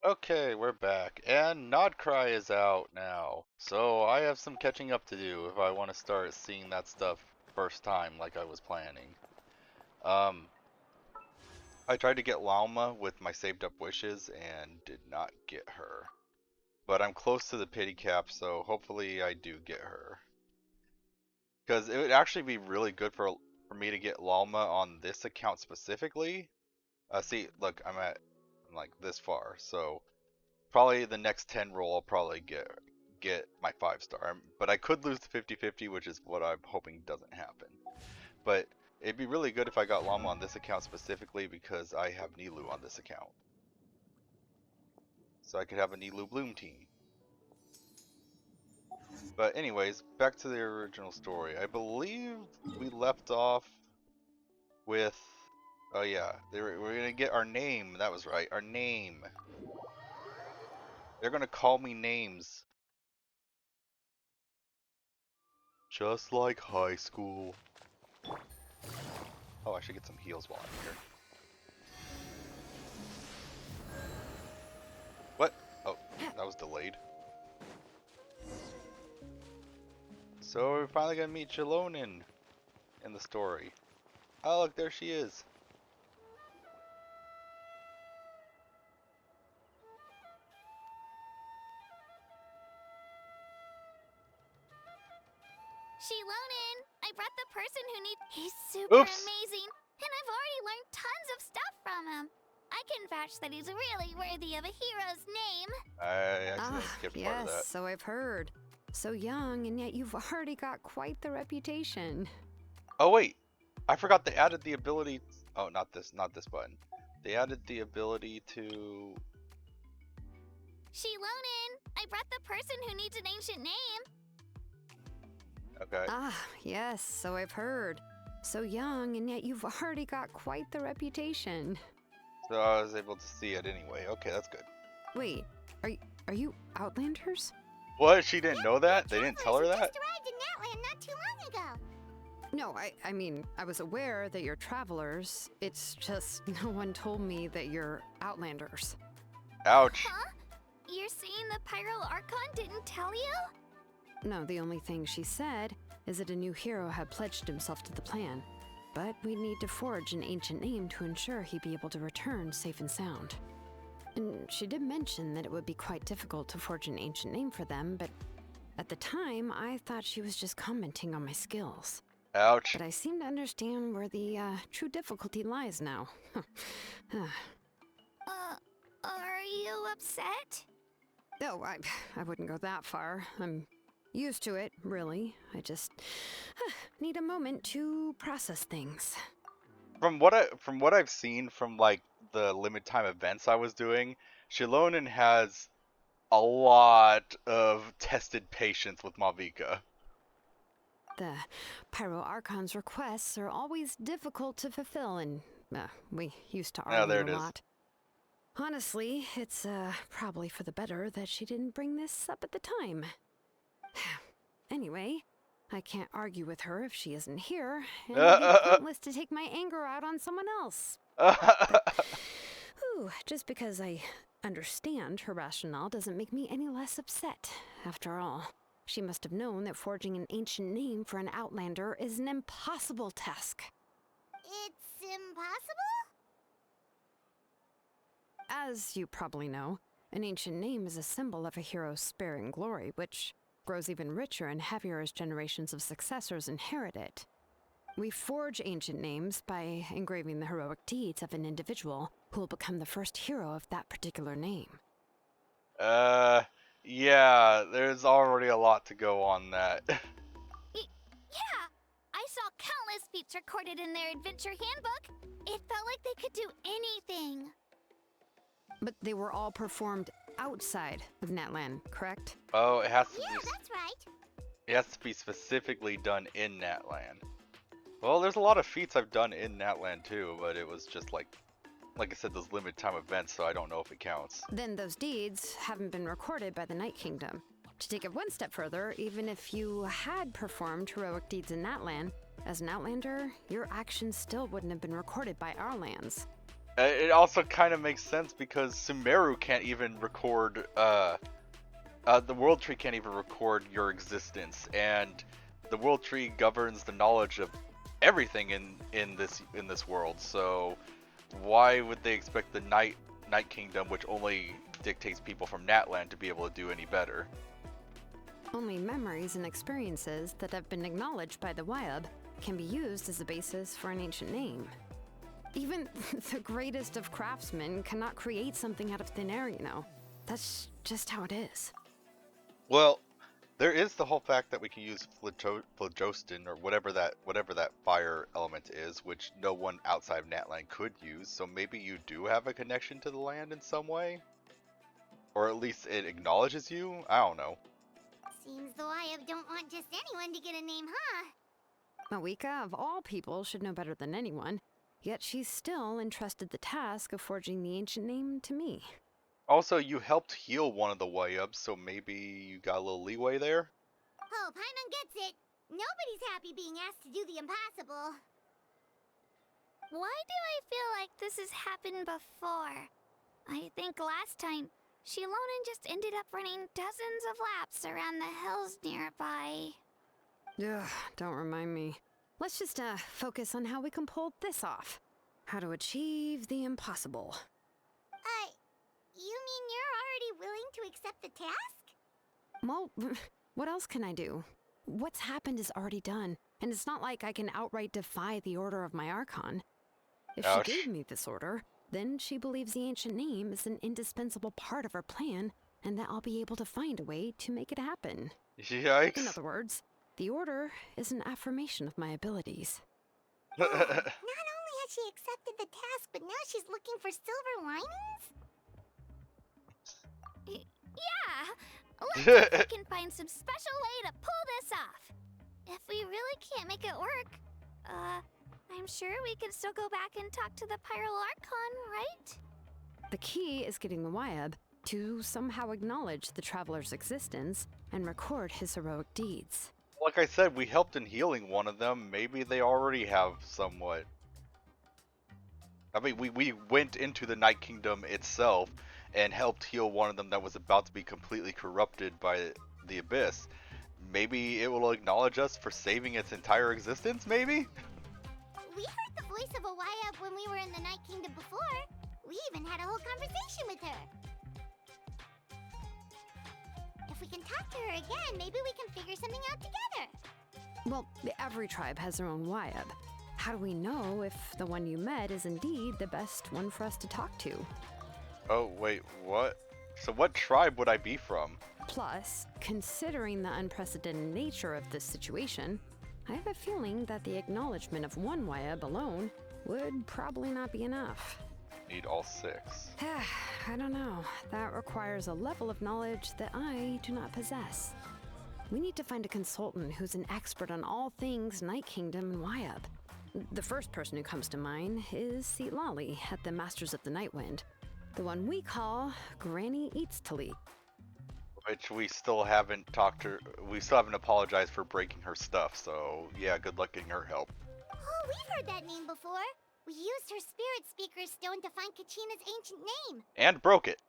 Okay, we're back, and Nodcry is out now, so I have some catching up to do if I want to start seeing that stuff first time like I was planning. Um, I tried to get Lauma with my saved up wishes and did not get her. But I'm close to the pity cap, so hopefully I do get her. Because it would actually be really good for me to get Lalma on this account specifically. See, look, I'm like this far, so probably the next 10 roll I'll probably get my 5-star. But I could lose the 50-50, which is what I'm hoping doesn't happen. But it'd be really good if I got Llama on this account specifically because I have Nilu on this account. So I could have a Nilu Bloom team. But anyways, back to the original story. I believe we left off with... Oh yeah, we're gonna get our name. That was right, our name. They're gonna call me names. Just like high school. Oh, I should get some heals while I'm here. What? Oh, that was delayed. So we're finally gonna meet Jalonin in the story. Oh look, there she is. Shilonin, I brought the person who needs. He's super Oops! amazing, and I've already learned tons of stuff from him. I can vouch that he's really worthy of a hero's name. I accidentally Ah, skipped part of yes, that. so I've heard. So young, and yet you've already got quite the reputation. Oh wait, I forgot they added the ability. Oh, not this button. They added the ability to. Shilonin, I brought the person who needs an ancient name. Okay. Ah, yes, so I've heard. So young, and yet you've already got quite the reputation. So I was able to see it anyway. Okay, that's good. Wait, are you Outlanders? What? She didn't know that? They We're didn't tell her travelers who that? just arrived in Natland not too long ago. No, I mean, I was aware that you're travelers. It's just no one told me that you're Outlanders. Ouch. Huh? You're saying the Pyro Archon didn't tell you? No, the only thing she said is that a new hero had pledged himself to the plan. But we'd need to forge an ancient name to ensure he'd be able to return safe and sound. And she did mention that it would be quite difficult to forge an ancient name for them, but at the time, I thought she was just commenting on my skills. Ouch. But I seem to understand where the true difficulty lies now. Are you upset? No, I wouldn't go that far. I'm used to it, really. I just need a moment to process things. From what I've seen from like the limited time events I was doing, Shilonen has a lot of tested patience with Mavica. The Pyro Archon's requests are always difficult to fulfill, and we used to Oh, there argue it a is. lot. Honestly, it's probably for the better that she didn't bring this up at the time. Anyway, I can't argue with her if she isn't here, and it'd be pointless to take my anger out on someone else. Just because I understand her rationale doesn't make me any less upset. After all, she must have known that forging an ancient name for an Outlander is an impossible task. It's impossible? As you probably know, an ancient name is a symbol of a hero's sparing glory, which grows even richer and heavier as generations of successors inherit it. We forge ancient names by engraving the heroic deeds of an individual who will become the first hero of that particular name. Yeah, there's already a lot to go on that. Yeah! I saw countless feats recorded in their adventure handbook. It felt like they could do anything. But they were all performed outside of Natlan, correct? Oh, it has to Yeah, be, that's right. it has to be specifically done in Natlan. Well, there's a lot of feats I've done in Natlan too, but it was just like I said, those limited time events, so I don't know if it counts. Then those deeds haven't been recorded by the Night Kingdom. To take it one step further, even if you had performed heroic deeds in Natlan, as an Outlander, your actions still wouldn't have been recorded by our lands. It also kind of makes sense because Sumeru can't even record, the World Tree can't even record your existence, and the World Tree governs the knowledge of everything in this world. So why would they expect the Night Kingdom, which only dictates people from Natland, to be able to do any better? Only memories and experiences that have been acknowledged by the Wyab can be used as a basis for an ancient name. Even the greatest of craftsmen cannot create something out of thin air, you know. That's just how it is. Well, there is the whole fact that we can use phlogiston or whatever that fire element is, which no one outside of Natland could use. So maybe you do have a connection to the land in some way, or at least it acknowledges you. I don't know. Seems the Wyab don't want just anyone to get a name, huh? Mawika, of all people, should know better than anyone, yet she's still entrusted the task of forging the ancient name to me. Also, you helped heal one of the way-ups, so maybe you got a little leeway there. Oh, Paimon gets it. Nobody's happy being asked to do the impossible. Why do I feel like this has happened before? I think last time, Shilonen just ended up running dozens of laps around the hills nearby. Ugh, don't remind me. Let's just focus on how we can pull this off. How to achieve the impossible. You mean you're already willing to accept the task? Well, what else can I do? What's happened is already done, and it's not like I can outright defy the order of my Archon. If Ouch. she gave me this order, then she believes the ancient name is an indispensable part of her plan, and that I'll be able to find a way to make it happen. Yikes. In other words, the order is an affirmation of my abilities. Not only has she accepted the task, but now she's looking for silver linings? Yeah! Let's see if we can find some special way to pull this off. If we really can't make it work, I'm sure we can still go back and talk to the Pyral Archon, right? The key is getting the Wyab to somehow acknowledge the traveler's existence and record his heroic deeds. Like I said, we helped in healing one of them. Maybe they already have somewhat. I mean, we went into the Night Kingdom itself and helped heal one of them that was about to be completely corrupted by the Abyss. Maybe it will acknowledge us for saving its entire existence, maybe? We heard the voice of a Wyab when we were in the Night Kingdom before. We even had a whole conversation with her. If we can talk to her again, maybe we can figure something out together. Well, every tribe has their own Wyab. How do we know if the one you met is indeed the best one for us to talk to? Oh, wait, what? So what tribe would I be from? Plus, considering the unprecedented nature of this situation, I have a feeling that the acknowledgement of one Wyab alone would probably not be enough. Need all 6. I don't know. That requires a level of knowledge that I do not possess. We need to find a consultant who's an expert on all things Night Kingdom and Wyab. The first person who comes to mind is Lali at the Masters of the Nightwind, the one we call Granny Eats Tali. Which we still haven't talked to. We still haven't apologized for breaking her stuff. So yeah, good luck getting her help. Oh, we've heard that name before. We used her Spirit Speaker Stone to find Kachina's ancient name. And broke it.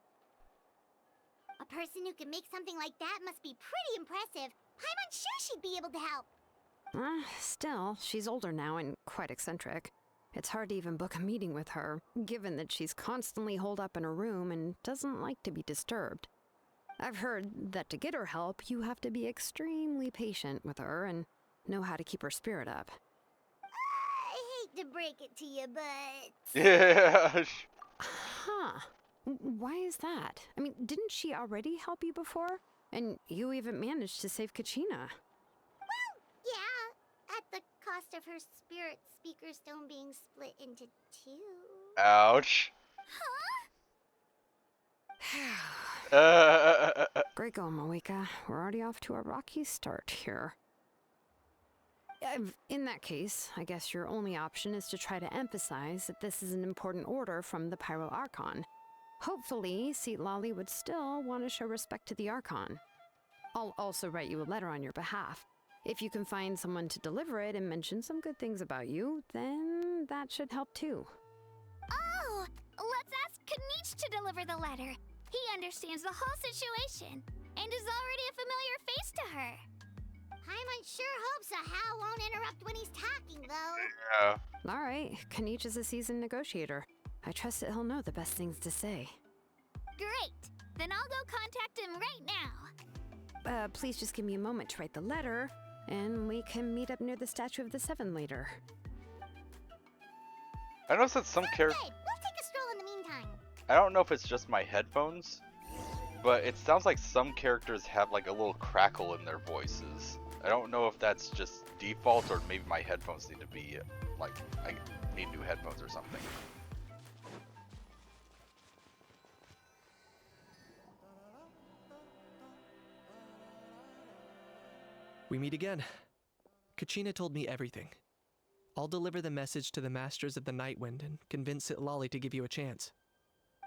A person who can make something like that must be pretty impressive. I'm unsure she'd be able to help. Still, she's older now and quite eccentric. It's hard to even book a meeting with her, given that she's constantly holed up in her room and doesn't like to be disturbed. I've heard that to get her help, you have to be extremely patient with her and know how to keep her spirit up. I hate to break it to you, but... Yeah. Huh. Why is that? I mean, didn't she already help you before? And you even managed to save Kachina. Yeah, at the cost of her Spirit Speaker Stone being split into 2. Ouch. Great going, Mawika. We're already off to a rocky start here. In that case, I guess your only option is to try to emphasize that this is an important order from the Pyral Archon. Hopefully, Lali would still want to show respect to the Archon. I'll also write you a letter on your behalf. If you can find someone to deliver it and mention some good things about you, then that should help too. Oh, let's ask Kanich to deliver the letter. He understands the whole situation and is already a familiar face to her. Paimon sure hopes a Hal won't interrupt when he's talking, though. Yeah. All right, Kanich is a seasoned negotiator. I trust that he'll know the best things to say. Great! Then I'll go contact him right now. Please just give me a moment to write the letter, and we can meet up near the Statue of the Seven later. I noticed that some characters. Good! We'll take a stroll in the meantime. I don't know if it's just my headphones, but it sounds like some characters have like a little crackle in their voices. I don't know if that's just default or maybe my headphones need to be like I need new headphones or something. We meet again. Kachina told me everything. I'll deliver the message to the Masters of the Nightwind and convince Sitlali to give you a chance.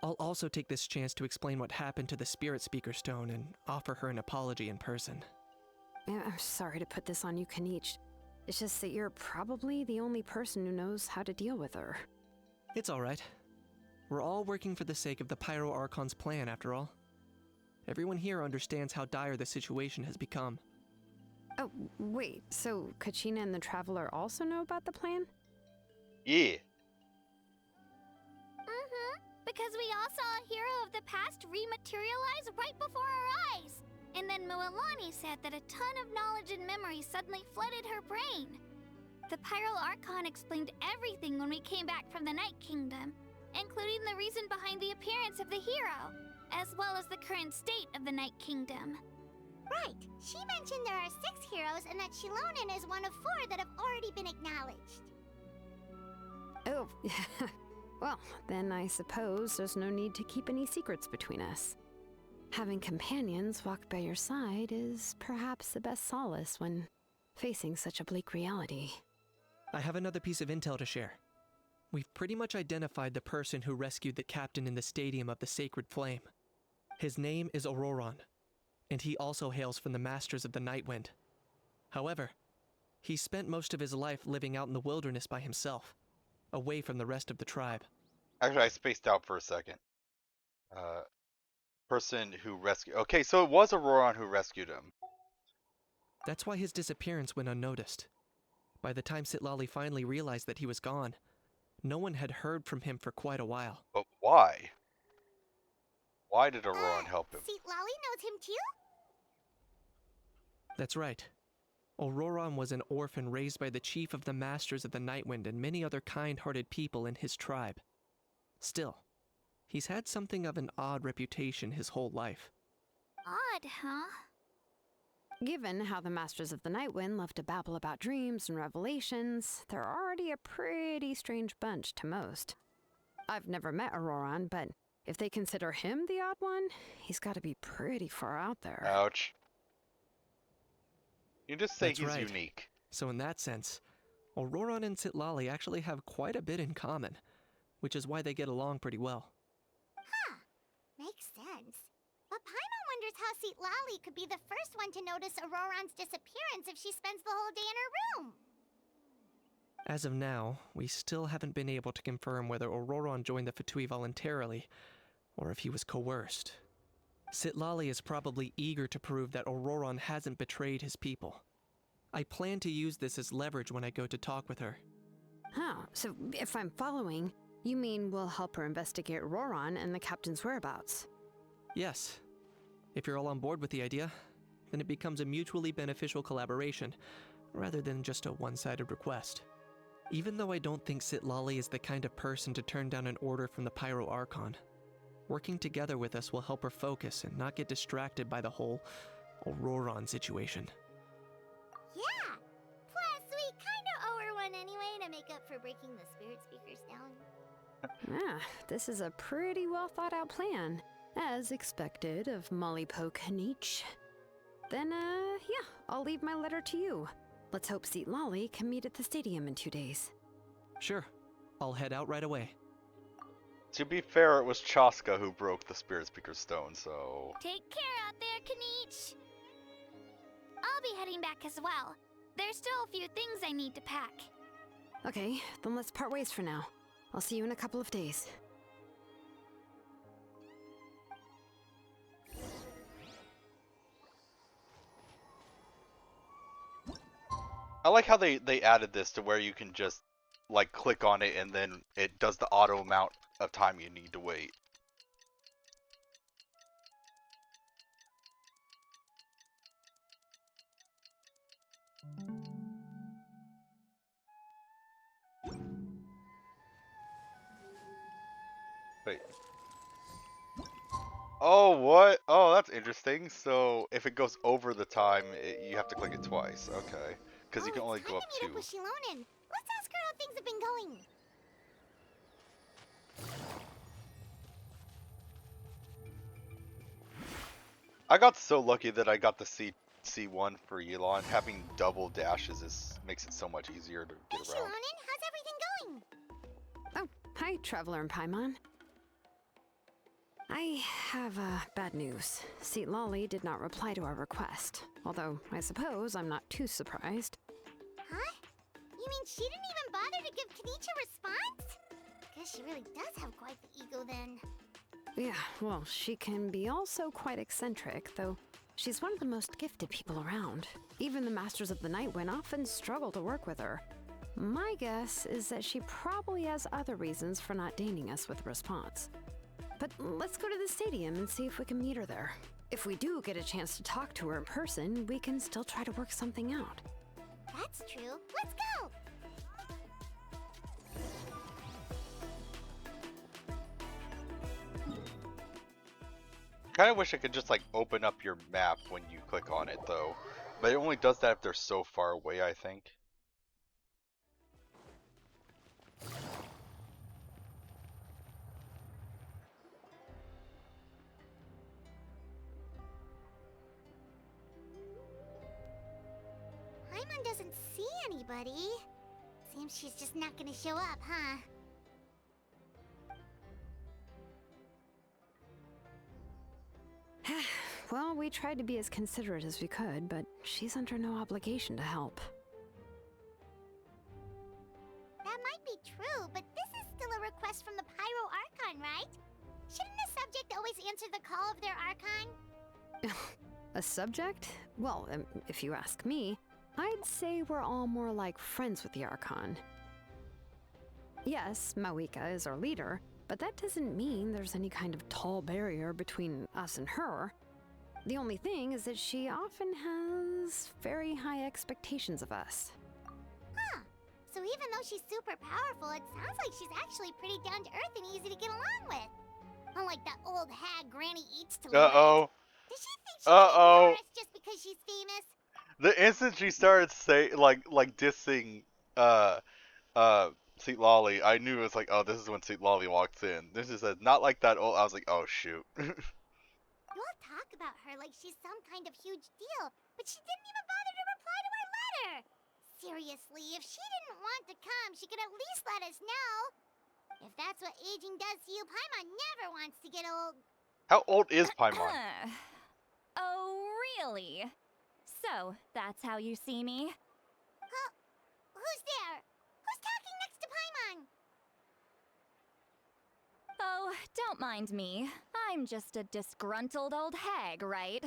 I'll also take this chance to explain what happened to the Spirit Speaker Stone and offer her an apology in person. Yeah, I'm sorry to put this on you, Kanich. It's just that you're probably the only person who knows how to deal with her. It's alright. We're all working for the sake of the Pyro Archon's plan, after all. Everyone here understands how dire the situation has become. Oh, wait, so Kachina and the Traveler also know about the plan? Yeah. Because we all saw a hero of the past rematerialize right before our eyes. And then Mualani said that a ton of knowledge and memory suddenly flooded her brain. The Pyro Archon explained everything when we came back from the Night Kingdom, including the reason behind the appearance of the hero, as well as the current state of the Night Kingdom. Right. She mentioned there are 6 heroes and that Shilonen is one of 4 that have already been acknowledged. Oh, well, then I suppose there's no need to keep any secrets between us. Having companions walk by your side is perhaps the best solace when facing such a bleak reality. I have another piece of intel to share. We've pretty much identified the person who rescued the captain in the Stadium of the Sacred Flame. His name is Auroron, and he also hails from the Masters of the Nightwind. However, he spent most of his life living out in the wilderness by himself, away from the rest of the tribe. Actually, I spaced out for a second. Person who rescued. Okay, so it was Auroron who rescued him. That's why his disappearance went unnoticed. By the time Sitlali finally realized that he was gone, no one had heard from him for quite a while. But why? Why did Auroron help him? Seat Lolly knows him too? That's right. Auroron was an orphan raised by the chief of the Masters of the Nightwind and many other kind-hearted people in his tribe. Still, he's had something of an odd reputation his whole life. Odd, huh? Given how the Masters of the Nightwind love to babble about dreams and revelations, they're already a pretty strange bunch to most. I've never met Auroron, but if they consider him the odd one, he's got to be pretty far out there. Ouch. You just say That's he's right. unique. So in that sense, Auroron and Sitlali actually have quite a bit in common, which is why they get along pretty well. Huh. Makes sense. But Paimon wonders how Seat Lolly could be the first one to notice Auroron's disappearance if she spends the whole day in her room. As of now, we still haven't been able to confirm whether Auroron joined the Fatui voluntarily, or if he was coerced. Sitlali is probably eager to prove that Auroron hasn't betrayed his people. I plan to use this as leverage when I go to talk with her. Oh, so if I'm following, you mean we'll help her investigate Auroron and the captain's whereabouts? Yes. If you're all on board with the idea, then it becomes a mutually beneficial collaboration, rather than just a one-sided request. Even though I don't think Sitlali is the kind of person to turn down an order from the Pyro Archon, working together with us will help her focus and not get distracted by the whole Auroron situation. Yeah. Plus, we kinda owe her one anyway to make up for breaking the Spirit Speaker's down. Ah, this is a pretty well thought out plan, as expected of Molly Poke Kanich. Then, yeah, I'll leave my letter to you. Let's hope Seat Lolly can meet at the stadium in 2 days. Sure. I'll head out right away. To be fair, it was Chaska who broke the Spirit Speaker Stone, so... Take care out there, Kanich. I'll be heading back as well. There's still a few things I need to pack. Okay, then let's part ways for now. I'll see you in a couple of days. I like how they added this to where you can just like click on it and then it does the auto amount of time you need to wait. Wait. Oh, what? Oh, that's interesting. So if it goes over the time, you have to click it twice. Okay. Because you can only it's go time up to meet up 2. with Shilonen. Let's ask her how things have been going. I got so lucky that I got the C1 for Elon. Having double dashes makes it so much easier to Hey, get around. Shilonen, how's everything going? Oh, hi, Traveler and Paimon. I have bad news. Seat Lolly did not reply to our request. Although, I suppose I'm not too surprised. Huh? You mean she didn't even bother to give Kenichi a response? Guess she really does have quite the ego then. Yeah, well, she can be also quite eccentric, though she's one of the most gifted people around. Even the Masters of the Nightwind often struggle to work with her. My guess is that she probably has other reasons for not deigning us with a response. But let's go to the stadium and see if we can meet her there. If we do get a chance to talk to her in person, we can still try to work something out. That's true. Let's go! Kind of wish I could just like open up your map when you click on it though. But it only does that if they're so far away, I think. Paimon doesn't see anybody. Seems she's just not gonna show up, huh? Well, we tried to be as considerate as we could, but she's under no obligation to help. That might be true, but this is still a request from the Pyro Archon, right? Shouldn't a subject always answer the call of their Archon? A subject? Well, if you ask me, I'd say we're all more like friends with the Archon. Yes, Mawika is our leader, but that doesn't mean there's any kind of tall barrier between us and her. The only thing is that she often has very high expectations of us. Huh. So even though she's super powerful, it sounds like she's actually pretty down to earth and easy to get along with. Unlike that old hag Granny Eats to Live. Uh-oh. Does she think she can ignore Uh-oh. us just because she's famous? The instant she started like dissing Sweet Lolly, I knew it was like, oh, this is when Sweet Lolly walks in. This is not like that old. I was like, oh shoot. You all talk about her like she's some kind of huge deal, but she didn't even bother to reply to our letter. Seriously, if she didn't want to come, she could at least let us know. If that's what aging does to you, Paimon never wants to get old. How old is Paimon? Oh, really? So, that's how you see me? Huh? Who's there? Who's talking next to Paimon? Oh, don't mind me. I'm just a disgruntled old hag, right?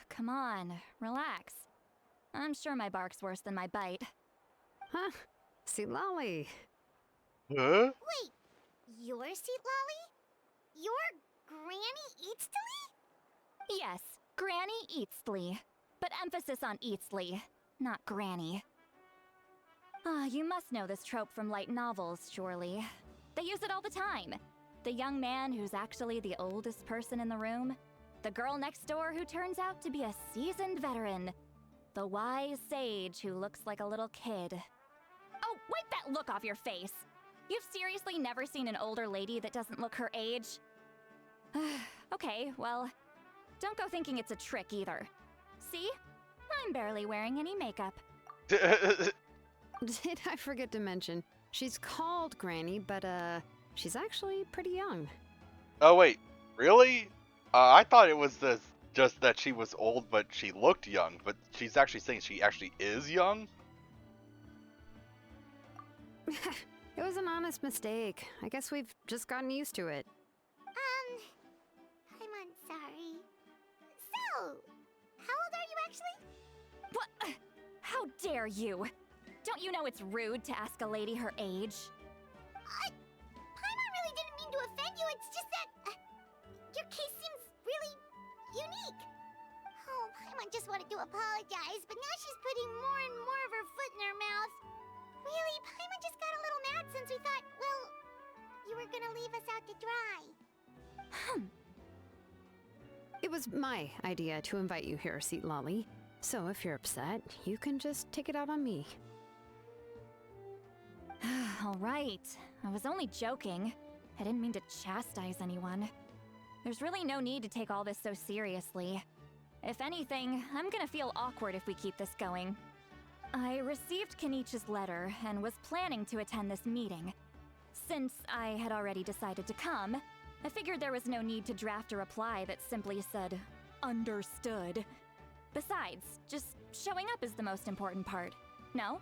Come on, relax. I'm sure my bark's worse than my bite. Huh? See, Lolly. Huh? Wait, you're Seat Lolly? You're Granny Eatstly? Yes, Granny Eatsley. But emphasis on Eatsley, not Granny. Ah, you must know this trope from light novels, surely. They use it all the time. The young man who's actually the oldest person in the room. The girl next door who turns out to be a seasoned veteran. The wise sage who looks like a little kid. Oh, wipe that look off your face! You've seriously never seen an older lady that doesn't look her age? Okay, well, don't go thinking it's a trick either. See? I'm barely wearing any makeup. Did I forget to mention, she's called Granny, but she's actually pretty young. Oh wait, really? I thought it was just that she was old, but she looked young. But she's actually saying she actually is young. It was an honest mistake. I guess we've just gotten used to it. I'm sorry. So, how old are you actually? What? How dare you? Don't you know it's rude to ask a lady her age? Paimon really didn't mean to offend you, it's just that your case seems really unique. Oh, Paimon just wanted to apologize, but now she's putting more and more of her foot in her mouth. Really, Paimon just got a little mad since we thought, well, you were gonna leave us out to dry. It was my idea to invite you here, Seat Lolly. So if you're upset, you can just take it out on me. All right. I was only joking. I didn't mean to chastise anyone. There's really no need to take all this so seriously. If anything, I'm gonna feel awkward if we keep this going. I received Kenichi's letter and was planning to attend this meeting. Since I had already decided to come, I figured there was no need to draft a reply that simply said, "Understood." Besides, just showing up is the most important part. No?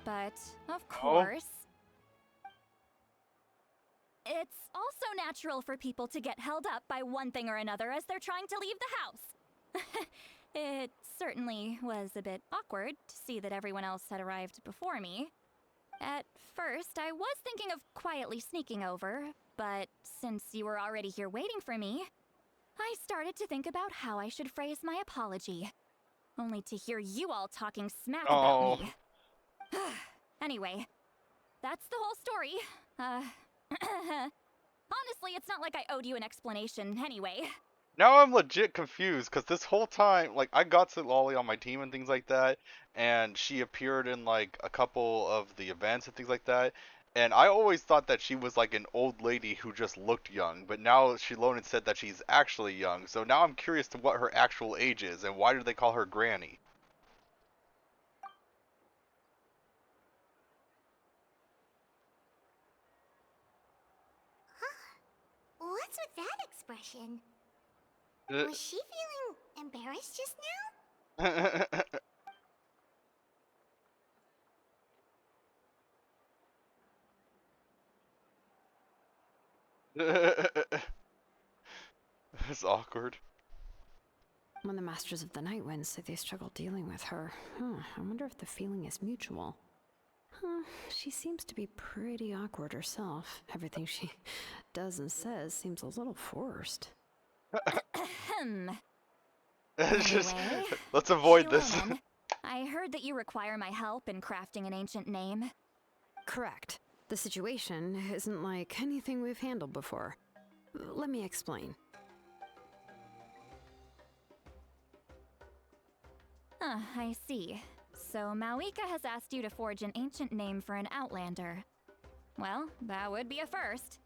But, of course... It's also natural for people to get held up by one thing or another as they're trying to leave the house. It certainly was a bit awkward to see that everyone else had arrived before me. At first, I was thinking of quietly sneaking over, but since you were already here waiting for me, I started to think about how I should phrase my apology. Only to hear you all talking smack about me. Anyway, that's the whole story. Honestly, it's not like I owed you an explanation anyway. Now I'm legit confused, because this whole time, like, I got Lolly on my team and things like that, and she appeared in, like, a couple of the events and things like that, and I always thought that she was, like, an old lady who just looked young, but now she alone said that she's actually young, so now I'm curious to what her actual age is, and why do they call her Granny? What's with that expression? Uh, Was she feeling embarrassed just now? It's awkward. When the Masters of the Night Wind say they struggle dealing with her, I wonder if the feeling is mutual. She seems to be pretty awkward herself. Everything she does and says seems a little forced. Just, Anyway, let's avoid this. Shilonen, I heard that you require my help in crafting an ancient name. Correct. The situation isn't like anything we've handled before. Let me explain. I see. So Mawika has asked you to forge an ancient name for an Outlander. Well, that would be a first.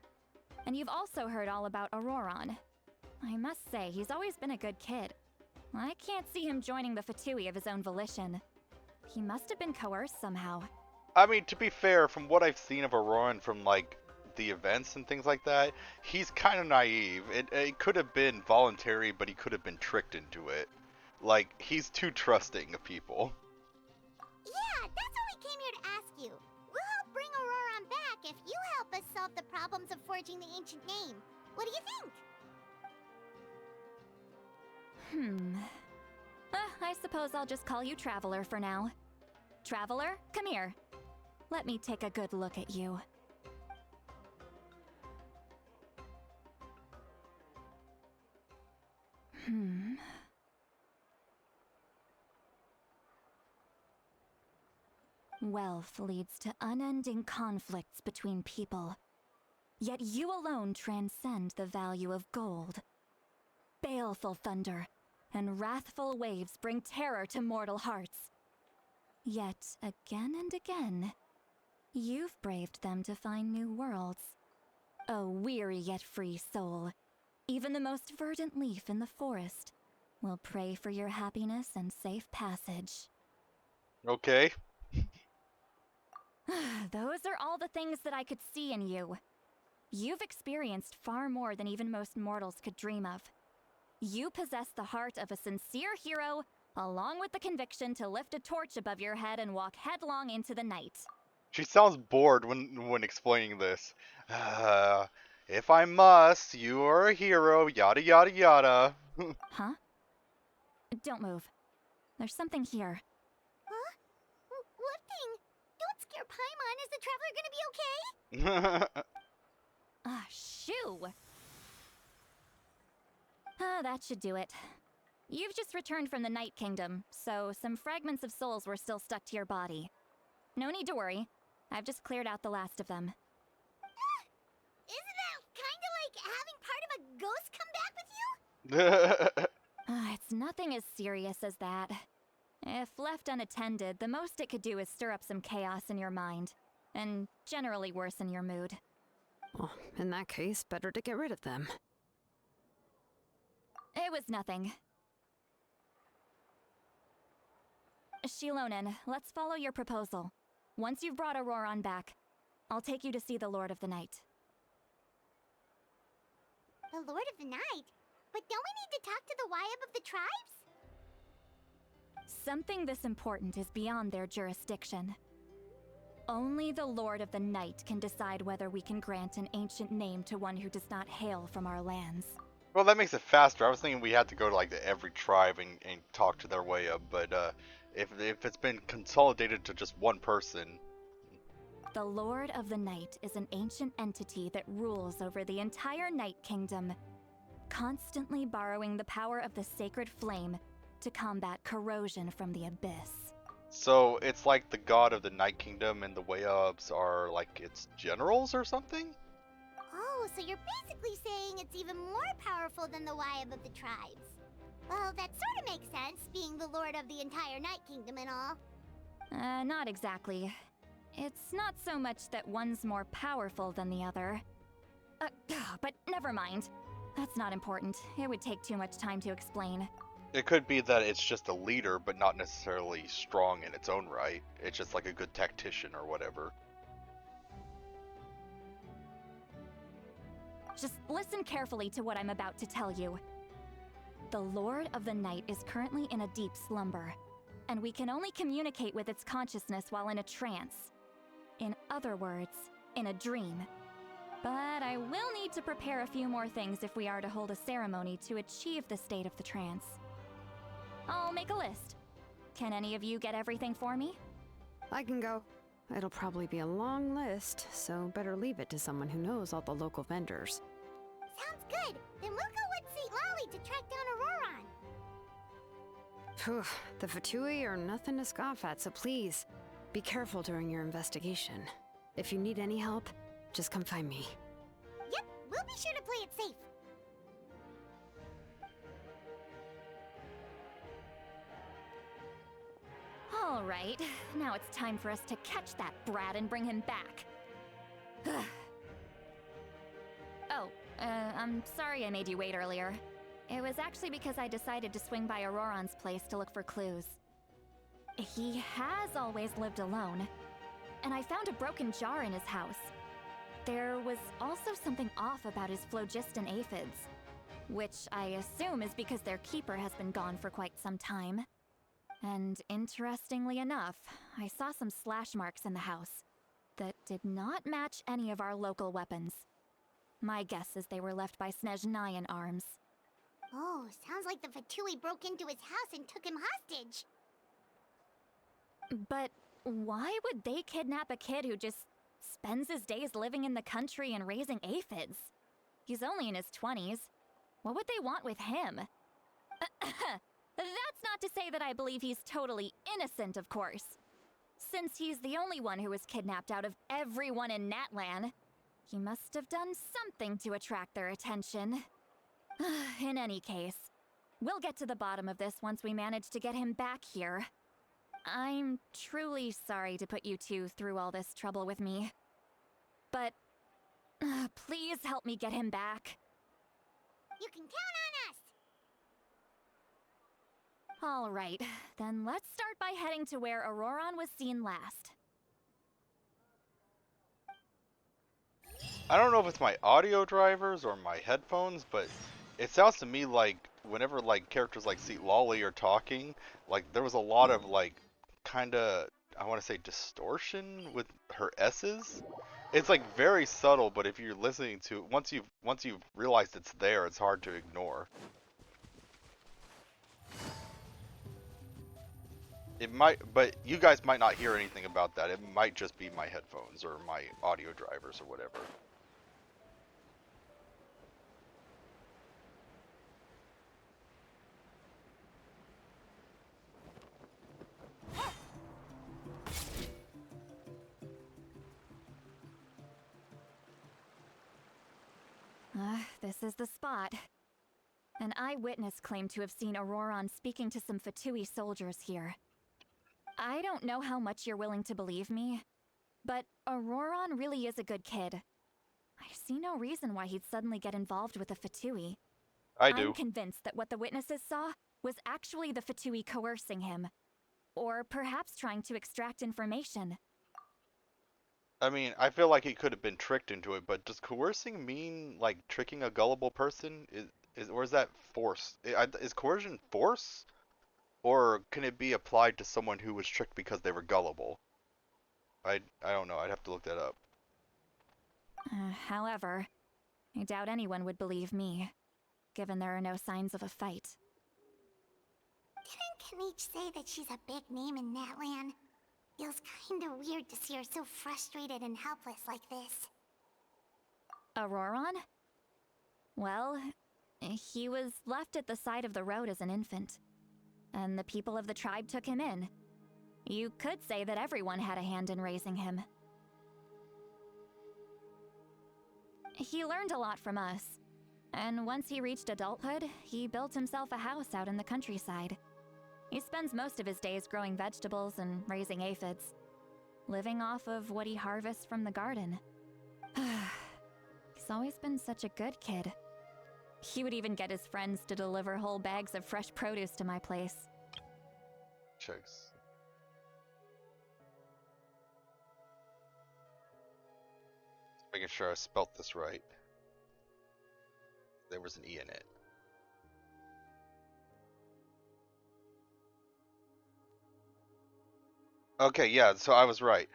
And you've also heard all about Auroron. I must say, he's always been a good kid. I can't see him joining the Fatui of his own volition. He must have been coerced somehow. I mean, to be fair, from what I've seen of Auroran from, like, the events and things like that, he's kind of naive. It could have been voluntary, but he could have been tricked into it. Like, he's too trusting of people. Yeah, that's what we came here to ask you. We'll help bring Auroron back if you help us solve the problems of forging the ancient name. What do you think? I suppose I'll just call you Traveler for now. Traveler, come here. Let me take a good look at you. Wealth leads to unending conflicts between people. Yet you alone transcend the value of gold. Baleful thunder and wrathful waves bring terror to mortal hearts. Yet, again and again, you've braved them to find new worlds. O weary yet free soul, even the most verdant leaf in the forest will pray for your happiness and safe passage. Okay. Those are all the things that I could see in you. You've experienced far more than even most mortals could dream of. You possess the heart of a sincere hero, along with the conviction to lift a torch above your head and walk headlong into the night. She sounds bored when explaining this. If I must, you are a hero, yada yada yada. Huh? Don't move. There's something here. Huh? Paimon, is the traveler gonna be okay? Ah, shoo! Ah, that should do it. You've just returned from the Night Kingdom, so some fragments of souls were still stuck to your body. No need to worry. I've just cleared out the last of them. Isn't that kinda like having part of a ghost come back with you? Ah, it's nothing as serious as that. If left unattended, the most it could do is stir up some chaos in your mind, and generally worsen your mood. Well, in that case, better to get rid of them. It was nothing. Shilonen, let's follow your proposal. Once you've brought Auroran back, I'll take you to see the Lord of the Night. The Lord of the Night? But don't we need to talk to the Wyab of the tribes? Something this important is beyond their jurisdiction. Only the Lord of the Night can decide whether we can grant an ancient name to one who does not hail from our lands. Well, that makes it faster. I was thinking we had to go to like every tribe and talk to their way up, but if it's been consolidated to just one person. The Lord of the Night is an ancient entity that rules over the entire Night Kingdom, constantly borrowing the power of the sacred flame to combat corrosion from the abyss. So it's like the god of the Night Kingdom and the way ups are like its generals or something? Oh, so you're basically saying it's even more powerful than the Wyab of the tribes. Well, that sort of makes sense, being the lord of the entire Night Kingdom and all. Not exactly. It's not so much that one's more powerful than the other. But never mind. That's not important. It would take too much time to explain. It could be that it's just a leader, but not necessarily strong in its own right. It's just like a good tactician or whatever. Just listen carefully to what I'm about to tell you. The Lord of the Night is currently in a deep slumber, and we can only communicate with its consciousness while in a trance. In other words, in a dream. But I will need to prepare a few more things if we are to hold a ceremony to achieve the state of the trance. I'll make a list. Can any of you get everything for me? I can go. It'll probably be a long list, so better leave it to someone who knows all the local vendors. Sounds good. Then we'll go with St. Lolly to track down Auroran. Phew, the Fatui are nothing to scoff at, so please, be careful during your investigation. If you need any help, just come find me. Yep, we'll be sure to play it safe. All right, now it's time for us to catch that brat and bring him back. I'm sorry I made you wait earlier. It was actually because I decided to swing by Auroran's place to look for clues. He has always lived alone, and I found a broken jar in his house. There was also something off about his phlogiston aphids, which I assume is because their keeper has been gone for quite some time. And interestingly enough, I saw some slash marks in the house that did not match any of our local weapons. My guess is they were left by Snezhnayan arms. Oh, sounds like the Fatui broke into his house and took him hostage. But why would they kidnap a kid who just spends his days living in the country and raising aphids? He's only in his 20s. What would they want with him? That's not to say that I believe he's totally innocent, of course. Since he's the only one who was kidnapped out of everyone in Natlan, he must have done something to attract their attention. In any case, we'll get to the bottom of this once we manage to get him back here. I'm truly sorry to put you two through all this trouble with me. But please help me get him back. You can count on us! All right, then let's start by heading to where Auroran was seen last. I don't know if it's my audio drivers or my headphones, but it sounds to me like whenever like characters like Seat Lolly are talking, like there was a lot of like kinda, I want to say distortion with her S's. It's like very subtle, but if you're listening to once you've realized it's there, it's hard to ignore. It might, but you guys might not hear anything about that. It might just be my headphones or my audio drivers or whatever. This is the spot. An eyewitness claimed to have seen Auroron speaking to some Fatui soldiers here. I don't know how much you're willing to believe me, but Auroron really is a good kid. I see no reason why he'd suddenly get involved with a Fatui. I I'm do. convinced that what the witnesses saw was actually the Fatui coercing him. Or perhaps trying to extract information. I mean, I feel like he could have been tricked into it, but does coercing mean like tricking a gullible person? Or is that force? Is coercion force? Or can it be applied to someone who was tricked because they were gullible? I don't know. I'd have to look that up. However, I doubt anyone would believe me, given there are no signs of a fight. Didn't Kanich say that she's a big name in Natlan? Feels kinda weird to see her so frustrated and helpless like this. Auroron? Well, he was left at the side of the road as an infant, and the people of the tribe took him in. You could say that everyone had a hand in raising him. He learned a lot from us, and once he reached adulthood, he built himself a house out in the countryside. He spends most of his days growing vegetables and raising aphids, living off of what he harvests from the garden. He's always been such a good kid. He would even get his friends to deliver whole bags of fresh produce to my place. Checks. Making sure I spelt this right. There was an E in it. Okay, yeah, so I was right.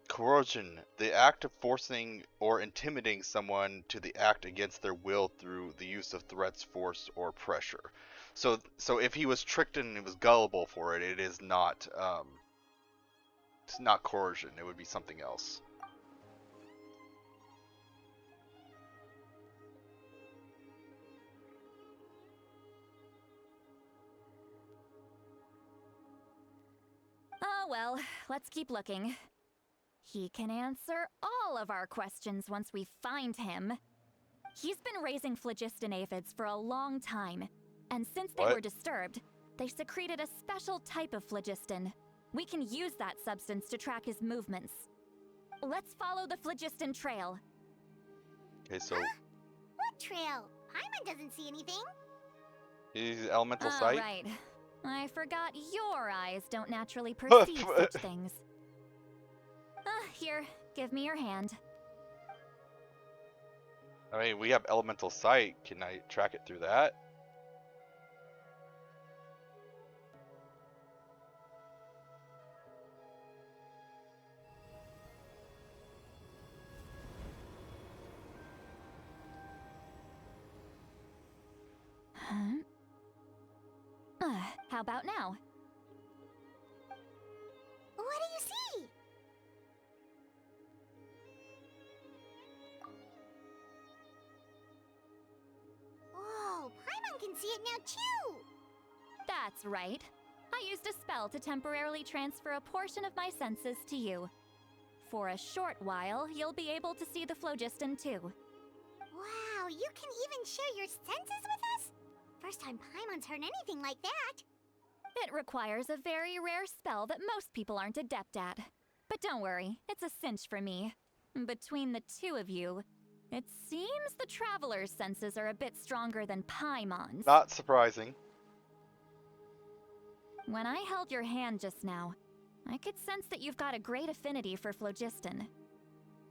Coercion, the act of forcing or intimidating someone to the act against their will through the use of threats, force, or pressure. So if he was tricked and he was gullible for it, it's not coercion. It would be something else. Oh well, let's keep looking. He can answer all of our questions once we find him. He's been raising phlogiston aphids for a long time, and since they What? were disturbed, they secreted a special type of phlogiston. We can use that substance to track his movements. Let's follow the phlogiston trail. Okay, so What trail? Paimon doesn't see anything. he's elemental Oh, sight. right. I forgot your eyes don't naturally perceive such things. Here, give me your hand. I mean, we have elemental sight. Can I track it through that? Huh? How about now? What do you see? Whoa, Paimon can see it now too! That's right. I used a spell to temporarily transfer a portion of my senses to you. For a short while, you'll be able to see the phlogiston too. Wow, you can even share your senses with us? First time Paimon's heard anything like that. It requires a very rare spell that most people aren't adept at. But don't worry, it's a cinch for me. Between the two of you, it seems the Traveler's senses are a bit stronger than Paimon's. Not surprising. When I held your hand just now, I could sense that you've got a great affinity for phlogiston.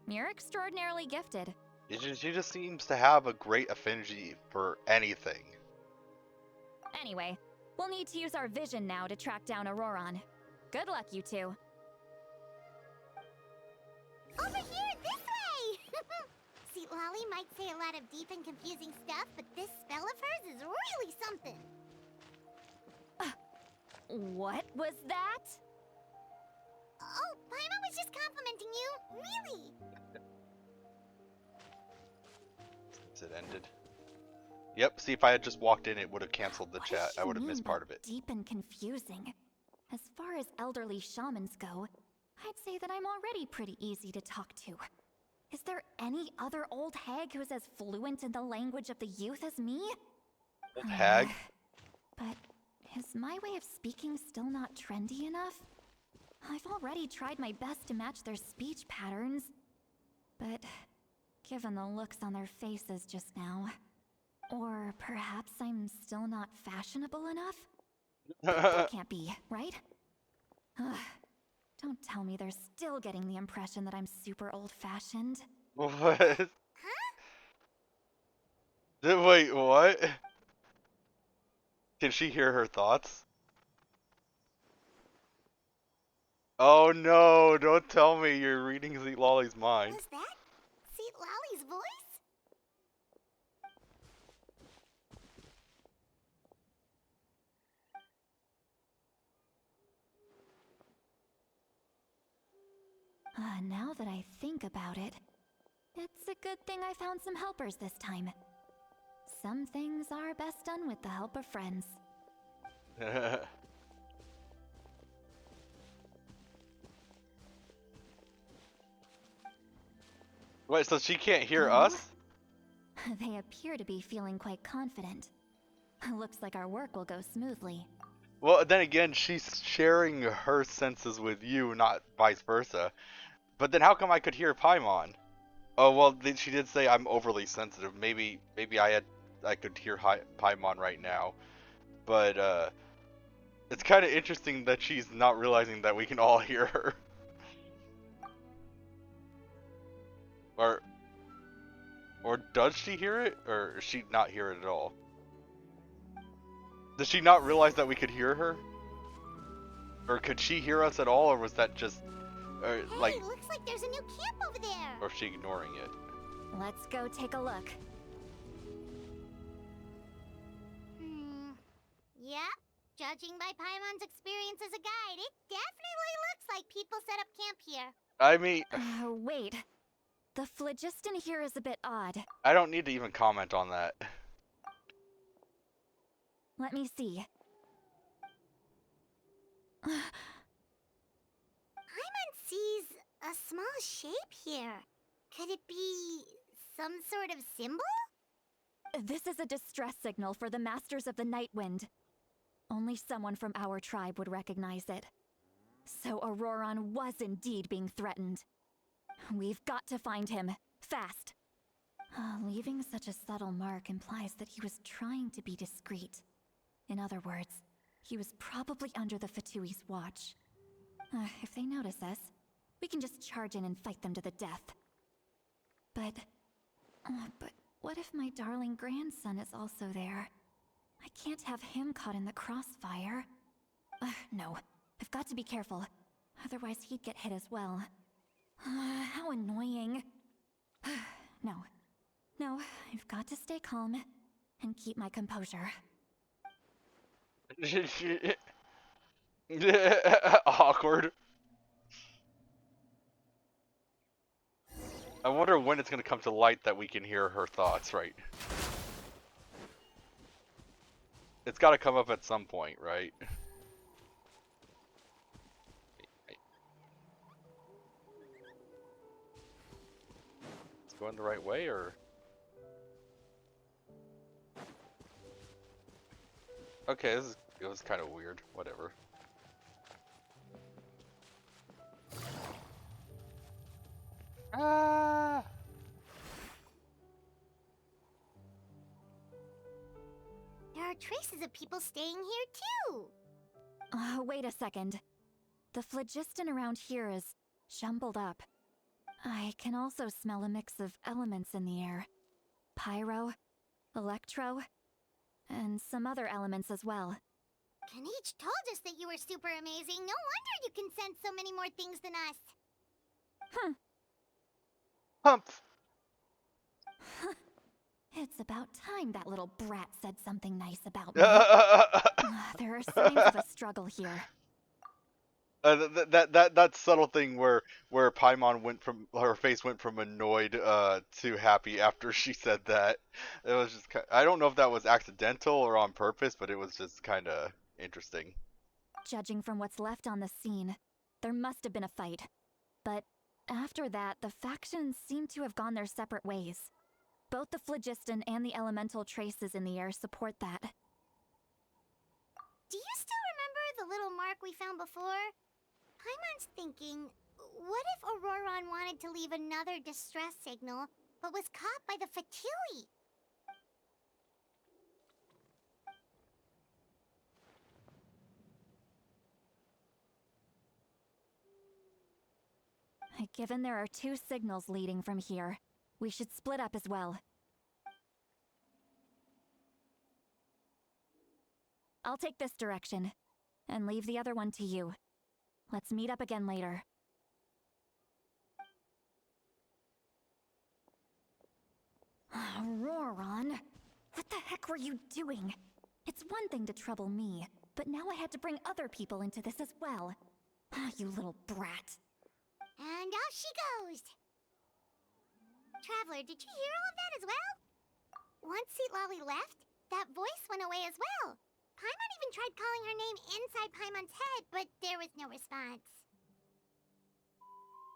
You're extraordinarily gifted. She just seems to have a great affinity for anything. Anyway, we'll need to use our vision now to track down Auroron. Good luck, you two. Over here, this way! See, Lolly might say a lot of deep and confusing stuff, but this spell of hers is really something. What was that? Oh, Paimon was just complimenting you. Really? Since it ended. Yep, see, if I had just walked in, it would have canceled the What chat. does she I would have mean missed by part of it. deep and confusing? As far as elderly shamans go, I'd say that I'm already pretty easy to talk to. Is there any other old hag who's as fluent in the language of the youth as me? Old hag? But is my way of speaking still not trendy enough? I've already tried my best to match their speech patterns. But given the looks on their faces just now, or perhaps I'm still not fashionable enough? That can't be, right? Ugh. Don't tell me they're still getting the impression that I'm super old-fashioned. What? Wait, what? Can she hear her thoughts? Oh no, don't tell me you're reading Z Lolly's mind. Was that Seat Lolly's voice? Now that I think about it, it's a good thing I found some helpers this time. Some things are best done with the help of friends. Wait, so she can't hear Oh? us? They appear to be feeling quite confident. Looks like our work will go smoothly. Well, then again, she's sharing her senses with you, not vice versa. But then how come I could hear Paimon? Oh, well, she did say I'm overly sensitive. Maybe I could hear Paimon right now. But, it's kind of interesting that she's not realizing that we can all hear her. Or does she hear it? Or does she not hear it at all? Does she not realize that we could hear her? Or could she hear us at all, or was that just, Hey, like, looks like there's a new camp over there. or is she ignoring it? Let's go take a look. Yep. Judging by Paimon's experience as a guide, it definitely looks like people set up camp here. I mean, Wait. The phlogiston here is a bit odd. I don't need to even comment on that. Let me see. Paimon sees a small shape here. Could it be some sort of symbol? This is a distress signal for the Masters of the Night Wind. Only someone from our tribe would recognize it. So Auroron was indeed being threatened. We've got to find him, fast. Leaving such a subtle mark implies that he was trying to be discreet. In other words, he was probably under the Fatui's watch. If they notice us, we can just charge in and fight them to the death. But what if my darling grandson is also there? I can't have him caught in the crossfire. No, I've got to be careful. Otherwise he'd get hit as well. How annoying. No, I've got to stay calm and keep my composure. Awkward. I wonder when it's gonna come to light that we can hear her thoughts, right? It's gotta come up at some point, right? It's going the right way, or? Okay, it was kind of weird. Whatever. Ah! There are traces of people staying here too. Wait a second. The phlogiston around here is jumbled up. I can also smell a mix of elements in the air. Pyro, electro, and some other elements as well. Kanich told us that you were super amazing. No wonder you can sense so many more things than us. Humph! It's about time that little brat said something nice about me. that There are signs of a struggle here. that subtle thing where Paimon went from her face went from annoyed to happy after she said that. It was just I don't know if that was accidental or on purpose, but it was just kind of interesting. Judging from what's left on the scene, there must have been a fight. But after that, the factions seem to have gone their separate ways. Both the phlogiston and the elemental traces in the air support that. Do you still remember the little mark we found before? Paimon's thinking, what if Auroron wanted to leave another distress signal, but was caught by the Fatui? Given there are 2 signals leading from here, we should split up as well. I'll take this direction, and leave the other one to you. Let's meet up again later. Auroron, what the heck were you doing? It's one thing to trouble me, but now I had to bring other people into this as well. You little brat. And off she goes! Traveler, did you hear all of that as well? Once Lolly left, that voice went away as well. Paimon even tried calling her name inside Paimon's head, but there was no response.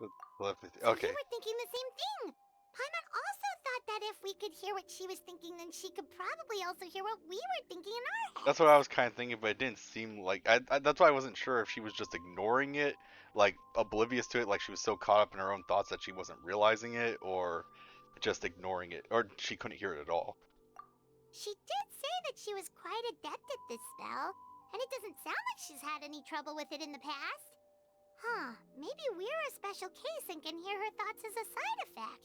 Okay. So you were thinking the same thing! Paimon also thought that if we could hear what she was thinking, then she could probably also hear what we were thinking in our heads. That's what I was kind of thinking, but it didn't seem like that's why I wasn't sure if she was just ignoring it, like oblivious to it, like she was so caught up in her own thoughts that she wasn't realizing it, or just ignoring it, or she couldn't hear it at all. She did say that she was quite adept at this spell, and it doesn't sound like she's had any trouble with it in the past. Huh, maybe we're a special case and can hear her thoughts as a side effect.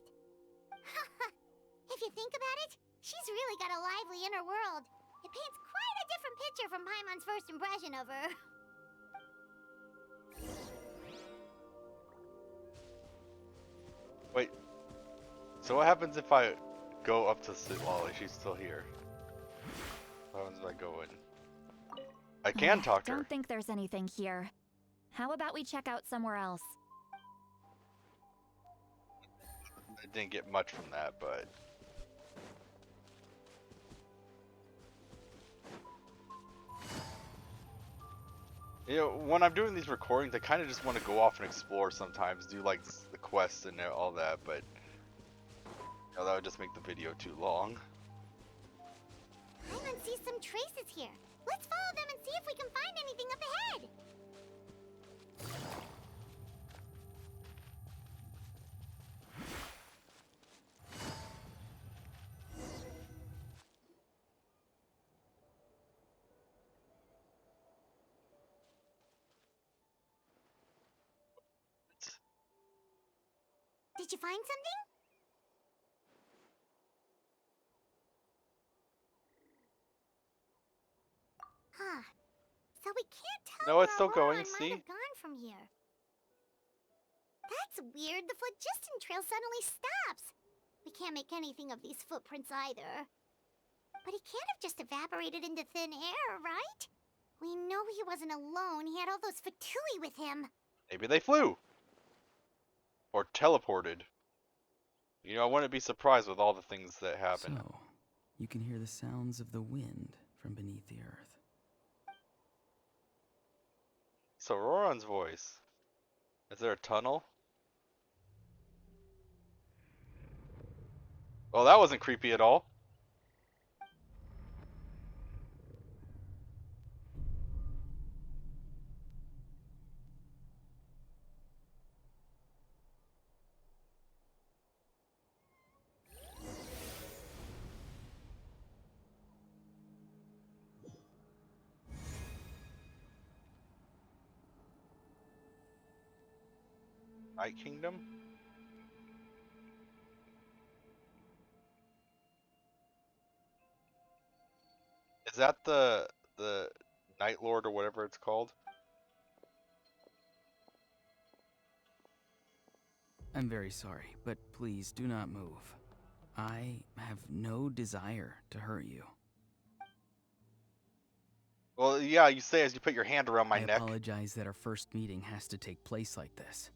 If you think about it, she's really got a lively inner world. It paints quite a different picture from Paimon's first impression of her. Wait, so what happens if I go up to Lolly? She's still here. What happens if I go in? I can talk to her. Don't think there's anything here. How about we check out somewhere else? I didn't get much from that, but... You know, when I'm doing these recordings, I kind of just want to go off and explore sometimes, do like the quests and all that, but you know, that would just make the video too long. Paimon sees some traces here. Let's follow them and see if we can find anything up ahead. Did you find something? Huh. So we can't tell No, where it's still going, Auroron might see? have gone from here. That's weird. The phlogiston trail suddenly stops. We can't make anything of these footprints either. But he can't have just evaporated into thin air, right? We know he wasn't alone. He had all those Fatui with him. Maybe they flew! Or teleported. You know, I wouldn't be surprised with all the things that happen. So, you can hear the sounds of the wind from beneath the earth. So, Roran's voice. Is there a tunnel? Oh, that wasn't creepy at all. Night Kingdom? Is that the Night Lord or whatever it's called? I'm very sorry, but please do not move. I have no desire to hurt you. Well, yeah, you say as you put your hand around my I neck. apologize that our first meeting has to take place like this.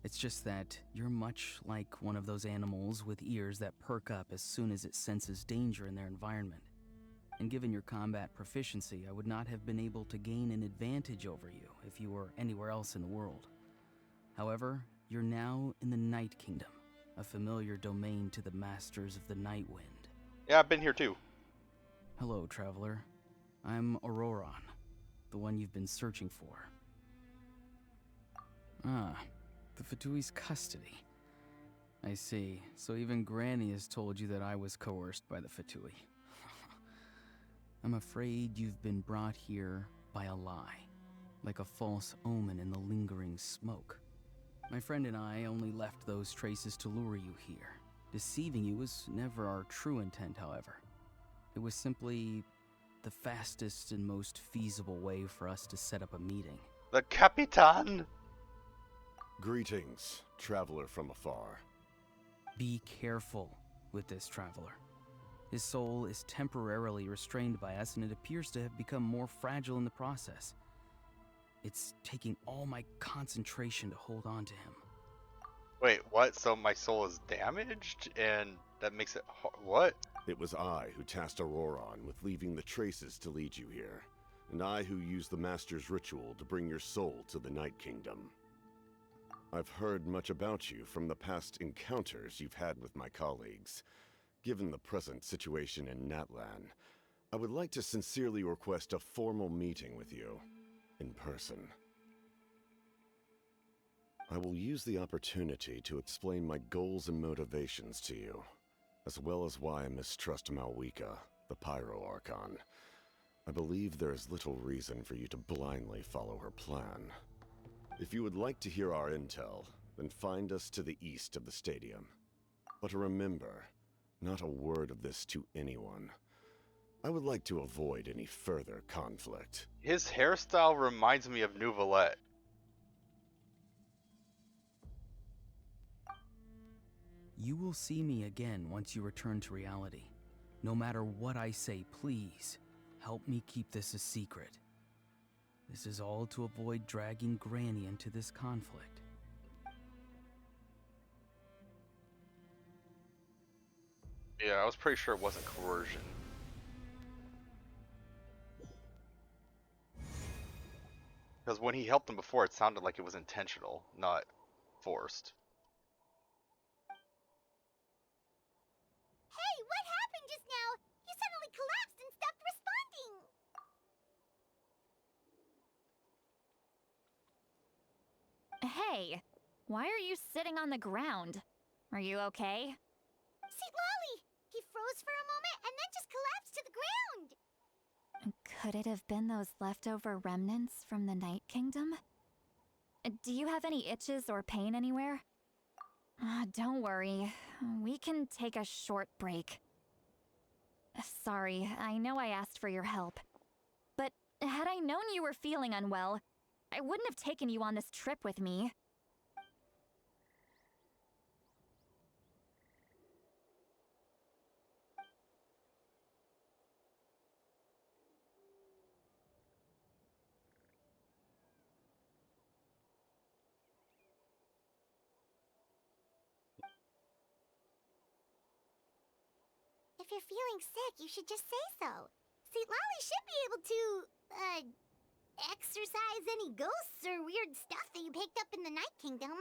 It's just that you're much like one of those animals with ears that perk up as soon as it senses danger in their environment. And given your combat proficiency, I would not have been able to gain an advantage over you if you were anywhere else in the world. However, you're now in the Night Kingdom, a familiar domain to the masters of the Night Wind. Yeah, I've been here too. Hello, traveler. I'm Auroron, the one you've been searching for. Ah, the Fatui's custody. I see. So even Granny has told you that I was coerced by the Fatui. I'm afraid you've been brought here by a lie, like a false omen in the lingering smoke. My friend and I only left those traces to lure you here. Deceiving you was never our true intent, however. It was simply the fastest and most feasible way for us to set up a meeting. The Capitan! Greetings, traveler from afar. Be careful with this traveler. His soul is temporarily restrained by us, and it appears to have become more fragile in the process. It's taking all my concentration to hold on to him. Wait, what? So my soul is damaged? And that makes it what? It was I who tasked Auroron with leaving the traces to lead you here, and I who used the Master's ritual to bring your soul to the Night Kingdom. I've heard much about you from the past encounters you've had with my colleagues. Given the present situation in Natlan, I would like to sincerely request a formal meeting with you, in person. I will use the opportunity to explain my goals and motivations to you, as well as why I mistrust Malwika, the Pyro Archon. I believe there is little reason for you to blindly follow her plan. If you would like to hear our intel, then find us to the east of the stadium. But remember, not a word of this to anyone. I would like to avoid any further conflict. His hairstyle reminds me of Nouvelette. You will see me again once you return to reality. No matter what I say, please, help me keep this a secret. This is all to avoid dragging Granny into this conflict. Yeah, I was pretty sure it wasn't coercion. Because when he helped them before, it sounded like it was intentional, not forced. Hey, what happened just now? You suddenly collapsed and stopped responding. Hey, why are you sitting on the ground? Are you okay? See, Lolly! He froze for a moment and then just collapsed to the ground! Could it have been those leftover remnants from the Night Kingdom? Do you have any itches or pain anywhere? Don't worry, we can take a short break. Sorry, I know I asked for your help. But had I known you were feeling unwell, I wouldn't have taken you on this trip with me. If you're feeling sick, you should just say so. See, Lolly should be able to, exorcise any ghosts or weird stuff that you picked up in the Night Kingdom.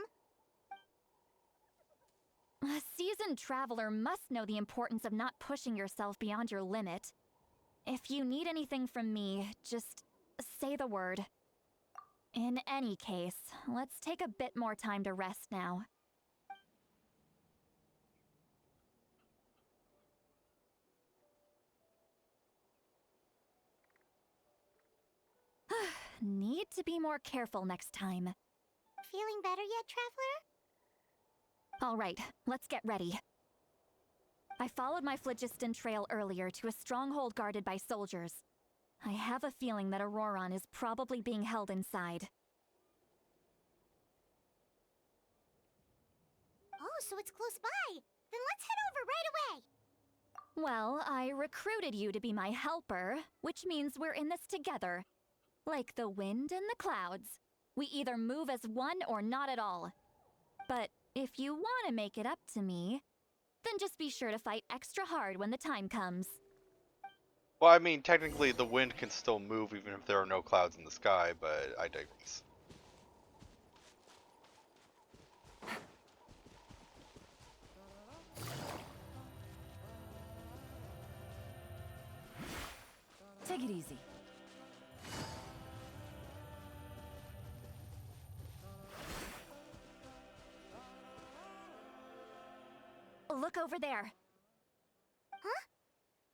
A seasoned traveler must know the importance of not pushing yourself beyond your limit. If you need anything from me, just say the word. In any case, let's take a bit more time to rest now. Need to be more careful next time. Feeling better yet, Traveler? All right, let's get ready. I followed my phlogiston trail earlier to a stronghold guarded by soldiers. I have a feeling that Auroron is probably being held inside. Oh, so it's close by. Then let's head over right away. Well, I recruited you to be my helper, which means we're in this together. Like the wind and the clouds. We either move as one or not at all. But if you want to make it up to me, then just be sure to fight extra hard when the time comes. Well, I mean, technically the wind can still move even if there are no clouds in the sky, but I digress. Take it easy. Look over there. Huh?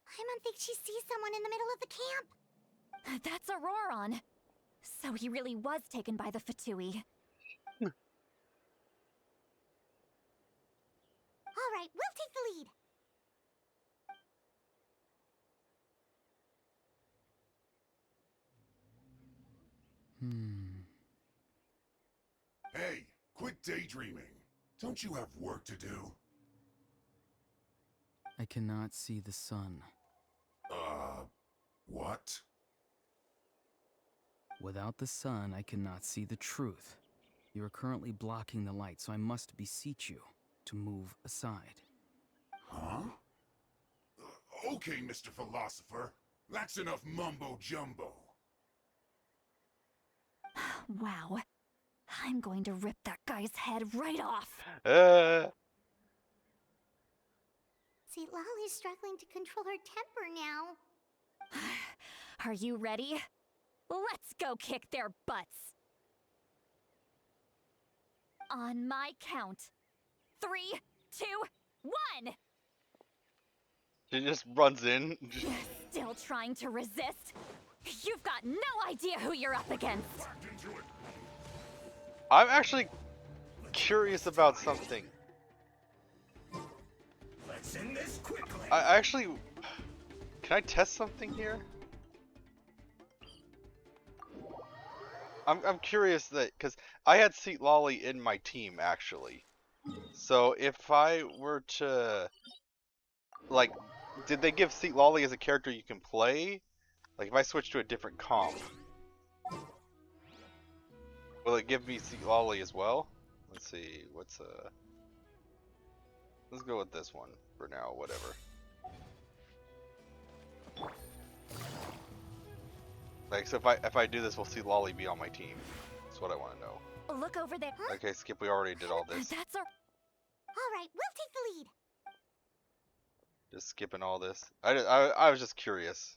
Paimon thinks she sees someone in the middle of the camp. That's Auroron. So he really was taken by the Fatui. All right, we'll take the lead. Hey, quit daydreaming. Don't you have work to do? I cannot see the sun. What? Without the sun, I cannot see the truth. You are currently blocking the light, so I must beseech you to move aside. Huh? Okay, Mr. Philosopher. That's enough mumbo-jumbo. Wow. I'm going to rip that guy's head right off. See, Lolly's struggling to control her temper now. Are you ready? Let's go kick their butts. On my count. 3, 2, 1! She just runs in. Still trying to resist? You've got no idea who you're up against. I'm actually curious about something. Let's end this quickly. I actually... Can I test something here? I'm curious that... Because I had Seat Lolly in my team, actually. So if I were to... Like, did they give Seat Lolly as a character you can play? Like, if I switch to a different comp, will it give me Seat Lolly as well? Let's see, what's let's go with this one for now, whatever. Like, so if I do this, will Seat Lolly be on my team? That's what I want to know. Look over there. Okay, Skip, we already did all this. That's a... All right, we'll take the lead. Just skipping all this. I was just curious.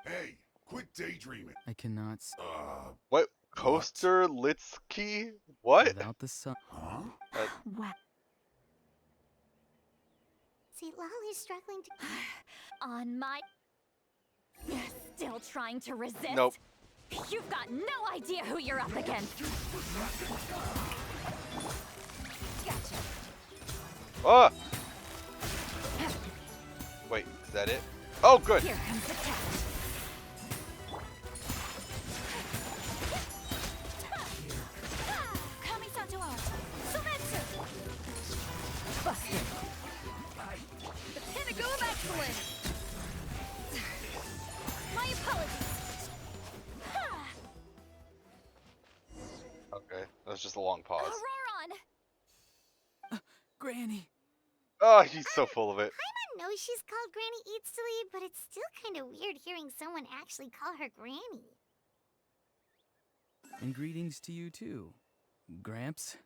Hey, quit daydreaming. I cannot What? Coaster Litsky? What? without the sun. Huh? Wow. See, Lolly's struggling to... On my... Still trying to resist? Nope. You've got no idea who you're up against. Gotcha. Ah! Wait, is that it? Oh, good. Here comes the cat. Kamisato wa Sometsu. Busted. The pinnacle of excellence. My apologies. Okay, that was just a long pause. Auroron. Granny! Oh, he's so full of it. Paimon knows she's called Granny Eats to Lead, but it's still kind of weird hearing someone actually call her Granny. And greetings to you too, Gramps.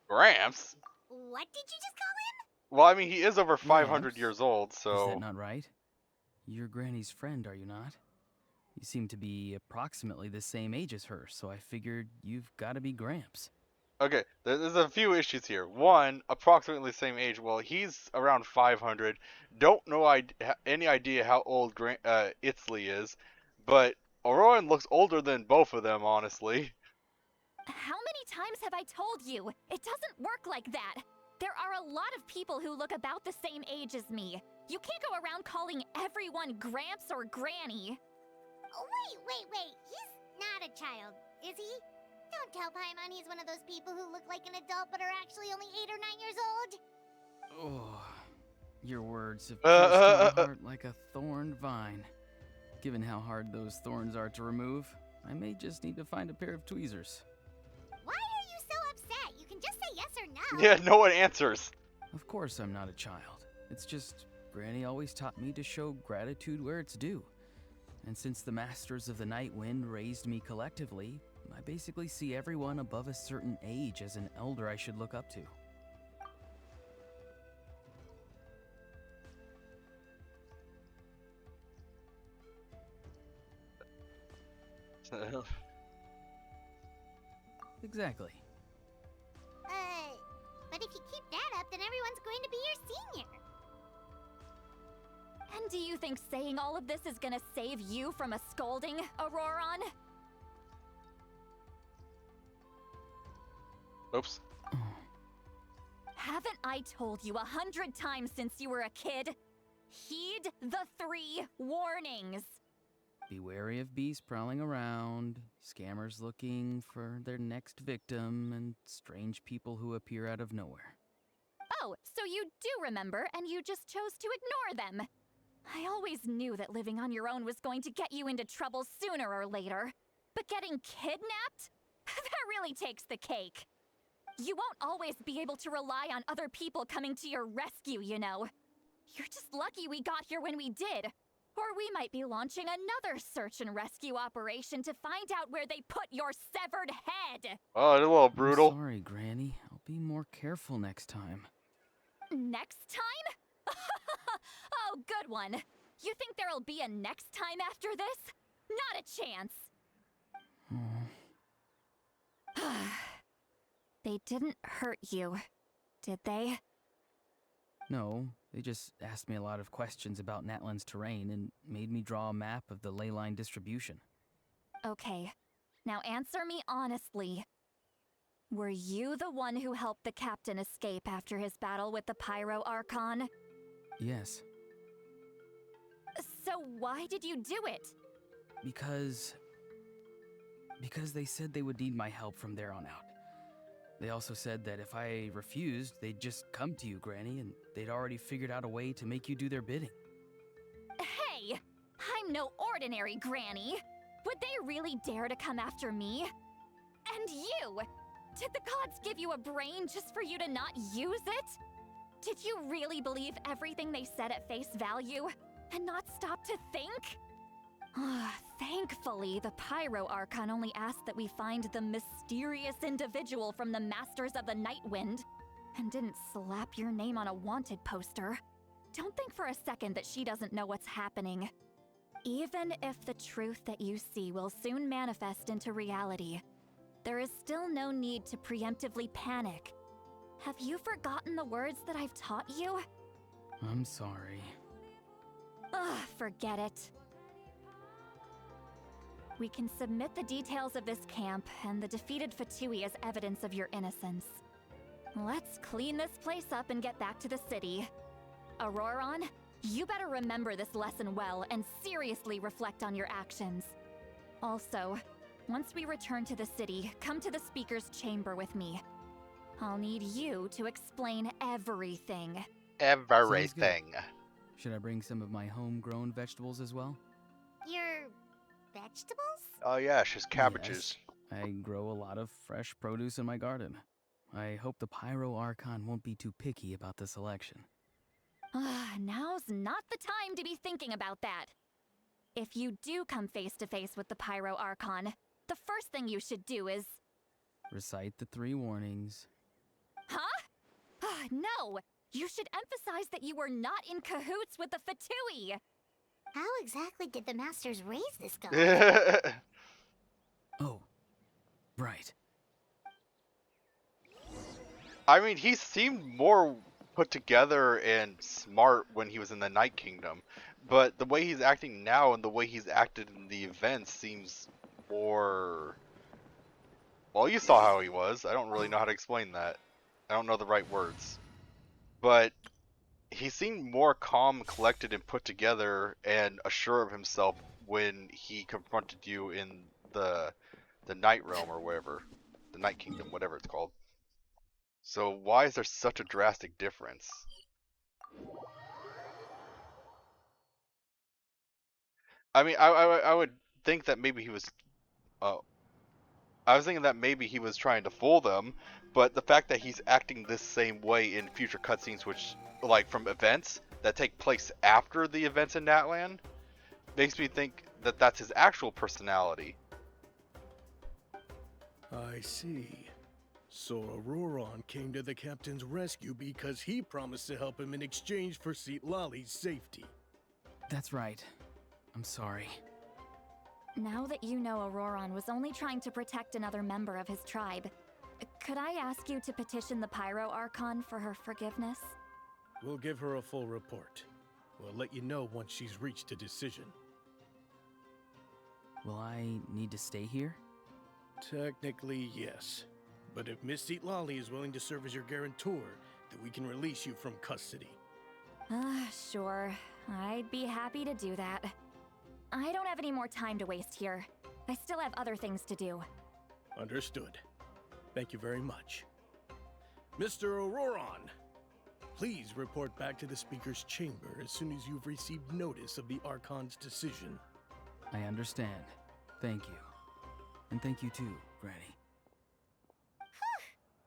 Gramps? What did you just call him? Well, I mean, he is over 500 Gramps? years old, Is so... that not right? You're Granny's friend, are you not? You seem to be approximately the same age as her, so I figured you've got to be Gramps. Okay, there's a few issues here. One, approximately the same age. Well, he's around 500. Don't know any idea how old Itzley is, but Auroran looks older than both of them, honestly. How many times have I told you? It doesn't work like that. There are a lot of people who look about the same age as me. You can't go around calling everyone Gramps or Granny. Oh, wait. He's not a child, is he? Don't tell Paimon he's one of those people who look like an adult but are actually only 8 or 9 years old. Oh, your words have pierced my uh. heart like a thorn vine. Given how hard those thorns are to remove, I may just need to find a pair of tweezers. Why are you so upset? You can just say yes or no. Yeah, no one answers. Of course I'm not a child. It's just Granny always taught me to show gratitude where it's due. And since the Masters of the Night Wind raised me collectively, I basically see everyone above a certain age as an elder I should look up to. Exactly. But if you keep that up, then everyone's going to be your senior. And do you think saying all of this is gonna save you from a scolding, Auroron? Oops. Haven't I told you 100 times since you were a kid? Heed the 3 warnings. Be wary of beasts prowling around, scammers looking for their next victim, and strange people who appear out of nowhere. Oh, so you do remember, and you just chose to ignore them. I always knew that living on your own was going to get you into trouble sooner or later. But getting kidnapped? That really takes the cake. You won't always be able to rely on other people coming to your rescue, you know. You're just lucky we got here when we did. Or we might be launching another search and rescue operation to find out where they put your severed head. Oh, it's a little I'm brutal. sorry, Granny. I'll be more careful next time. Next time? Oh, good one. You think there'll be a next time after this? Not a chance. They didn't hurt you, did they? No, they just asked me a lot of questions about Natlan's terrain and made me draw a map of the ley line distribution. Okay, now answer me honestly. Were you the one who helped the captain escape after his battle with the Pyro Archon? Yes. So why did you do it? Because they said they would need my help from there on out. They also said that if I refused, they'd just come to you, Granny, and they'd already figured out a way to make you do their bidding. Hey! I'm no ordinary Granny! Would they really dare to come after me? And you! Did the gods give you a brain just for you to not use it? Did you really believe everything they said at face value, and not stop to think? Thankfully, the Pyro Archon only asked that we find the mysterious individual from the Masters of the Night Wind, and didn't slap your name on a wanted poster. Don't think for a second that she doesn't know what's happening. Even if the truth that you see will soon manifest into reality, there is still no need to preemptively panic. Have you forgotten the words that I've taught you? I'm sorry. Forget it. We can submit the details of this camp and the defeated Fatui as evidence of your innocence. Let's clean this place up and get back to the city. Auroron, you better remember this lesson well and seriously reflect on your actions. Also, once we return to the city, come to the speaker's chamber with me. I'll need you to explain everything. Everything. Should I bring some of my homegrown vegetables as well? Your vegetables? Oh yeah, she's cabbages. Yes, I grow a lot of fresh produce in my garden. I hope the Pyro Archon won't be too picky about the selection. Now's not the time to be thinking about that. If you do come face to face with the Pyro Archon, the first thing you should do is... Recite the 3 warnings. Huh? No! You should emphasize that you were not in cahoots with the Fatui! How exactly did the Masters raise this guy? Oh, right. I mean, he seemed more put together and smart when he was in the Night Kingdom, but the way he's acting now and the way he's acted in the events seems more... Well, you saw how he was. I don't really know how to explain that. I don't know the right words. But he seemed more calm, collected, and put together and assured of himself when he confronted you in the Night Realm or wherever. the Night Kingdom, whatever it's called. So why is there such a drastic difference? I mean, I would think that maybe he was. Uh, I was thinking that maybe he was trying to fool them, but the fact that he's acting this same way in future cutscenes, which like from events that take place after the events in Natlan, makes me think that that's his actual personality. I see. So Auroron came to the captain's rescue because he promised to help him in exchange for Lali's safety. That's right. I'm sorry. Now that you know Auroron was only trying to protect another member of his tribe, could I ask you to petition the Pyro Archon for her forgiveness? We'll give her a full report. We'll let you know once she's reached a decision. Will I need to stay here? Technically, yes. But if Miss Lali is willing to serve as your guarantor, then we can release you from custody. Sure. I'd be happy to do that. I don't have any more time to waste here. I still have other things to do. Understood. Thank you very much. Mr. Auroron, please report back to the Speaker's chamber as soon as you've received notice of the Archon's decision. I understand. Thank you. And thank you too, Granny.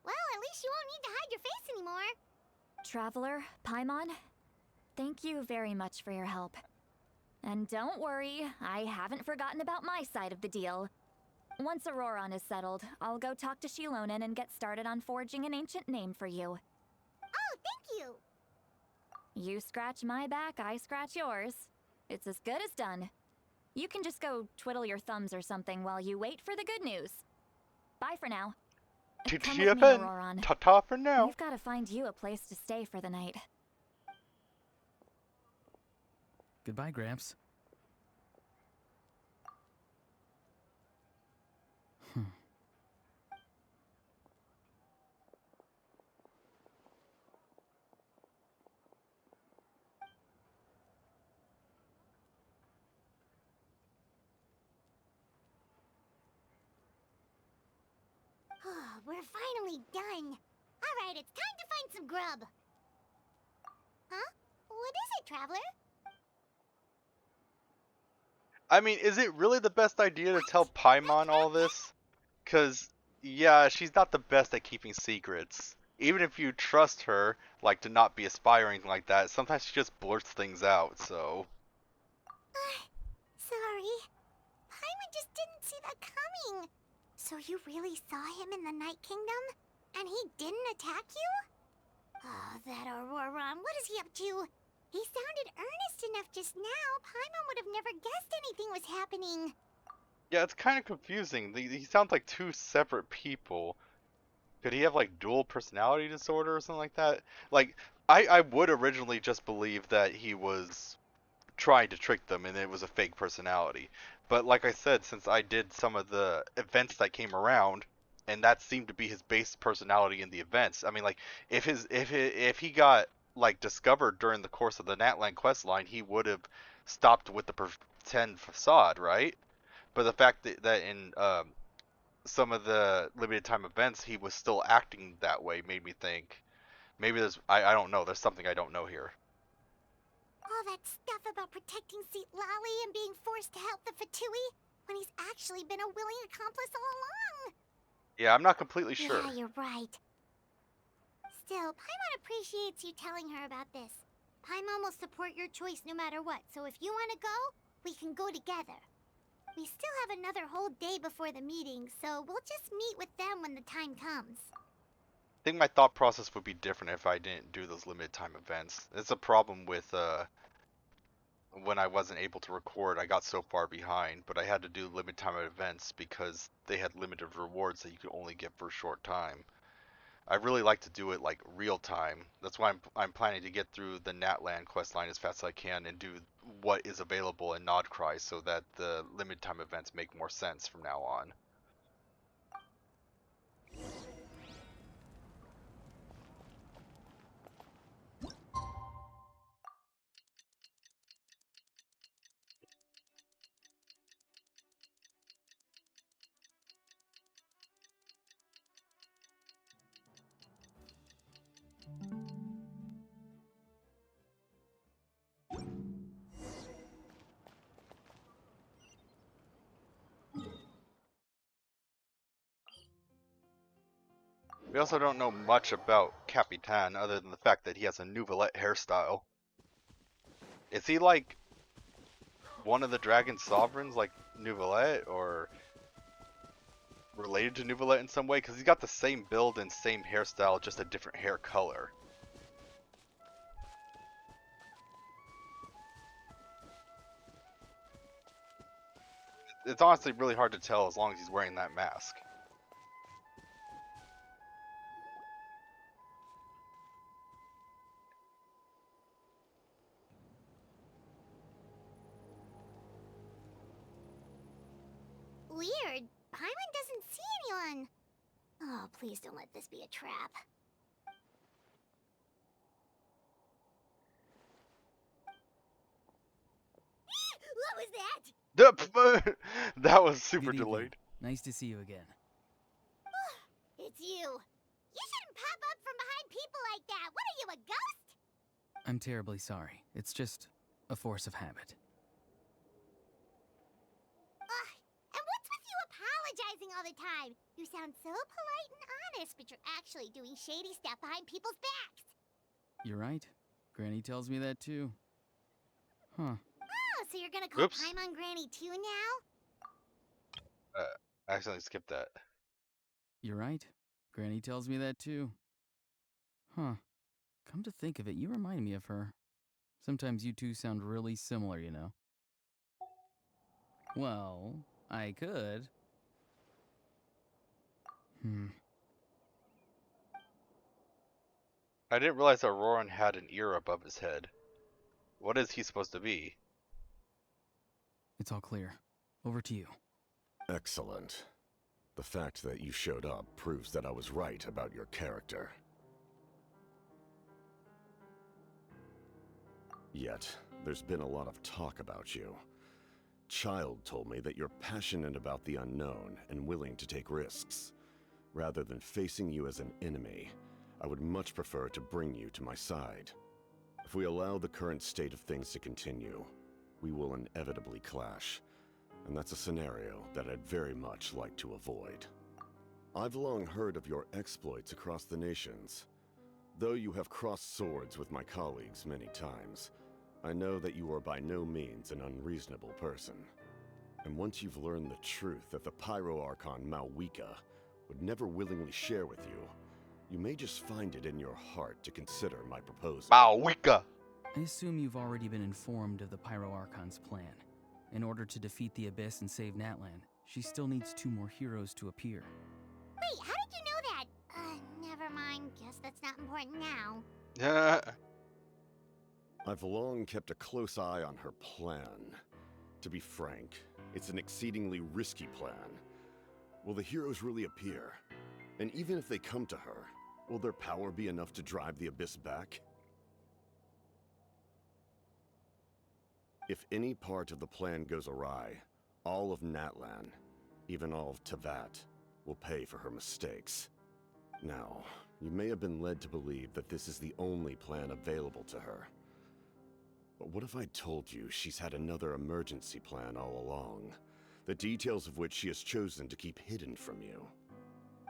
Well, at least you won't need to hide your face anymore. Traveler, Paimon, thank you very much for your help. And don't worry, I haven't forgotten about my side of the deal. Once Auroron is settled, I'll go talk to Shilonen and get started on forging an ancient name for you. Oh, thank you. You scratch my back, I scratch yours. It's as good as done. You can just go twiddle your thumbs or something while you wait for the good news. Bye for now. Come with me, TTFN. Auroron. Ta-ta for now. We've got to find you a place to stay for the night. Goodbye, Gramps. We're finally done. All right, it's time to find some grub. Huh? What is it, Traveler? I mean, is it really the best idea to tell Paimon all this? Cause yeah, she's not the best at keeping secrets. Even if you trust her, like to not be a spy or anything like that, sometimes she just blurts things out. So Sorry. Paimon just didn't see that coming. So you really saw him in the Night Kingdom? And he didn't attack you? Oh, that Auroron, what is he up to? He sounded earnest enough just now. Paimon would have never guessed anything was happening. yeah, it's kind of confusing. He sounds like two separate people. Could he have like dual personality disorder or something like that? Like, I would originally just believe that he was trying to trick them and it was a fake personality. But like I said, since I did some of the events that came around, and that seemed to be his base personality in the events. I mean, like if he got like discovered during the course of the Natlan quest line, he would have stopped with the pretend facade, right? But the fact that in some of the limited time events he was still acting that way made me think maybe I don't know, there's something I don't know here. All that stuff about protecting Lali and being forced to help the Fatui when he's actually been a willing accomplice all along. Yeah, I'm not completely sure. Yeah, you're right. Still, Paimon appreciates you telling her about this. Paimon will support your choice no matter what, so if you want to go, we can go together. We still have another whole day before the meeting, so we'll just meet with them when the time comes. I think my thought process would be different if I didn't do those limited time events. It's a problem with when I wasn't able to record, I got so far behind, but I had to do limited time events because they had limited rewards that you could only get for a short time. I really like to do it like real time. That's why I'm planning to get through the Natlan questline as fast as I can and do what is available in Nodcry so that the limited time events make more sense from now on. We also don't know much about Capitan other than the fact that he has a Nouvelette hairstyle. Is he like one of the dragon sovereigns like Nouvelette, or related to Nouvelette in some way? Because he's got the same build and same hairstyle, just a different hair color. It's honestly really hard to tell as long as he's wearing that mask. Weird. Paimon doesn't see anyone. Oh, please don't let this be a trap. What was that? That was super Good evening. delayed. Nice to see you again. It's you. You shouldn't pop up from behind people like that. What are you, a ghost? I'm terribly sorry. It's just a force of habit. Ugh. And what's with you apologizing all the time? You sound so polite and honest, but you're actually doing shady stuff behind people's backs. You're right. Granny tells me that too. Huh. Oh, so you're gonna call Oops. Paimon Granny too now? I accidentally skipped that. You're right. Granny tells me that too. Huh. Come to think of it, you remind me of her. Sometimes you two sound really similar, you know. Well, I could. I didn't realize that Roran had an ear above his head. What is he supposed to be? It's all clear. Over to you. Excellent. The fact that you showed up proves that I was right about your character. Yet, there's been a lot of talk about you. Child told me that you're passionate about the unknown and willing to take risks. Rather than facing you as an enemy, I would much prefer to bring you to my side. If we allow the current state of things to continue, we will inevitably clash, and that's a scenario that I'd very much like to avoid. I've long heard of your exploits across the nations. Though you have crossed swords with my colleagues many times, I know that you are by no means an unreasonable person. And once you've learned the truth that the Pyro Archon Malwika would never willingly share with you, you may just find it in your heart to consider my proposal. Malwika! I assume you've already been informed of the Pyro Archon's plan. In order to defeat the Abyss and save Natlan, she still needs 2 more heroes to appear. Wait, how did you know that? Never mind. Guess that's not important now. I've long kept a close eye on her plan. To be frank, it's an exceedingly risky plan. Will the heroes really appear? And even if they come to her, will their power be enough to drive the Abyss back? If any part of the plan goes awry, all of Natlan, even all of Tevat, will pay for her mistakes. Now, you may have been led to believe that this is the only plan available to her. But what if I told you she's had another emergency plan all along, the details of which she has chosen to keep hidden from you?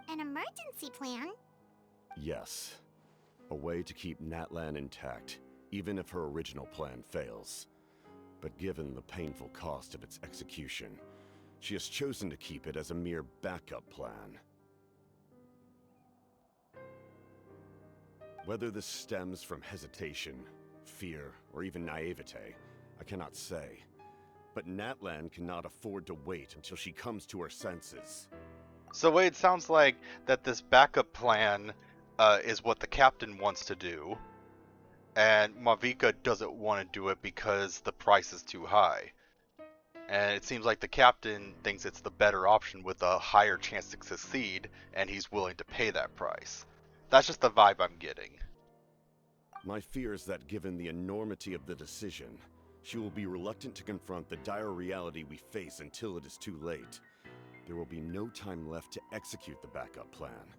An emergency plan? Yes. A way to keep Natlan intact, even if her original plan fails. But given the painful cost of its execution, she has chosen to keep it as a mere backup plan. Whether this stems from hesitation, fear, or even naivete, I cannot say. But Natlan cannot afford to wait until she comes to her senses. So it sounds like that this backup plan is what the captain wants to do, and Malvika doesn't want to do it because the price is too high. And it seems like the captain thinks it's the better option with a higher chance to succeed, and he's willing to pay that price. That's just the vibe I'm getting. My fear is that given the enormity of the decision, she will be reluctant to confront the dire reality we face until it is too late. There will be no time left to execute the backup plan,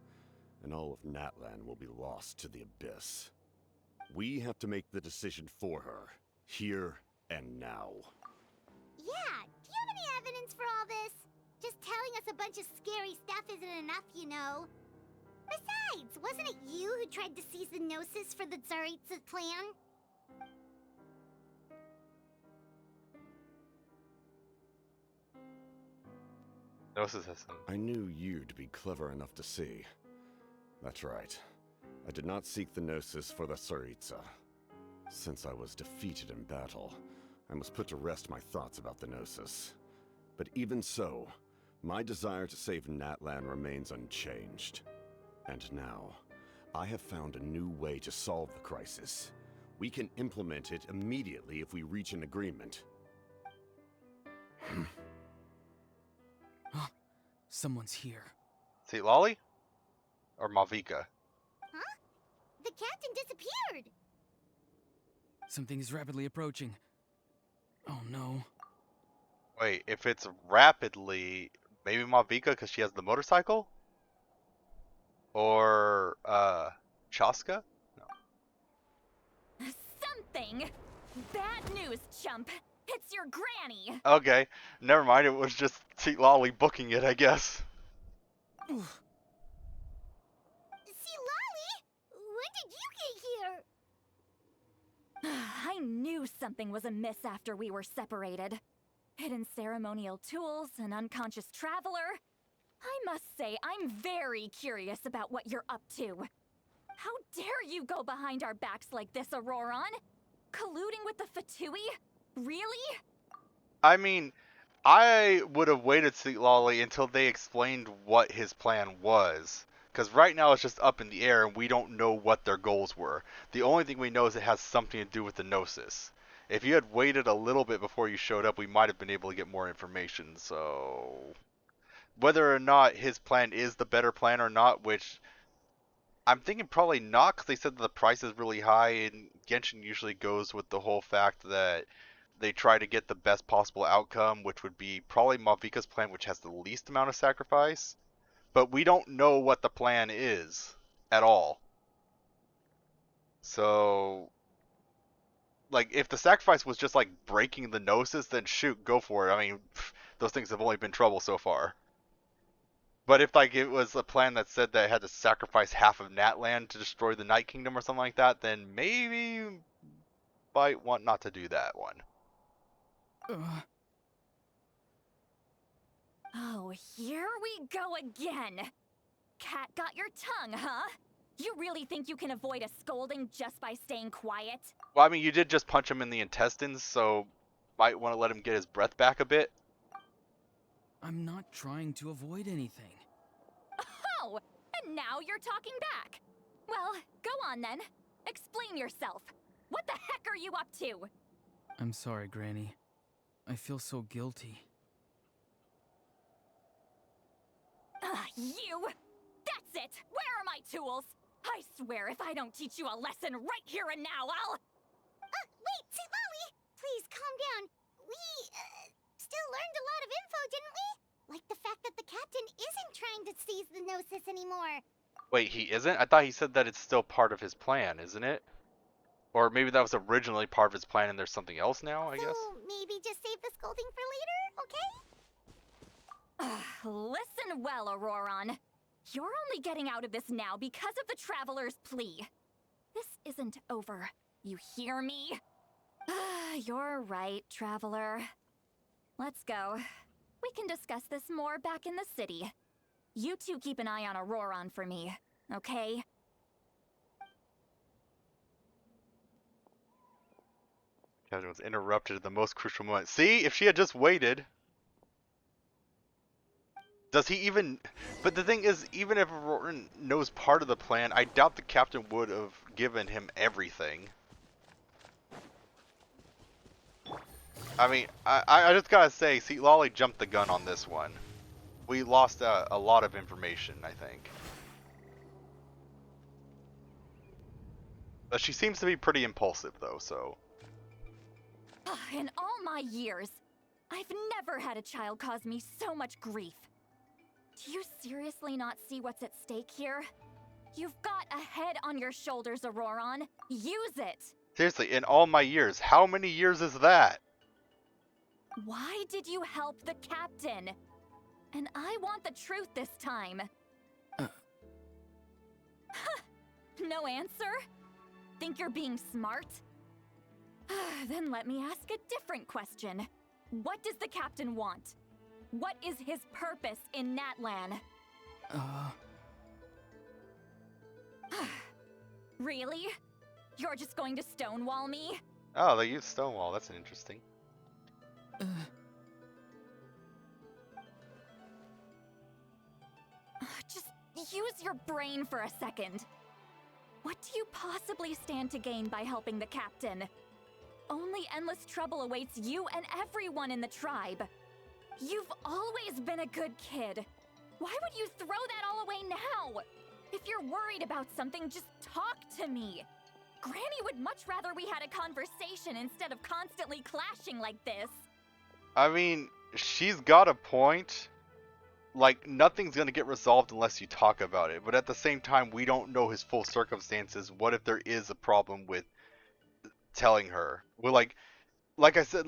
and all of Natlan will be lost to the Abyss. We have to make the decision for her, here and now. Yeah, do you have any evidence for all this? Just telling us a bunch of scary stuff isn't enough, you know. Besides, wasn't it you who tried to seize the Gnosis for the Tsaritsa's plan? Gnosis has some. I knew you'd be clever enough to see. That's right. I did not seek the Gnosis for the Tsaritsa. Since I was defeated in battle, I must put to rest my thoughts about the Gnosis. But even so, my desire to save Natlan remains unchanged. And now, I have found a new way to solve the crisis. We can implement it immediately if we reach an agreement. Someone's here. See Lolly? Or Malvika? Huh? The captain disappeared! Something is rapidly approaching. Oh no. Wait, if it's rapidly, maybe Malvika because she has the motorcycle? Or, Chaska? No. Something! Bad news, chump! It's your granny! Okay, never mind, it was just Seat Lolly booking it, I guess. See, Lolly! When did you get here? I knew something was amiss after we were separated. Hidden ceremonial tools, an unconscious traveler. I must say, I'm very curious about what you're up to. How dare you go behind our backs like this, Auroron? Colluding with the Fatui? Really? I mean, I would have waited, Seat Lolly, until they explained what his plan was. Because right now it's just up in the air and we don't know what their goals were. The only thing we know is it has something to do with the Gnosis. If you had waited a little bit before you showed up, we might have been able to get more information. So, whether or not his plan is the better plan or not, which I'm thinking probably not, because they said that the price is really high, and Genshin usually goes with the whole fact that they try to get the best possible outcome, which would be probably Malvika's plan, which has the least amount of sacrifice. But we don't know what the plan is at all. So, like, if the sacrifice was just like breaking the Gnosis, then shoot, go for it. I mean, those things have only been trouble so far. But if like it was a plan that said that it had to sacrifice half of Natlan to destroy the Night Kingdom or something like that, then maybe you might want not to do that one. Oh, here we go again. Cat got your tongue, huh? You really think you can avoid a scolding just by staying quiet? Well, I mean, you did just punch him in the intestines, so might want to let him get his breath back a bit. I'm not trying to avoid anything. Oh, and now you're talking back. Well, go on then. Explain yourself. What the heck are you up to? I'm sorry, Granny. I feel so guilty. You! That's it! Where are my tools? I swear if I don't teach you a lesson right here and now, I'll... Wait, see, Lolly! Please, calm down. We, still learned a lot of info, didn't we? Like the fact that the captain isn't trying to seize the Gnosis anymore. Wait, he isn't? I thought he said that it's still part of his plan, isn't it? Or maybe that was originally part of his plan and there's something else now, I guess? So, maybe just save the scolding for later, okay? Listen well, Auroron. You're only getting out of this now because of the Traveler's plea. This isn't over. You hear me? You're right, Traveler. Let's go. We can discuss this more back in the city. You two keep an eye on Auroron for me, okay? Captain was interrupted at the most crucial moment. See, if she had just waited... Does he even... But the thing is, even if Auroran knows part of the plan, I doubt the captain would have given him everything. I mean, I just gotta say, see, Lolly jumped the gun on this one. We lost a lot of information, I think. But she seems to be pretty impulsive, though, so... In all my years, I've never had a child cause me so much grief. Do you seriously not see what's at stake here? You've got a head on your shoulders, Auroron. Use it! Seriously, in all my years, how many years is that? Why did you help the captain? And I want the truth this time. no answer? Think you're being smart? Then let me ask a different question. What does the captain want? What is his purpose in Natlan? Really? You're just going to stonewall me? Oh, they use Stonewall. That's interesting. Just use your brain for a second. What do you possibly stand to gain by helping the captain? Only endless trouble awaits you and everyone in the tribe. You've always been a good kid. Why would you throw that all away now? If you're worried about something, just talk to me. Granny would much rather we had a conversation instead of constantly clashing like this. I mean, she's got a point. Like, nothing's gonna get resolved unless you talk about it. But at the same time, we don't know his full circumstances. What if there is a problem with telling her? Well, like I said,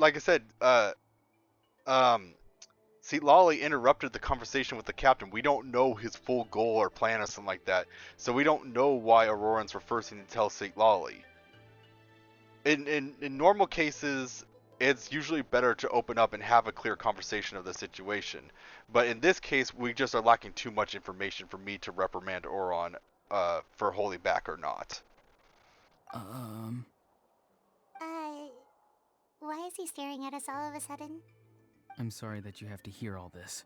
see, Lolly interrupted the conversation with the captain. We don't know his full goal or plan or something like that. So we don't know why Auroran's refusing to tell St. Lolly. In normal cases, it's usually better to open up and have a clear conversation of the situation. But in this case, we just are lacking too much information for me to reprimand Auron for holding back or not. Why is he staring at us all of a sudden? I'm sorry that you have to hear all this.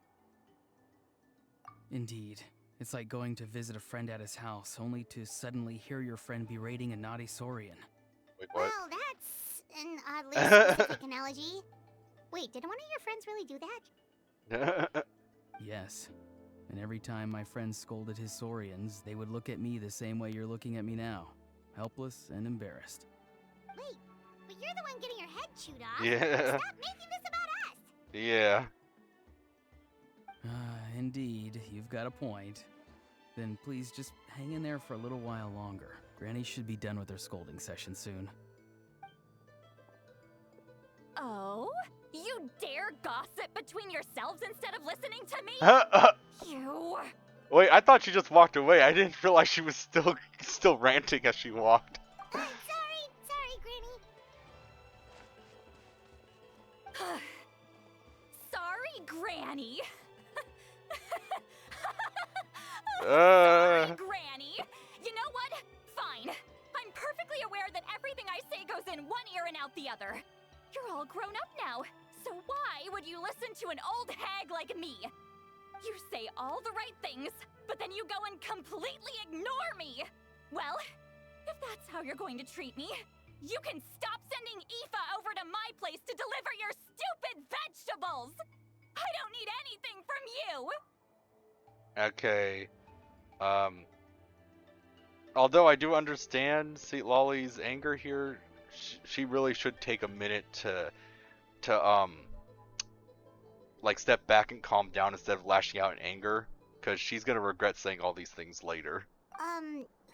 Indeed, it's like going to visit a friend at his house, only to suddenly hear your friend berating a naughty Saurian. Wait, what? Well, that's an oddly specific analogy. Wait, did one of your friends really do that? Yes. And every time my friend scolded his Saurians, they would look at me the same way you're looking at me now. Helpless and embarrassed. Wait, but you're the one getting your head chewed off. Yeah. Stop making this about us! Yeah. Indeed, you've got a point. Then please just hang in there for a little while longer. Granny should be done with her scolding session soon. Oh? You dare gossip between yourselves instead of listening to me? You... Wait, I thought she just walked away. I didn't realize she was still ranting as she walked. Sorry, Granny. Sorry, Granny. Uh. Sorry, Granny. You know what? Fine. I'm perfectly aware that everything I say goes in one ear and out the other. You're all grown up now, so why would you listen to an old hag like me? You say all the right things, but then you go and completely ignore me. Well, if that's how you're going to treat me, you can stop sending Aoife over to my place to deliver your stupid vegetables. I don't need anything from you. Okay. Although I do understand St. Lolly's anger here, she really should take a minute to like step back and calm down instead of lashing out in anger, because she's gonna regret saying all these things later.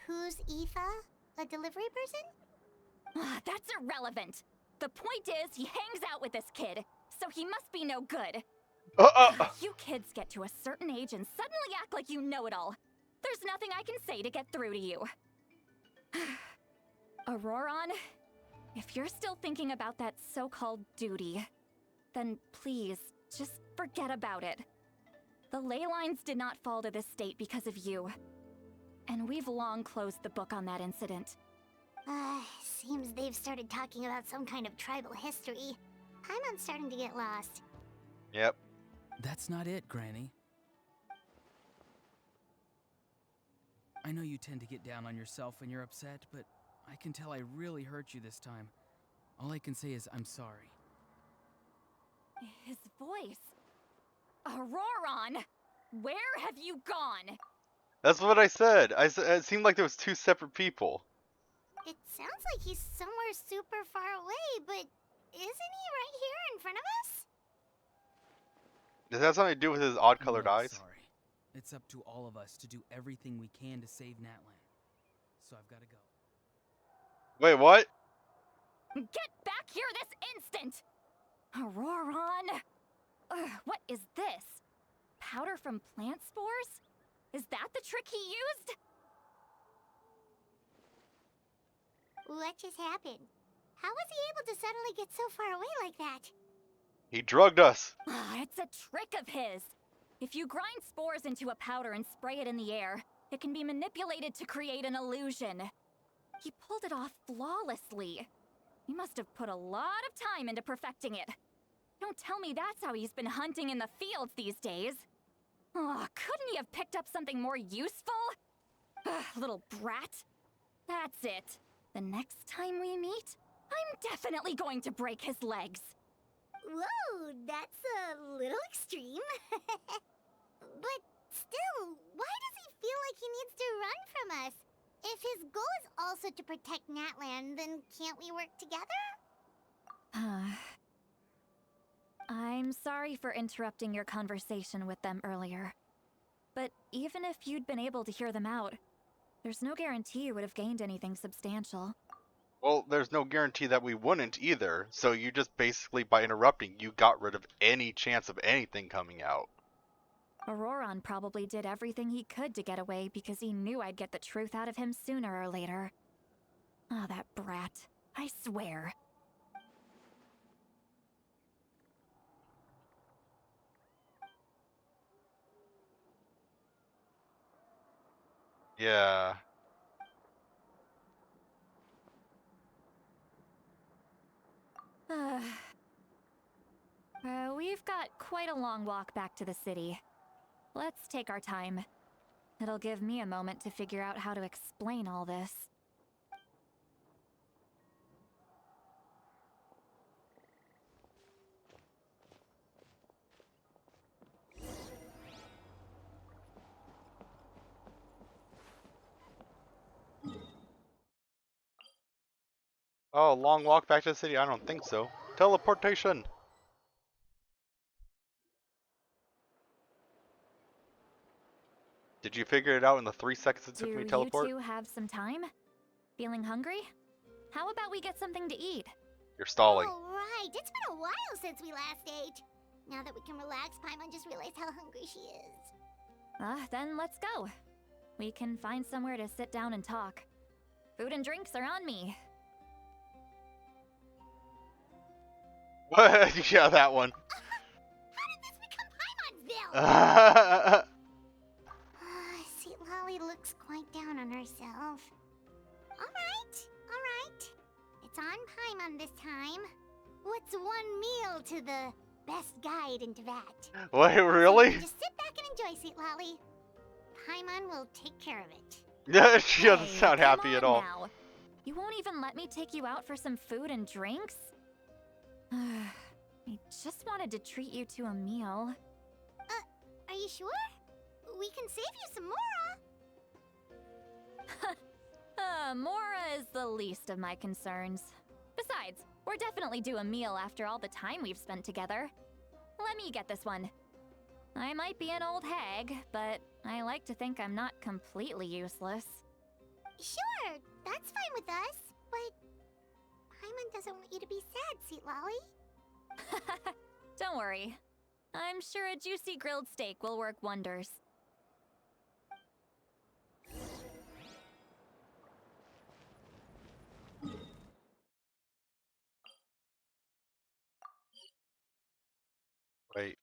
Who's Aoife? A delivery person? That's irrelevant. The point is, he hangs out with this kid, so he must be no good. You kids get to a certain age and suddenly act like you know it all. There's nothing I can say to get through to you. Auroran, if you're still thinking about that so-called duty, then please, just forget about it. The ley lines did not fall to this state because of you. And we've long closed the book on that incident. Seems they've started talking about some kind of tribal history. I'm starting to get lost. Yep. That's not it, Granny. I know you tend to get down on yourself when you're upset, but I can tell I really hurt you this time. All I can say is I'm sorry. His voice. Auroran! Where have you gone? That's what I said. It seemed like there was two separate people. It sounds like he's somewhere super far away, but isn't he right here in front of us? Does that have something to do with his odd-colored I'm eyes? sorry. It's up to all of us to do everything we can to save Natlan. So I've got to go. Wait, what? Get back here this instant! Auroran! What is this? Powder from plant spores? Is that the trick he used? What just happened? How was he able to suddenly get so far away like that? He drugged us. It's a trick of his. If you grind spores into a powder and spray it in the air, it can be manipulated to create an illusion. He pulled it off flawlessly. He must have put a lot of time into perfecting it. Don't tell me that's how he's been hunting in the fields these days. Oh, couldn't he have picked up something more useful? Little brat. That's it. The next time we meet, I'm definitely going to break his legs. Whoa, that's a little extreme. But still, why does he feel like he needs to run from us? If his goal is also to protect Natland, then can't we work together? I'm sorry for interrupting your conversation with them earlier. But even if you'd been able to hear them out, there's no guarantee you would have gained anything substantial. Well, there's no guarantee that we wouldn't either. So you just basically, by interrupting, you got rid of any chance of anything coming out. Auroron probably did everything he could to get away because he knew I'd get the truth out of him sooner or later. Oh, that brat. I swear. Yeah. We've got quite a long walk back to the city. Let's take our time. It'll give me a moment to figure out how to explain all this. Oh, long walk back to the city? I don't think so. Teleportation! Did you figure it out in the 3 seconds it took me to Do teleport? you two have some time? Feeling hungry? How about we get something to eat? You're stalling. Oh, right. It's been a while since we last ate. Now that we can relax, Paimon just realized how hungry she is. Then let's go. We can find somewhere to sit down and talk. Food and drinks are on me. What? Yeah, that one. How did this become Paimonville? Sweet Lolly looks quite down on herself. Alright. It's on Paimon this time. What's one meal to the best guide into that? Wait, really? Just sit back and enjoy, Sweet Lolly. Paimon will take care of it. Yeah, she doesn't Hey, sound come happy at on all. now. You won't even let me take you out for some food and drinks? I just wanted to treat you to a meal. Are you sure? We can save you some Mora. Mora is the least of my concerns. Besides, we're definitely due a meal after all the time we've spent together. Let me get this one. I might be an old hag, but I like to think I'm not completely useless. Sure, that's fine with us. But Paimon doesn't want you to be sad, Sweet Lolly. Don't worry. I'm sure a juicy grilled steak will work wonders. Wait,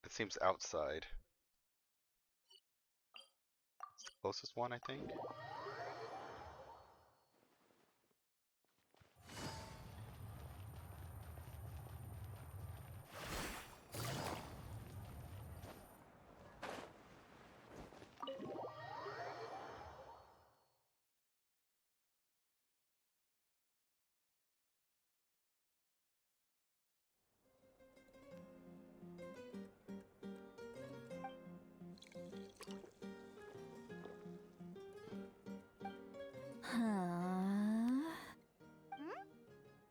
it seems outside. It's the closest one, I think.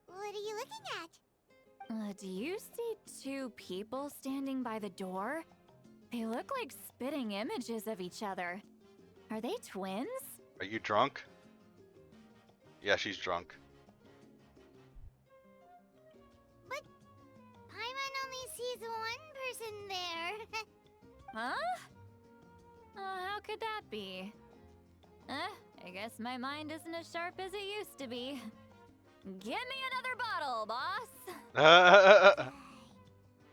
What are you looking at? Do you see two people standing by the door? They look like spitting images of each other. Are they twins? Are you drunk? Yeah, she's drunk. But Paimon only sees one person there. Huh? How could that be? I guess my mind isn't as sharp as it used to be. Give me another bottle, boss.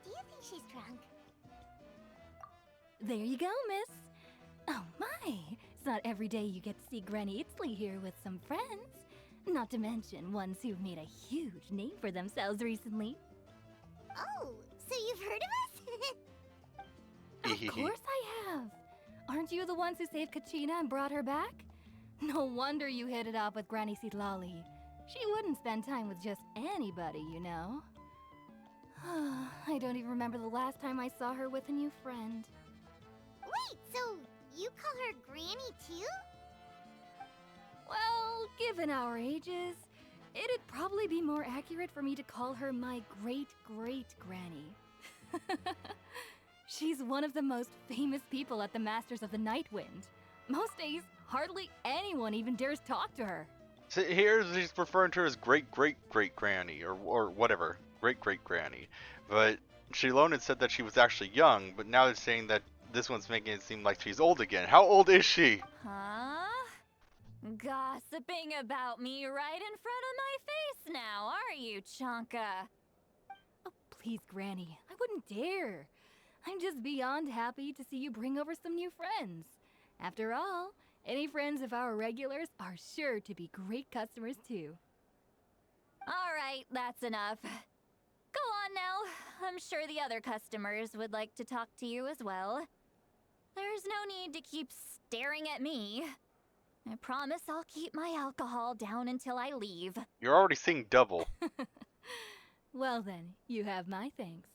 Do you think she's drunk? There you go, miss. Oh my, it's not every day you get to see Granny Itzley here with some friends. Not to mention ones who've made a huge name for themselves recently. Oh, so you've heard of us? Of course I have. Aren't you the ones who saved Kachina and brought her back? No wonder you hit it off with Granny Sitlali. She wouldn't spend time with just anybody, you know. I don't even remember the last time I saw her with a new friend. Wait, so you call her Granny too? Well, given our ages, it'd probably be more accurate for me to call her my great-great-granny. She's one of the most famous people at the Masters of the Nightwind. Most days, hardly anyone even dares talk to her. So here he's referring to her as great-great-great-granny, or whatever, great-great-granny. But Shilon had said that she was actually young, but now they're saying that this one's making it seem like she's old again. How old is she? Huh? Gossiping about me right in front of my face now, are you, Chonka? Oh, please, Granny, I wouldn't dare. I'm just beyond happy to see you bring over some new friends. After all, any friends of our regulars are sure to be great customers too. All right, that's enough. Go on now. I'm sure the other customers would like to talk to you as well. There's no need to keep staring at me. I promise I'll keep my alcohol down until I leave. You're already seeing double. Well then, you have my thanks.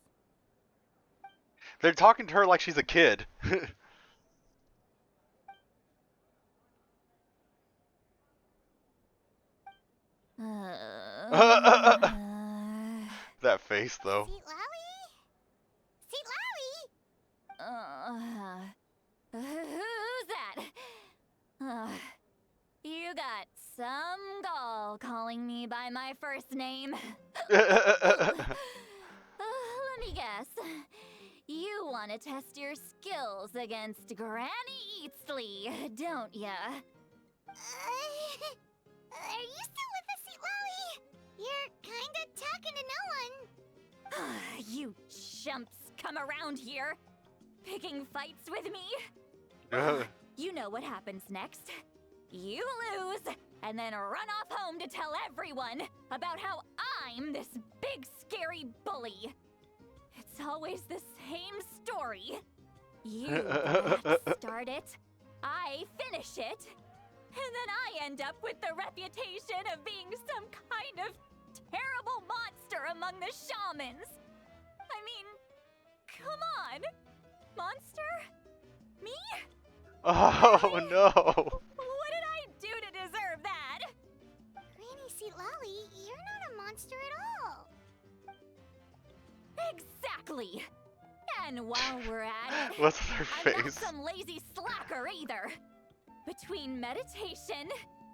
They're talking to her like she's a kid. That face, though. Seat Lowie? Who's that? You got some gall calling me by my first name. Let me guess. You want to test your skills against Granny Eatsley, don't ya? Are you still with us, Seat Lowie? You're kinda talking to no one. You chumps come around here, picking fights with me. You know what happens next. You lose, and then run off home to tell everyone about how I'm this big scary bully. It's always the same story. You start it, I finish it, and then I end up with the reputation of being some kind of terrible monster among the shamans. I mean, come on. Monster? Me? Oh no. What did I do to deserve that? Granny Seat Lowie, you're not a monster at all. Exactly. And while we're at it, What's her I'm not face? some lazy slacker either. Between meditation,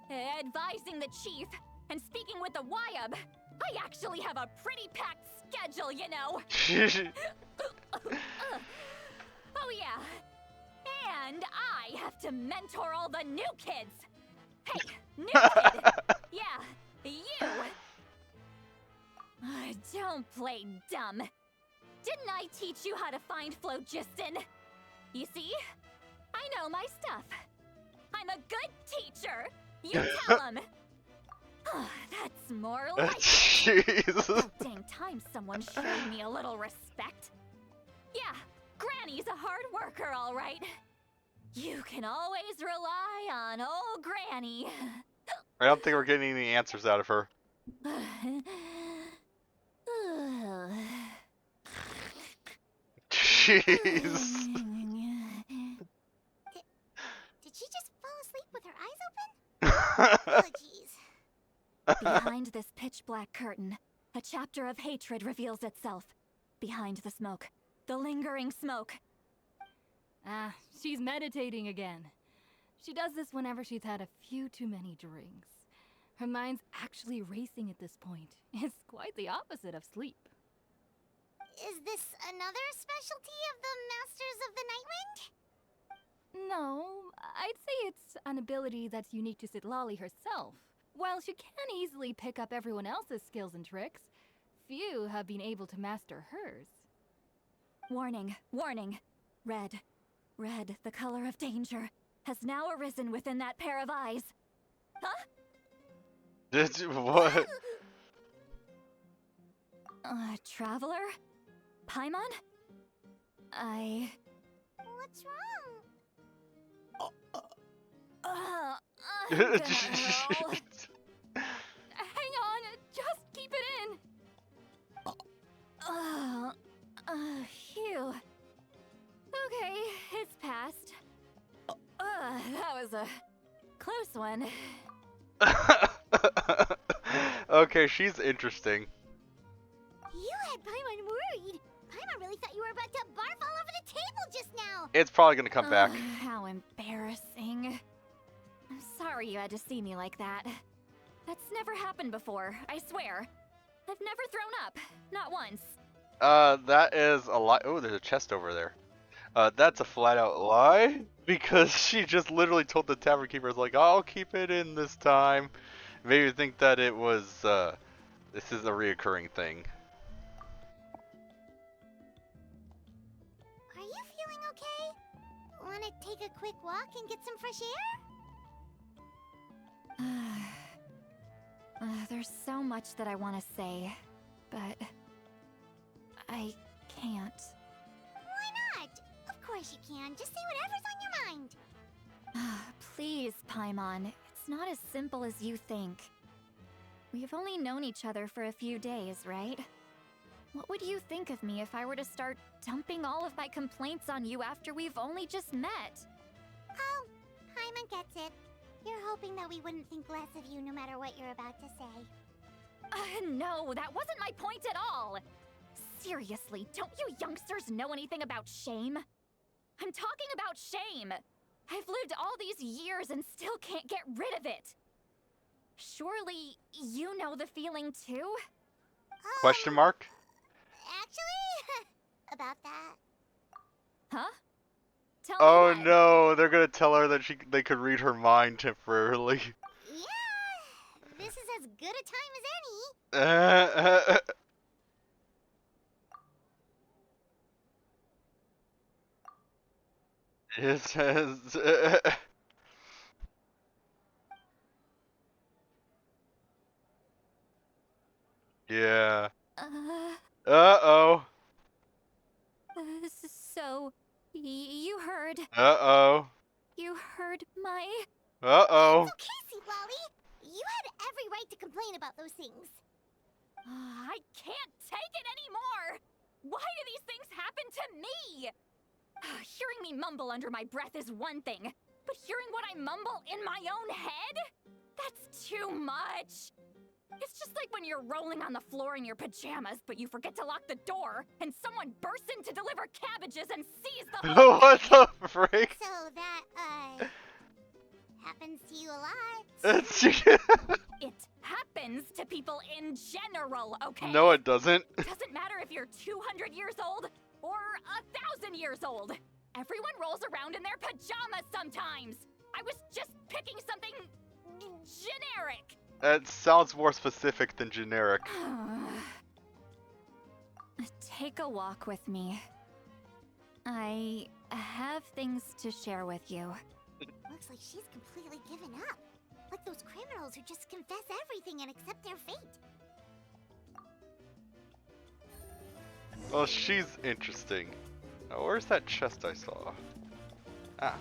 advising the chief, and speaking with the Wyab, I actually have a pretty packed schedule, you know. Oh yeah. And I have to mentor all the new kids. Hey, new kid. Yeah, you. Don't play dumb. Didn't I teach you how to find phlogiston? You see? I know my stuff. I'm a good teacher. You tell them. That's more like it. Jesus. Dang time someone showed me a little respect. Yeah, Granny's a hard worker, all right. You can always rely on old Granny. I don't think we're getting any answers out of her. Jeez. Did she just fall asleep with her eyes open? Oh, jeez. Behind this pitch-black curtain, a chapter of hatred reveals itself. Behind the smoke, the lingering smoke. Ah, she's meditating again. She does this whenever she's had a few too many drinks. Her mind's actually racing at this point. It's quite the opposite of sleep. Is this another specialty of the Masters of the Nightwind? No, I'd say it's an ability that's unique to Citlali herself. While she can easily pick up everyone else's skills and tricks, few have been able to master hers. Warning, warning. Red, red, the color of danger, has now arisen within that pair of eyes. Huh? What? Traveler? Paimon? What's wrong? What the hell? Hang on, just keep it in. Phew. Okay, it's passed. That was a close one. Okay, she's interesting. You had Paimon worried. Paimon really thought you were about to barf all over the table just now. It's probably gonna come back. How embarrassing. I'm sorry you had to see me like that. That's never happened before, I swear. I've never thrown up. Not once. That is a lie. Oh, there's a chest over there. That's a flat out lie. Because she just literally told the tavern keeper, like, I'll keep it in this time. Maybe think that it was, this is a reoccurring thing. Are you feeling okay? Want to take a quick walk and get some fresh air? There's so much that I want to say, but I can't. Why not? Of course you can. Just say whatever's on your mind. Please, Paimon, it's not as simple as you think. We've only known each other for a few days, right? What would you think of me if I were to start dumping all of my complaints on you after we've only just met? Oh, Paimon gets it. You're hoping that we wouldn't think less of you no matter what you're about to say. No, that wasn't my point at all! Seriously, don't you youngsters know anything about shame? I'm talking about shame! I've lived all these years and still can't get rid of it! Surely, you know the feeling too? Question mark? Actually, about that. Huh? Tell me Oh what? no, they're gonna tell her that they could read her mind temporarily. Yeah, this is as good a time as any. It says. Yeah. Uh-oh. So, you heard. Uh-oh. You heard my. Uh-oh. It's okay, Citlali. You had every right to complain about those things. I can't take it anymore! Why do these things happen to me? Hearing me mumble under my breath is one thing, but hearing what I mumble in my own head? That's too much! It's just like when you're rolling on the floor in your pajamas, but you forget to lock the door, and someone bursts in to deliver cabbages and sees the whole What thing! the frick? So that, happens to you a lot. It happens to people in general, okay? No, it doesn't. Doesn't matter if you're 200 years old or 1,000 years old. Everyone rolls around in their pajamas sometimes. I was just picking something generic. That sounds more specific than generic. Take a walk with me. I have things to share with you. Looks like she's completely given up. Like those criminals who just confess everything and accept their fate. Well, she's interesting. Now, where's that chest I saw? Ah.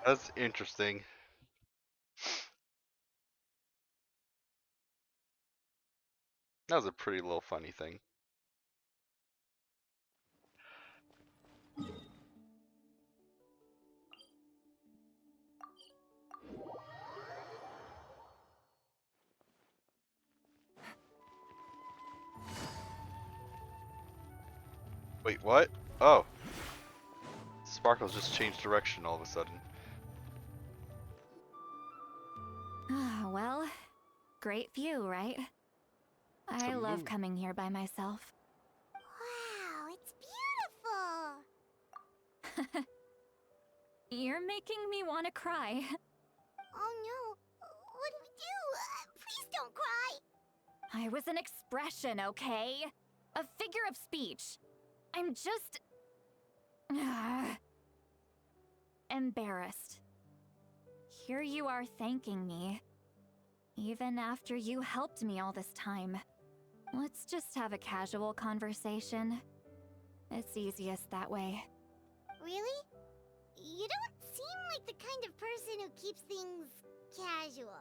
That's interesting. That was a pretty little funny thing. Wait, what? Oh. Sparkles just changed direction all of a sudden. Well, great view, right? I love move. coming here by myself. Wow, it's beautiful! You're making me want to cry. Oh no, what do we do? Please don't cry! I was an expression, okay? A figure of speech. I'm just... embarrassed. Here you are thanking me. Even after you helped me all this time. Let's just have a casual conversation. It's easiest that way. Really? You don't seem like the kind of person who keeps things casual.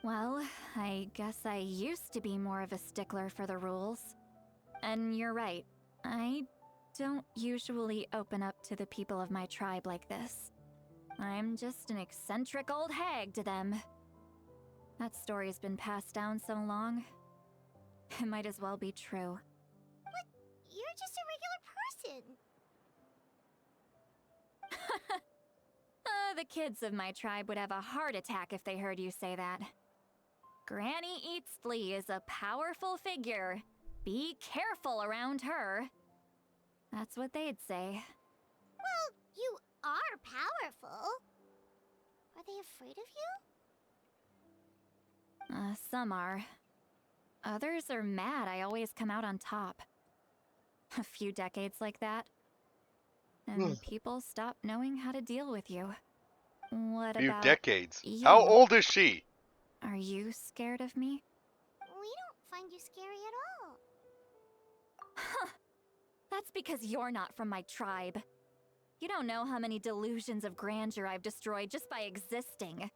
Well, I guess I used to be more of a stickler for the rules. And you're right, I don't usually open up to the people of my tribe like this. I'm just an eccentric old hag to them. That story's been passed down so long, it might as well be true. But you're just a regular person. The kids of my tribe would have a heart attack if they heard you say that. Granny Eatsley is a powerful figure. Be careful around her. That's what they'd say. Well, you are powerful. Are they afraid of you? Some are. Others are mad I always come out on top. A few decades like that, and people stop knowing how to deal with you. What Few about decades. you? How old is she? Are you scared of me? We don't find you scary at all. Huh. That's because you're not from my tribe. You don't know how many delusions of grandeur I've destroyed just by existing.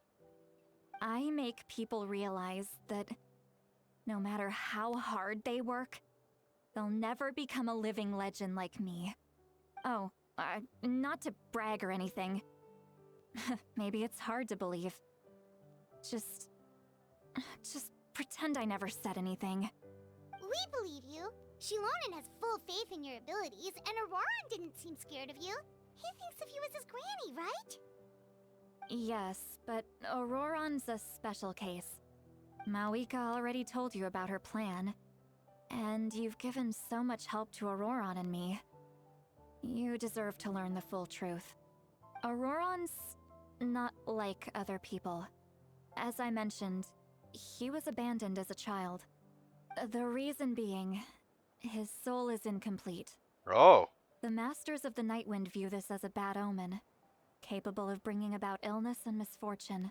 I make people realize that no matter how hard they work, they'll never become a living legend like me. Oh, not to brag or anything. Maybe it's hard to believe. Just pretend I never said anything. We believe you. Shilonen has full faith in your abilities, and Auroran didn't seem scared of you. He thinks of you as his granny, right? Yes, but Auroran's a special case. Mawika already told you about her plan. And you've given so much help to Auroran and me. You deserve to learn the full truth. Auroran's not like other people. As I mentioned, he was abandoned as a child. The reason being, his soul is incomplete. Oh. The Masters of the Nightwind view this as a bad omen, capable of bringing about illness and misfortune.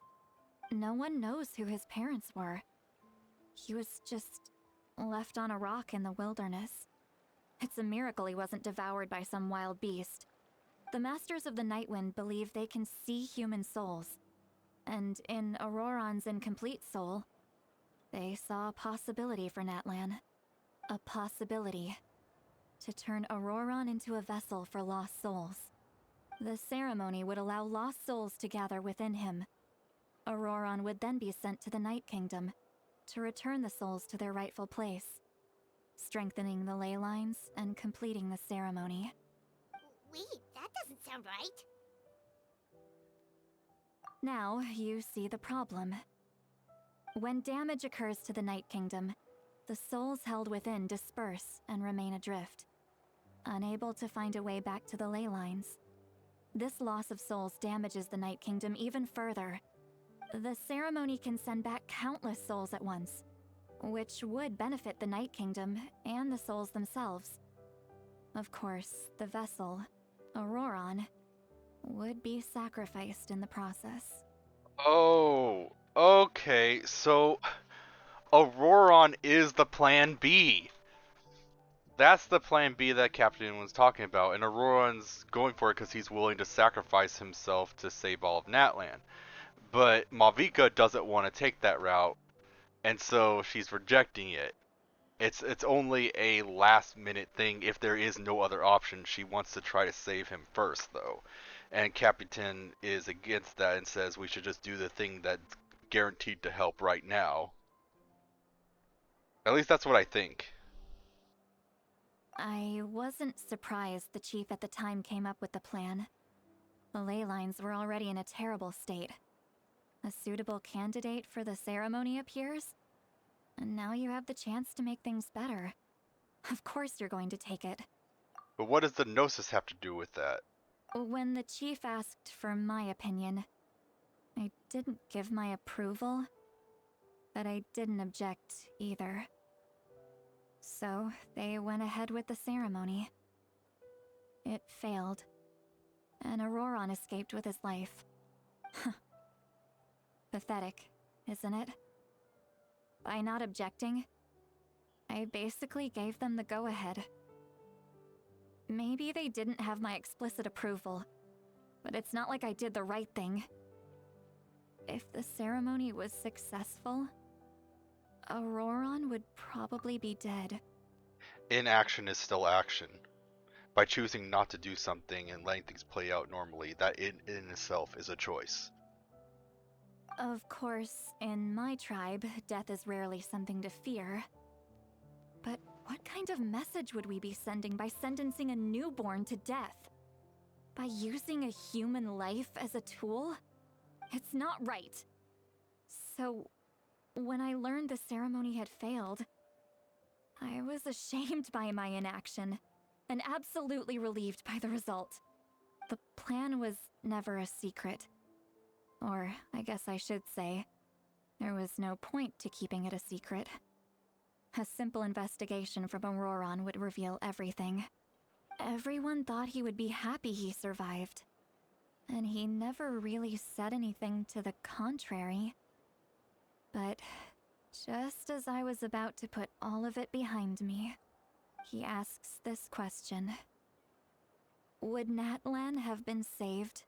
No one knows who his parents were. He was just left on a rock in the wilderness. It's a miracle he wasn't devoured by some wild beast. The Masters of the Nightwind believe they can see human souls. And in Auroran's incomplete soul, they saw a possibility for Natlan. A possibility to turn Auroran into a vessel for lost souls. The ceremony would allow lost souls to gather within him. Auroran would then be sent to the Night Kingdom to return the souls to their rightful place, strengthening the ley lines and completing the ceremony. Wait, that doesn't sound right. Now you see the problem. When damage occurs to the Night Kingdom, the souls held within disperse and remain adrift, unable to find a way back to the ley lines. This loss of souls damages the Night Kingdom even further. The ceremony can send back countless souls at once, which would benefit the Night Kingdom and the souls themselves. Of course, the vessel, Auroran, would be sacrificed in the process. Oh. Okay. So, Auroran is the plan B. That's the plan B that Captain was talking about, and Auroran's going for it because he's willing to sacrifice himself to save all of Natlan. But Mavika doesn't want to take that route, and so she's rejecting it. It's only a last minute thing if there is no other option. She wants to try to save him first, though. And Capitan is against that and says we should just do the thing that's guaranteed to help right now. At least that's what I think. I wasn't surprised the chief at the time came up with the plan. The ley lines were already in a terrible state. A suitable candidate for the ceremony appears? And now you have the chance to make things better. Of course you're going to take it. But what does the Gnosis have to do with that? When the chief asked for my opinion, I didn't give my approval, but I didn't object either. So they went ahead with the ceremony. It failed, and Auroron escaped with his life. Pathetic, isn't it? By not objecting, I basically gave them the go-ahead. Maybe they didn't have my explicit approval, but it's not like I did the right thing. If the ceremony was successful, Auroron would probably be dead. Inaction is still action. By choosing not to do something and letting things play out normally, that in itself is a choice. Of course, in my tribe, death is rarely something to fear. But what kind of message would we be sending by sentencing a newborn to death? By using a human life as a tool? It's not right. So, when I learned the ceremony had failed, I was ashamed by my inaction, and absolutely relieved by the result. The plan was never a secret. Or, I guess I should say, there was no point to keeping it a secret. A simple investigation from Auroron would reveal everything. Everyone thought he would be happy he survived. And he never really said anything to the contrary. But just as I was about to put all of it behind me, he asks this question. Would Natlan have been saved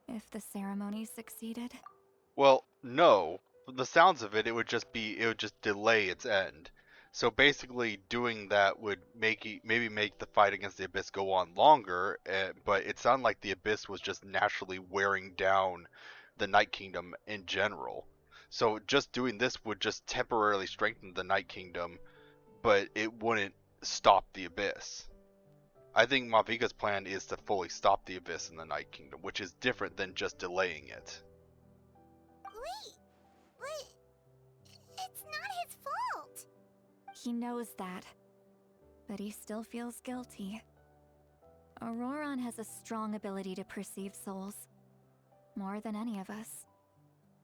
if the ceremony succeeded? Well, no. From the sounds of it, it would just delay its end. So basically, doing that would maybe make the fight against the Abyss go on longer, but it sounded like the Abyss was just naturally wearing down the Night Kingdom in general. So just doing this would just temporarily strengthen the Night Kingdom, but it wouldn't stop the Abyss. I think Mavika's plan is to fully stop the Abyss in the Night Kingdom, which is different than just delaying it. Wait, but it's not his fault. He knows that, but he still feels guilty. Auroron has a strong ability to perceive souls, more than any of us.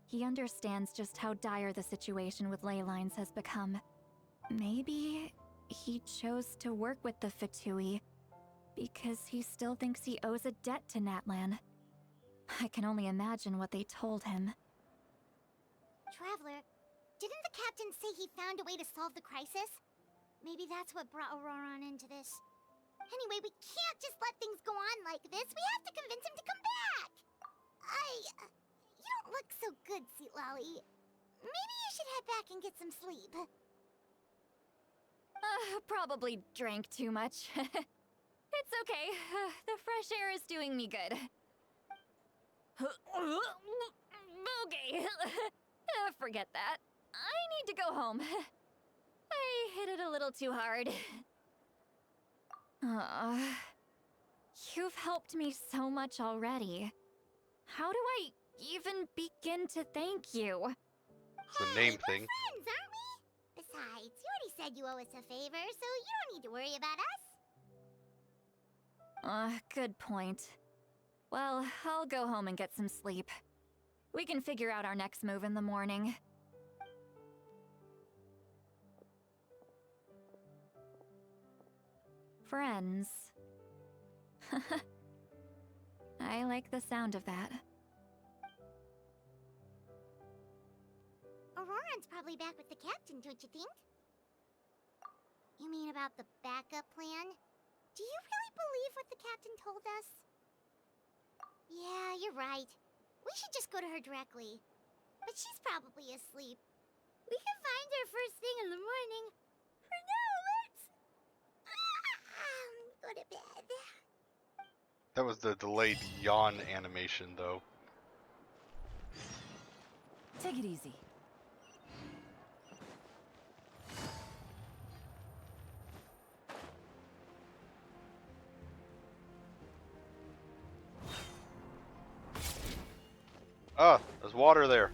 He understands just how dire the situation with ley lines has become. Maybe he chose to work with the Fatui because he still thinks he owes a debt to Natlan. I can only imagine what they told him. Traveler, didn't the captain say he found a way to solve the crisis? Maybe that's what brought Auroron into this. Anyway, we can't just let things go on like this. We have to convince him to come back. You don't look so good, Seatlolly. Maybe you should head back and get some sleep. Probably drank too much. It's okay. The fresh air is doing me good. Okay. Forget that. I need to go home. I hit it a little too hard. You've helped me so much already. How do I even begin to thank you? It's a name thing. We're friends, aren't we? Besides, you already said you owe us a favor, so you don't need to worry about us. Good point. Well, I'll go home and get some sleep. We can figure out our next move in the morning. Friends. I like the sound of that. Auroron's probably back with the captain, don't you think? You mean about the backup plan? Do you really believe what the captain told us? Yeah, you're right. We should just go to her directly. But she's probably asleep. We can find her first thing in the morning. For now, let's... go to bed. That was the delayed yawn animation, though. Take it easy. Ah, there's water there.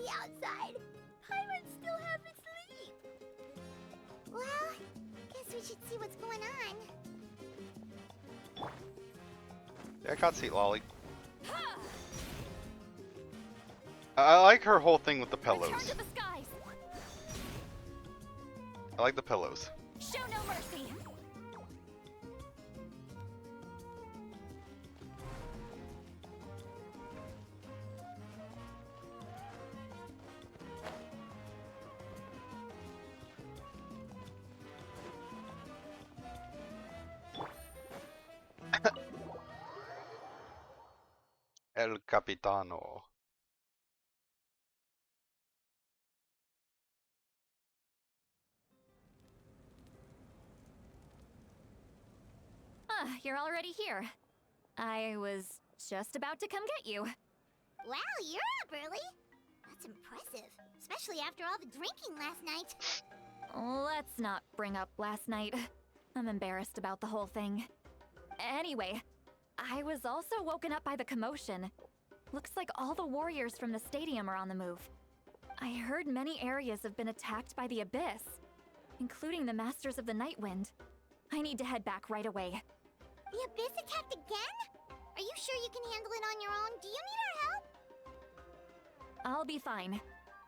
the outside. Pirates still have asleep. Well, guess we should see what's going on. Yeah, I can't see Lolly. I like her whole thing with the pillows. Return to the skies. I like the pillows. Show no mercy. El Capitano. Ah, you're already here. I was just about to come get you. Wow, you're up early. That's impressive, especially after all the drinking last night. Let's not bring up last night. I'm embarrassed about the whole thing. Anyway, I was also woken up by the commotion. Looks like all the warriors from the stadium are on the move. I heard many areas have been attacked by the Abyss, including the Masters of the Night Wind. I need to head back right away. The Abyss attacked again? Are you sure you can handle it on your own? Do you need our help? I'll be fine.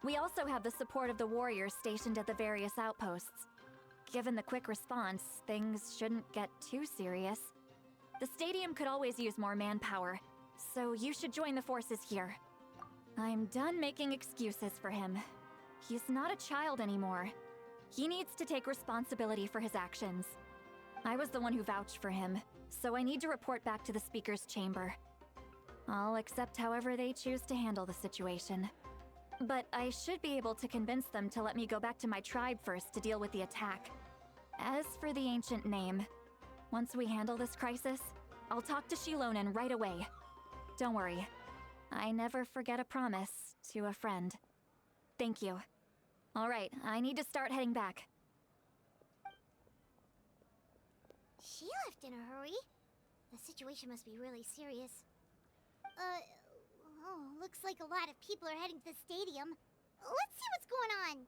We also have the support of the warriors stationed at the various outposts. Given the quick response, things shouldn't get too serious. The stadium could always use more manpower, so you should join the forces here. I'm done making excuses for him. He's not a child anymore. He needs to take responsibility for his actions. I was the one who vouched for him, so I need to report back to the Speaker's chamber. I'll accept however they choose to handle the situation. But I should be able to convince them to let me go back to my tribe first to deal with the attack. As for the ancient name, once we handle this crisis, I'll talk to Shilonen right away. Don't worry, I never forget a promise to a friend. Thank you. Alright, I need to start heading back. She left in a hurry. The situation must be really serious. Looks like a lot of people are heading to the stadium. Let's see what's going on.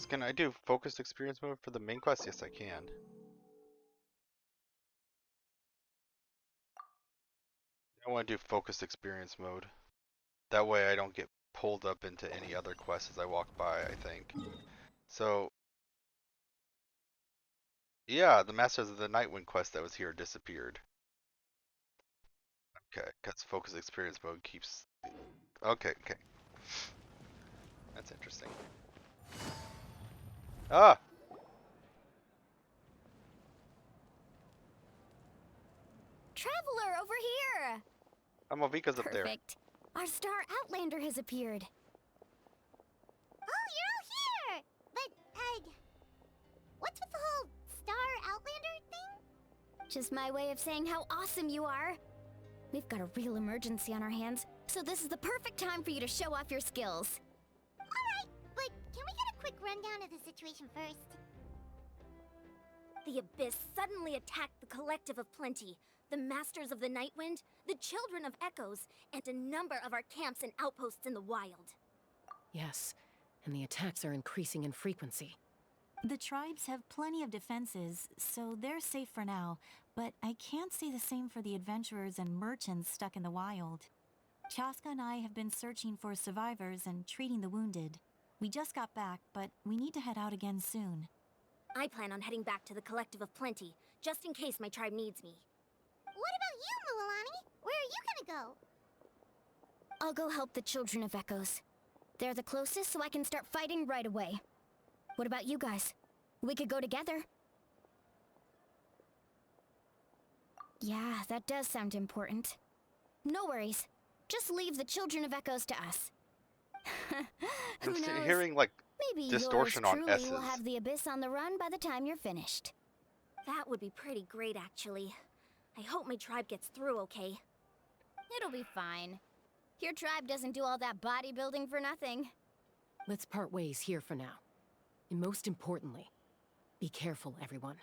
Can I do focused experience mode for the main quest? Yes, I can. I want to do focused experience mode. That way I don't get pulled up into any other quests as I walk by, I think. So, yeah, the Masters of the Nightwind quest that was here disappeared. Okay, because focused experience mode keeps... Okay. That's interesting. Ah! Traveler, over here! Amovika's up there. Perfect. Our star outlander has appeared. Oh, you're all here! But, what's with the whole star outlander thing? Just my way of saying how awesome you are. We've got a real emergency on our hands, so this is the perfect time for you to show off your skills. Alright, but can we get a quick rundown of the situation first? The Abyss suddenly attacked the Collective of Plenty, the Masters of the Night Wind, the Children of Echoes, and a number of our camps and outposts in the wild. Yes, and the attacks are increasing in frequency. The tribes have plenty of defenses, so they're safe for now, but I can't say the same for the adventurers and merchants stuck in the wild. Chaska and I have been searching for survivors and treating the wounded. We just got back, but we need to head out again soon. I plan on heading back to the Collective of Plenty, just in case my tribe needs me. What about you, Mualani? Where are you gonna go? I'll go help the Children of Echoes. They're the closest, so I can start fighting right away. What about you guys? We could go together. Yeah, that does sound important. No worries. Just leave the Children of Echoes to us. Who I'm knows? hearing like Maybe distortion yours on truly S's. will have the Abyss on the run by the time you're finished. That would be pretty great, actually. I hope my tribe gets through okay. It'll be fine. Your tribe doesn't do all that bodybuilding for nothing. Let's part ways here for now. And most importantly, be careful, everyone.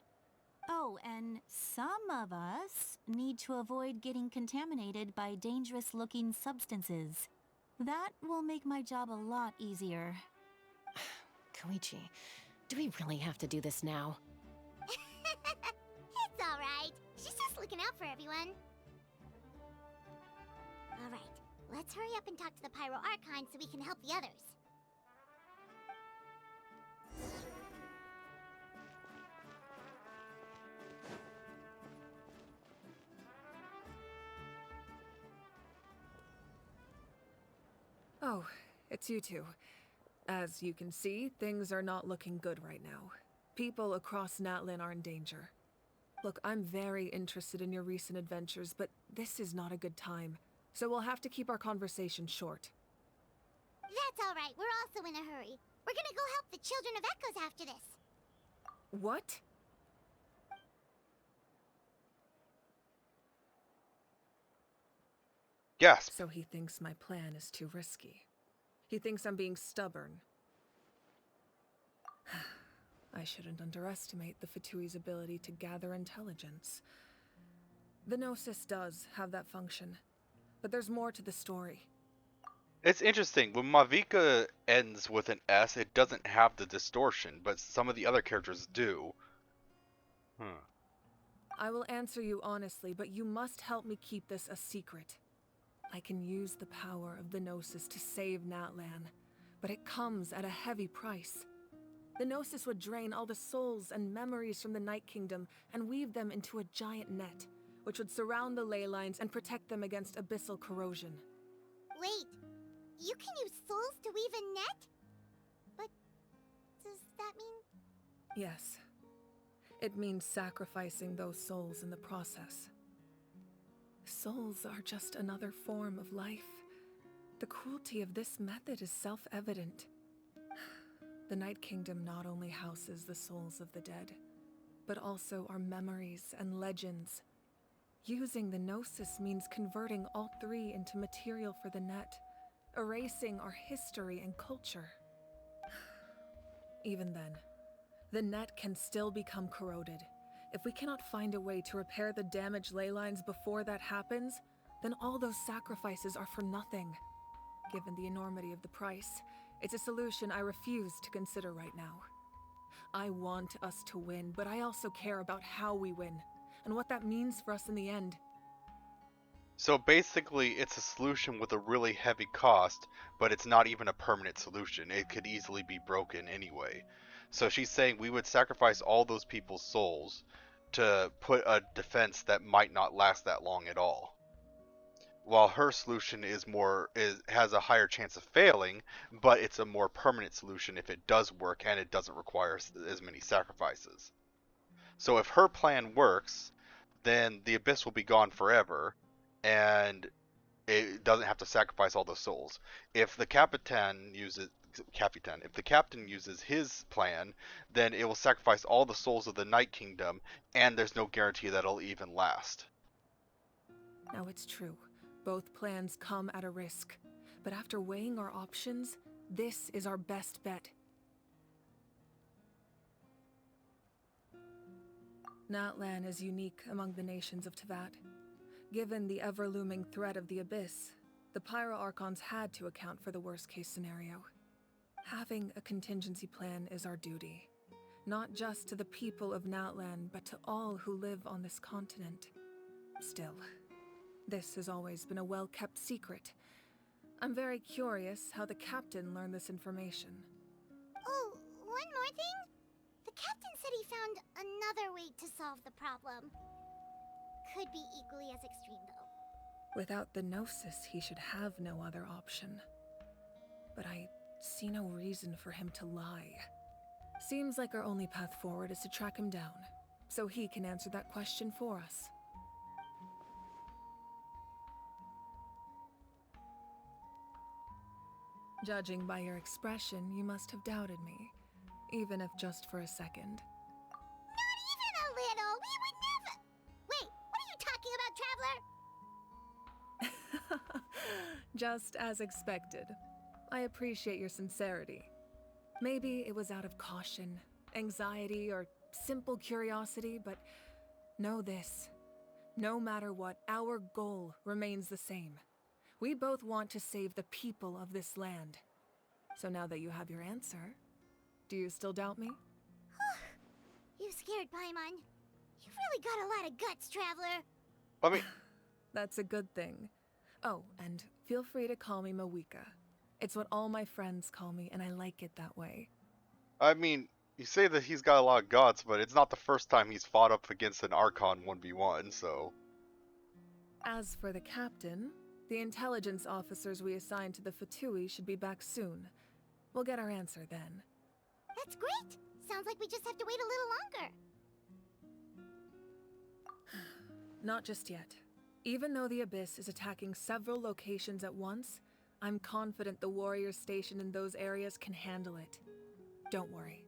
Oh, and some of us need to avoid getting contaminated by dangerous-looking substances. That will make my job a lot easier. Koichi, do we really have to do this now? It's alright. She's just looking out for everyone. Alright, let's hurry up and talk to the Pyro Archon so we can help the others. Oh, it's you two. As you can see, things are not looking good right now. People across Natlin are in danger. Look, I'm very interested in your recent adventures, but this is not a good time. So we'll have to keep our conversation short. That's alright, we're also in a hurry. We're gonna go help the Children of Echoes after this. What? Gasp. So he thinks my plan is too risky. He thinks I'm being stubborn. I shouldn't underestimate the Fatui's ability to gather intelligence. The Gnosis does have that function, but there's more to the story. It's interesting, when Mavica ends with an S, it doesn't have the distortion, but some of the other characters do. I will answer you honestly, but you must help me keep this a secret. I can use the power of the Gnosis to save Natlan, but it comes at a heavy price. The Gnosis would drain all the souls and memories from the Night Kingdom and weave them into a giant net, which would surround the ley lines and protect them against abyssal corrosion. Wait, you can use souls to weave a net? But does that mean... Yes. It means sacrificing those souls in the process. Souls are just another form of life. The cruelty of this method is self-evident. The Night Kingdom not only houses the souls of the dead, but also our memories and legends. Using the Gnosis means converting all three into material for the net, erasing our history and culture. Even then, the net can still become corroded. If we cannot find a way to repair the damaged ley lines before that happens, then all those sacrifices are for nothing. Given the enormity of the price, it's a solution I refuse to consider right now. I want us to win, but I also care about how we win, and what that means for us in the end. So basically, it's a solution with a really heavy cost, but it's not even a permanent solution. It could easily be broken anyway. So she's saying we would sacrifice all those people's souls to put a defense that might not last that long at all. While her solution has a higher chance of failing, but it's a more permanent solution if it does work and it doesn't require as many sacrifices. So if her plan works, then the Abyss will be gone forever, and it doesn't have to sacrifice all those souls. If the captain uses his plan, then it will sacrifice all the souls of the Night Kingdom, and there's no guarantee that it'll even last. Now it's true, both plans come at a risk, but after weighing our options, this is our best bet. Natlan is unique among the nations of Teyvat. Given the ever-looming threat of the Abyss, the Pyro Archons had to account for the worst-case scenario. Having a contingency plan is our duty, not just to the people of Natlan, but to all who live on this continent. Still, this has always been a well-kept secret. I'm very curious how the captain learned this information. Oh, one more thing? The captain said he found another way to solve the problem. Could be equally as extreme, though. Without the Gnosis, he should have no other option. But I see no reason for him to lie. Seems like our only path forward is to track him down, so he can answer that question for us. Judging by your expression, you must have doubted me, even if just for a second. Not even a little! We would never... Wait, what are you talking about, Traveler? Just as expected. I appreciate your sincerity. Maybe it was out of caution, anxiety, or simple curiosity, but know this. No matter what, our goal remains the same. We both want to save the people of this land. So now that you have your answer, do you still doubt me? You scared Paimon. You've really got a lot of guts, Traveler. I mean, That's a good thing. Oh, and feel free to call me Mawika. It's what all my friends call me, and I like it that way. I mean, you say that he's got a lot of guts, but it's not the first time he's fought up against an Archon 1v1, so... As for the captain, the intelligence officers we assigned to the Fatui should be back soon. We'll get our answer then. That's great. Sounds like we just have to wait a little longer. Not just yet. Even though the Abyss is attacking several locations at once, I'm confident the warriors stationed in those areas can handle it. Don't worry.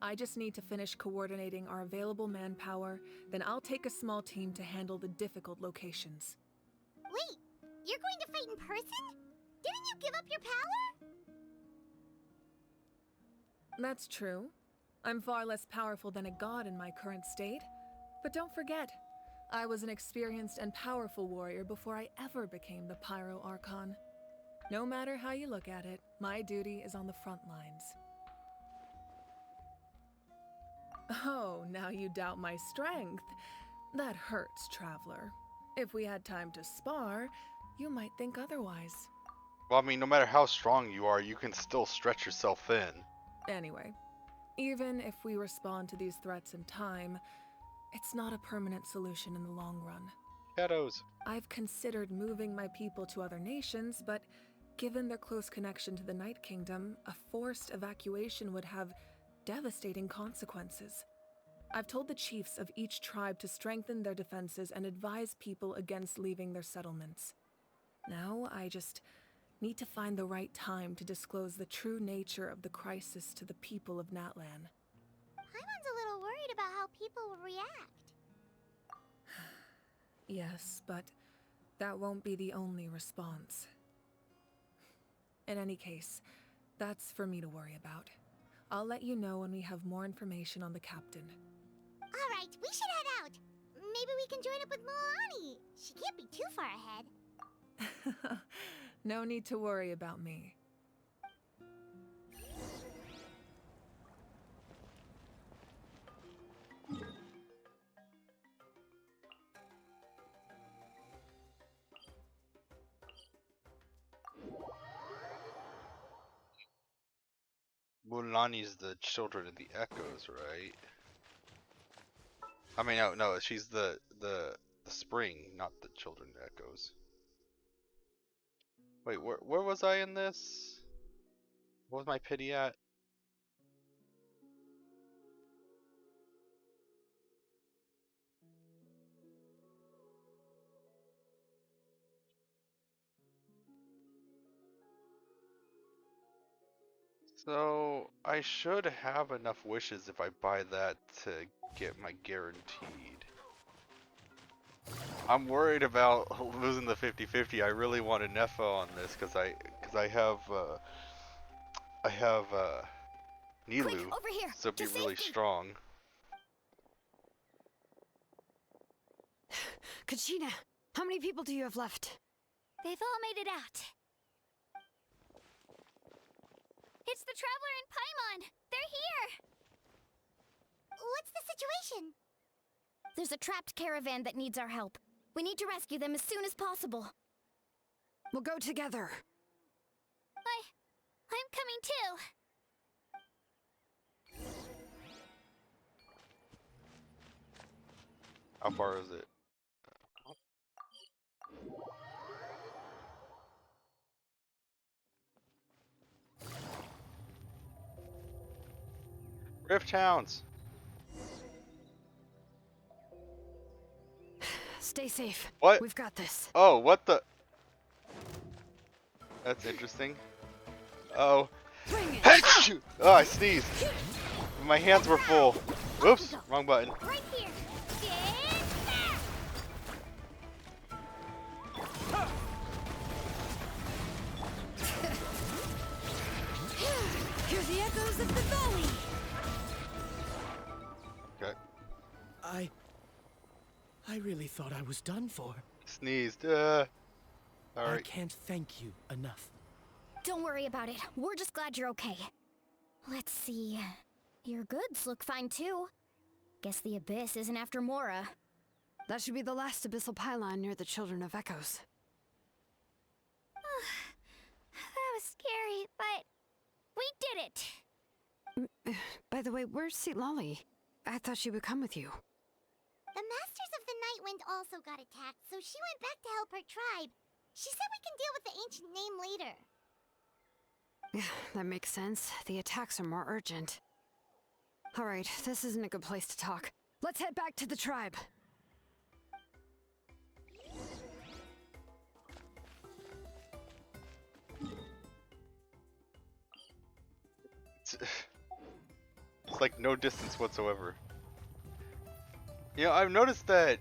I just need to finish coordinating our available manpower, then I'll take a small team to handle the difficult locations. Wait, you're going to fight in person? Didn't you give up your power? That's true. I'm far less powerful than a god in my current state. But don't forget, I was an experienced and powerful warrior before I ever became the Pyro Archon. No matter how you look at it, my duty is on the front lines. Oh, now you doubt my strength. That hurts, Traveler. If we had time to spar, you might think otherwise. Well, I mean, no matter how strong you are, you can still stretch yourself thin. Anyway, even if we respond to these threats in time, it's not a permanent solution in the long run. Shadows. I've considered moving my people to other nations, but given their close connection to the Night Kingdom, a forced evacuation would have devastating consequences. I've told the chiefs of each tribe to strengthen their defenses and advise people against leaving their settlements. Now, I just need to find the right time to disclose the true nature of the crisis to the people of Natlan. Paimon's a little worried about how people will react. Yes, but that won't be the only response. In any case, that's for me to worry about. I'll let you know when we have more information on the captain. All right, we should head out. Maybe we can join up with Milani. She can't be too far ahead. No need to worry about me. Mulani's the children of the Echoes, right? I mean, no, she's the spring, not the children of the Echoes. Wait, where was I in this? What was my pity at? So, I should have enough wishes if I buy that to get my guaranteed. I'm worried about losing the 50-50. I really want a Nefo on this because I have Nilu, Quick, over here, so it'd be really strong. Kachina, how many people do you have left? They've all made it out. It's the Traveler and Paimon! They're here! What's the situation? There's a trapped caravan that needs our help. We need to rescue them as soon as possible. We'll go together. I'm coming too. How far is it? Rift Towns. Stay safe. What? We've got this. Oh, what the? That's interesting. Oh. Oh, I sneezed. My hands were full. Oops, wrong button. Right here. Hear the echoes of the valley. Okay. I really thought I was done for. Sneezed. I Alright. can't thank you enough. Don't worry about it. We're just glad you're okay. Let's see. Your goods look fine too. Guess the Abyss isn't after Mora. That should be the last abyssal pylon near the Children of Echoes. That was scary, but we did it! By the way, where's Lolly? I thought she would come with you. The Masters of the Nightwind also got attacked, so she went back to help her tribe. She said we can deal with the ancient name later. That makes sense. The attacks are more urgent. Alright, this isn't a good place to talk. Let's head back to the tribe. It's like no distance whatsoever. You know, I've noticed that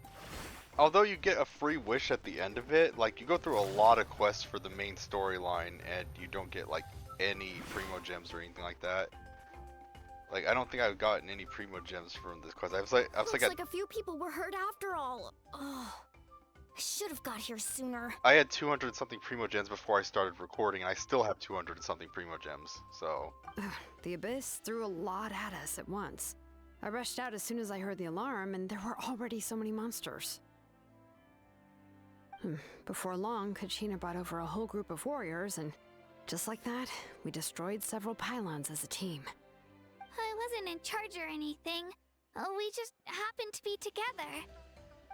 although you get a free wish at the end of it, like you go through a lot of quests for the main storyline and you don't get like any primo gems or anything like that. Like I don't think I've gotten any primo gems from this quest. I was like Looks like a few people were hurt after all. Oh, I should have got here sooner. I had 200 something primo gems before I started recording, and I still have 200 something primo gems. So The Abyss threw a lot at us at once. I rushed out as soon as I heard the alarm, and there were already so many monsters. Before long, Kachina brought over a whole group of warriors, and just like that, we destroyed several pylons as a team. I wasn't in charge or anything. We just happened to be together.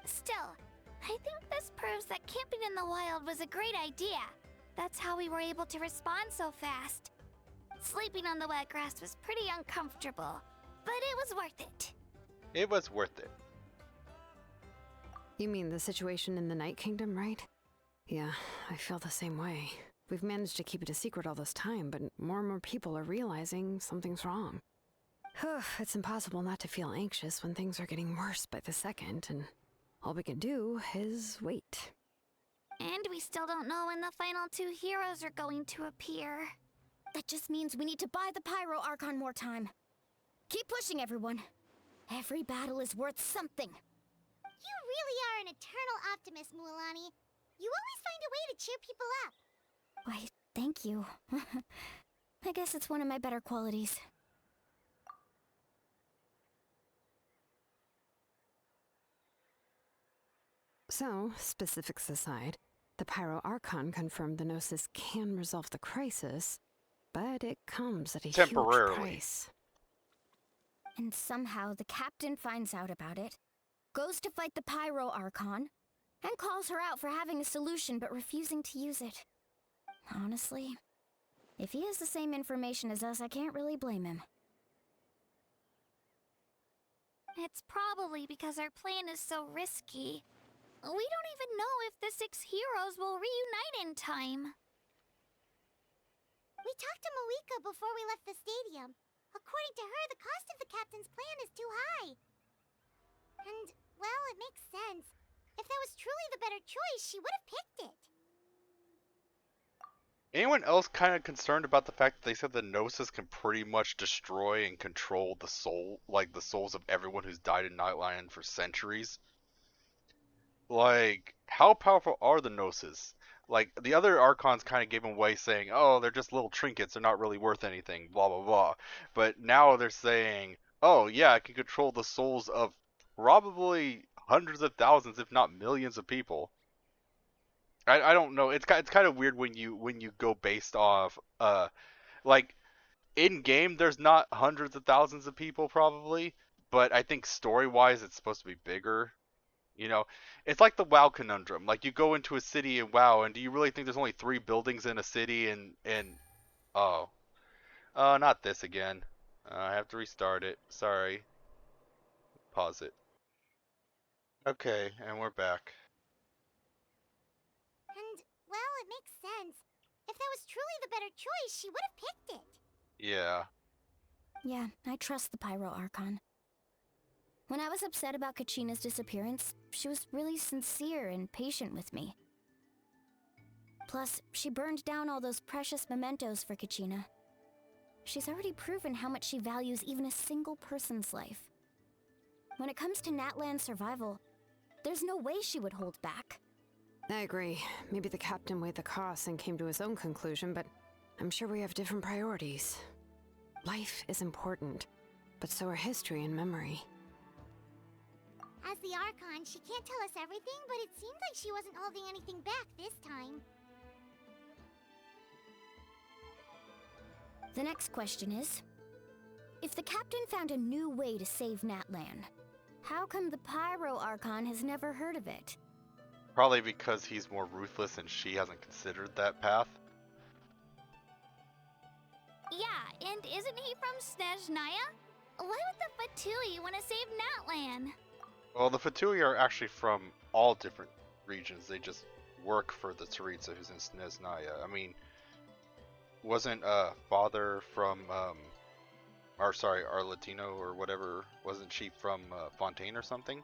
Still, I think this proves that camping in the wild was a great idea. That's how we were able to respond so fast. Sleeping on the wet grass was pretty uncomfortable, but it was worth it. it was worth it. You mean the situation in the Night Kingdom, right? Yeah, I feel the same way. We've managed to keep it a secret all this time, but more and more people are realizing something's wrong. It's impossible not to feel anxious when things are getting worse by the second, and all we can do is wait. And we still don't know when the final 2 heroes are going to appear. That just means we need to buy the Pyro Archon more time. Keep pushing, everyone. Every battle is worth something. You really are an eternal optimist, Mualani. You always find a way to cheer people up. Why, thank you. I guess it's one of my better qualities. So, specifics aside, the Pyro Archon confirmed the Gnosis can resolve the crisis, but it comes at a huge price. And somehow the captain finds out about it, goes to fight the Pyro Archon, and calls her out for having a solution but refusing to use it. Honestly, if he has the same information as us, I can't really blame him. It's probably because our plan is so risky. We don't even know if the 6 heroes will reunite in time. We talked to Moika before we left the stadium. According to her, the cost of the captain's plan is too high. And, well, it makes sense. If that was truly the better choice, she would have picked it. Anyone else kind of concerned about the fact that they said the Gnosis can pretty much destroy and control the soul, like the souls of everyone who's died in Nightland for centuries? Like, how powerful are the Gnosis? Like, the other Archons kind of gave them away saying, oh, they're just little trinkets, they're not really worth anything, blah, blah, blah. But now they're saying, oh, yeah, it can control the souls of probably hundreds of thousands, if not millions of people. I don't know. It's kind of weird when you go based off, like, in game, there's not hundreds of thousands of people, probably. But I think story-wise, it's supposed to be bigger. You know, it's like the WoW conundrum. Like, you go into a city in WoW, and do you really think there's only 3 buildings in a city? Oh, not this again. I have to restart it. Sorry. Pause it. Okay, and we're back. And, well, it makes sense. If that was truly the better choice, she would have picked it. Yeah. Yeah, I trust the Pyro Archon. When I was upset about Kachina's disappearance, she was really sincere and patient with me. Plus, she burned down all those precious mementos for Kachina. She's already proven how much she values even a single person's life. When it comes to Natlan's survival, There's no way she would hold back. I agree. Maybe the captain weighed the costs and came to his own conclusion, but I'm sure we have different priorities. Life is important, but so are history and memory. As the Archon, she can't tell us everything, but it seems like she wasn't holding anything back this time. The next question is, if the captain found a new way to save Natlan, how come the Pyro Archon has never heard of it? Probably because he's more ruthless and she hasn't considered that path. Yeah, and isn't he from Snezhnaya? Why would the Fatui want to save Natlan? Well, the Fatui are actually from all different regions. They just work for the Tsaritsa who's in Snezhnaya. I mean, wasn't father from our Latino or whatever, wasn't she from Fontaine or something?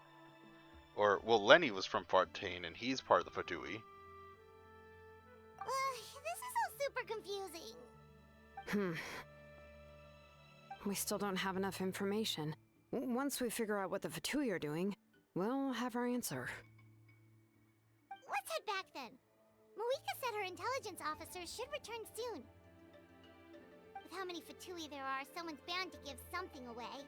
Or, well, Lenny was from Fontaine and he's part of the Fatui. This is all super confusing. We still don't have enough information. Once we figure out what the Fatui are doing, we'll have our answer. Let's head back then. Moika said her intelligence officers should return soon. With how many Fatui there are, someone's bound to give something away.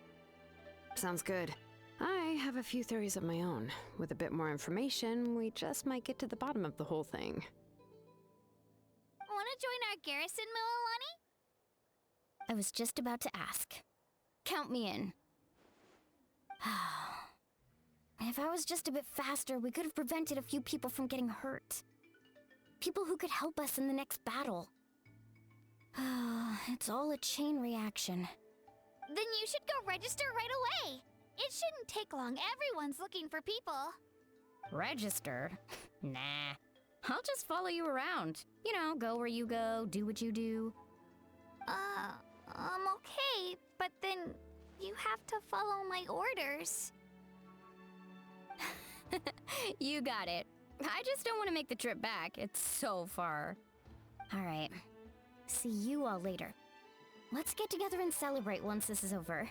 Sounds good. I have a few theories of my own. With a bit more information, we just might get to the bottom of the whole thing. Want to join our garrison, Mililani? I was just about to ask. Count me in. If I was just a bit faster, we could have prevented a few people from getting hurt. People who could help us in the next battle. It's all a chain reaction. Then you should go register right away. It shouldn't take long. Everyone's looking for people. Register? Nah. I'll just follow you around. You know, go where you go, do what you do. Okay, but then you have to follow my orders. You got it. I just don't want to make the trip back. It's so far. All right. See you all later. Let's get together and celebrate once this is over.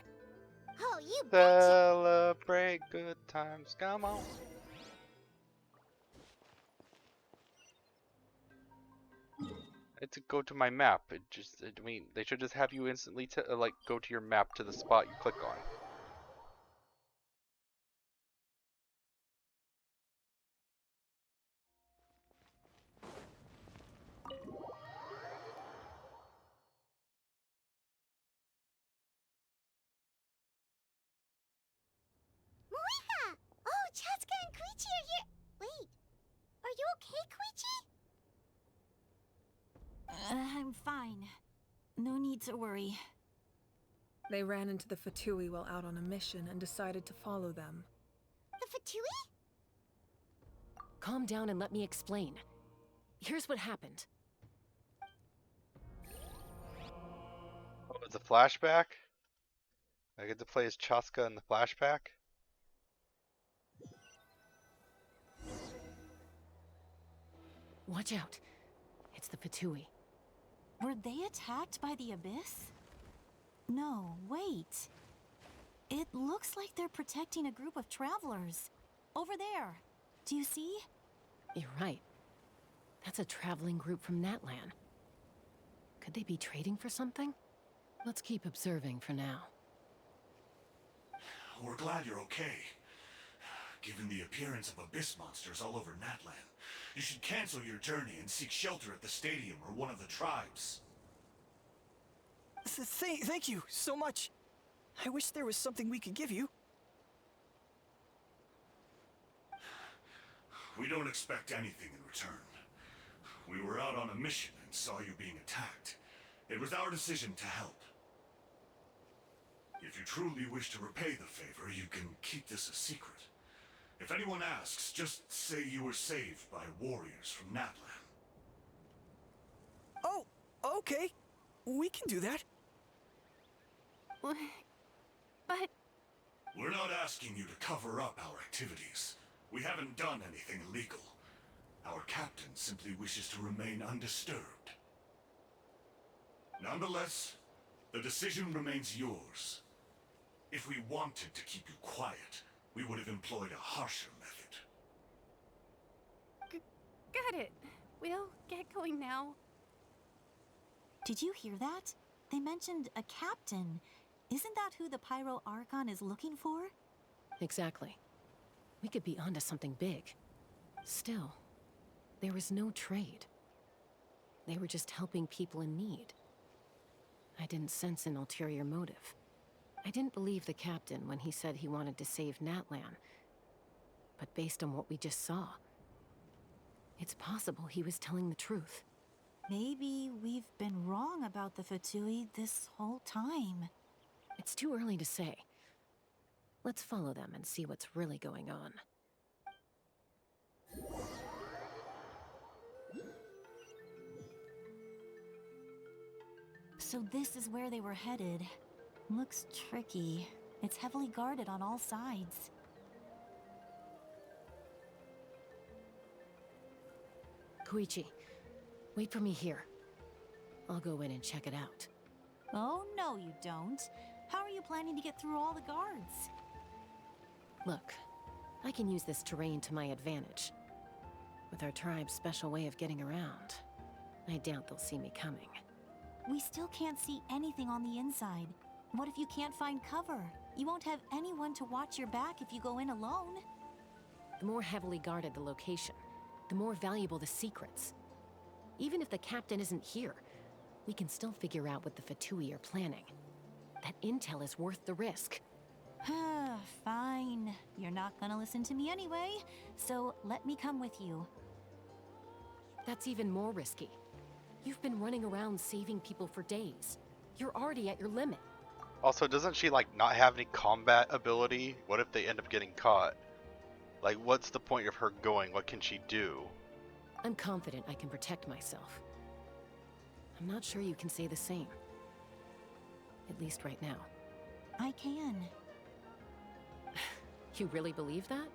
Oh, you Celebrate good times, come on. I had to go to my map. I mean, they should just have you instantly like go to your map to the spot you click on. Moika! Oh, Chaska and Koichi are here. Wait, are you okay, Koichi? I'm fine. No need to worry. They ran into the Fatui while out on a mission and decided to follow them. The Fatui? Calm down and let me explain. Here's what happened. Oh, it's a flashback? I get to play as Chaska in the flashback? Watch out. It's the Fatui. Were they attacked by the Abyss? No, wait. It looks like they're protecting a group of travelers. Over there. Do you see? You're right. That's a traveling group from Natlan. Could they be trading for something? Let's keep observing for now. We're glad you're okay. Given the appearance of abyss monsters all over Natlan, you should cancel your journey and seek shelter at the stadium or one of the tribes. Thank you so much. I wish there was something we could give you. We don't expect anything in return. We were out on a mission and saw you being attacked. It was our decision to help. If you truly wish to repay the favor, you can keep this a secret. If anyone asks, just say you were saved by warriors from Natlan. Oh, okay. We can do that. But... We're not asking you to cover up our activities. We haven't done anything illegal. Our captain simply wishes to remain undisturbed. Nonetheless, the decision remains yours. If we wanted to keep you quiet, we would have employed a harsher method. Got it. We'll get going now. Did you hear that? They mentioned a captain. Isn't that who the Pyro Archon is looking for? Exactly. We could be onto something big. Still, there was no trade. They were just helping people in need. I didn't sense an ulterior motive. I didn't believe the captain when he said he wanted to save Natlan. But based on what we just saw, it's possible he was telling the truth. Maybe we've been wrong about the Fatui this whole time. It's too early to say. Let's follow them and see what's really going on. So this is where they were headed. Looks tricky. It's heavily guarded on all sides. Koichi, wait for me here. I'll go in and check it out. Oh, no you don't. How are you planning to get through all the guards? Look, I can use this terrain to my advantage. With our tribe's special way of getting around, I doubt they'll see me coming. We still can't see anything on the inside. What if you can't find cover? You won't have anyone to watch your back if you go in alone. The more heavily guarded the location, the more valuable the secrets. Even if the captain isn't here, we can still figure out what the Fatui are planning. That intel is worth the risk. Fine. You're not gonna listen to me anyway, so let me come with you. That's even more risky. You've been running around saving people for days. You're already at your limit. Also, doesn't she like not have any combat ability? What if they end up getting caught? Like, what's the point of her going? What can she do? I'm confident I can protect myself. I'm not sure you can say the same. At least right now. I can. You really believe that?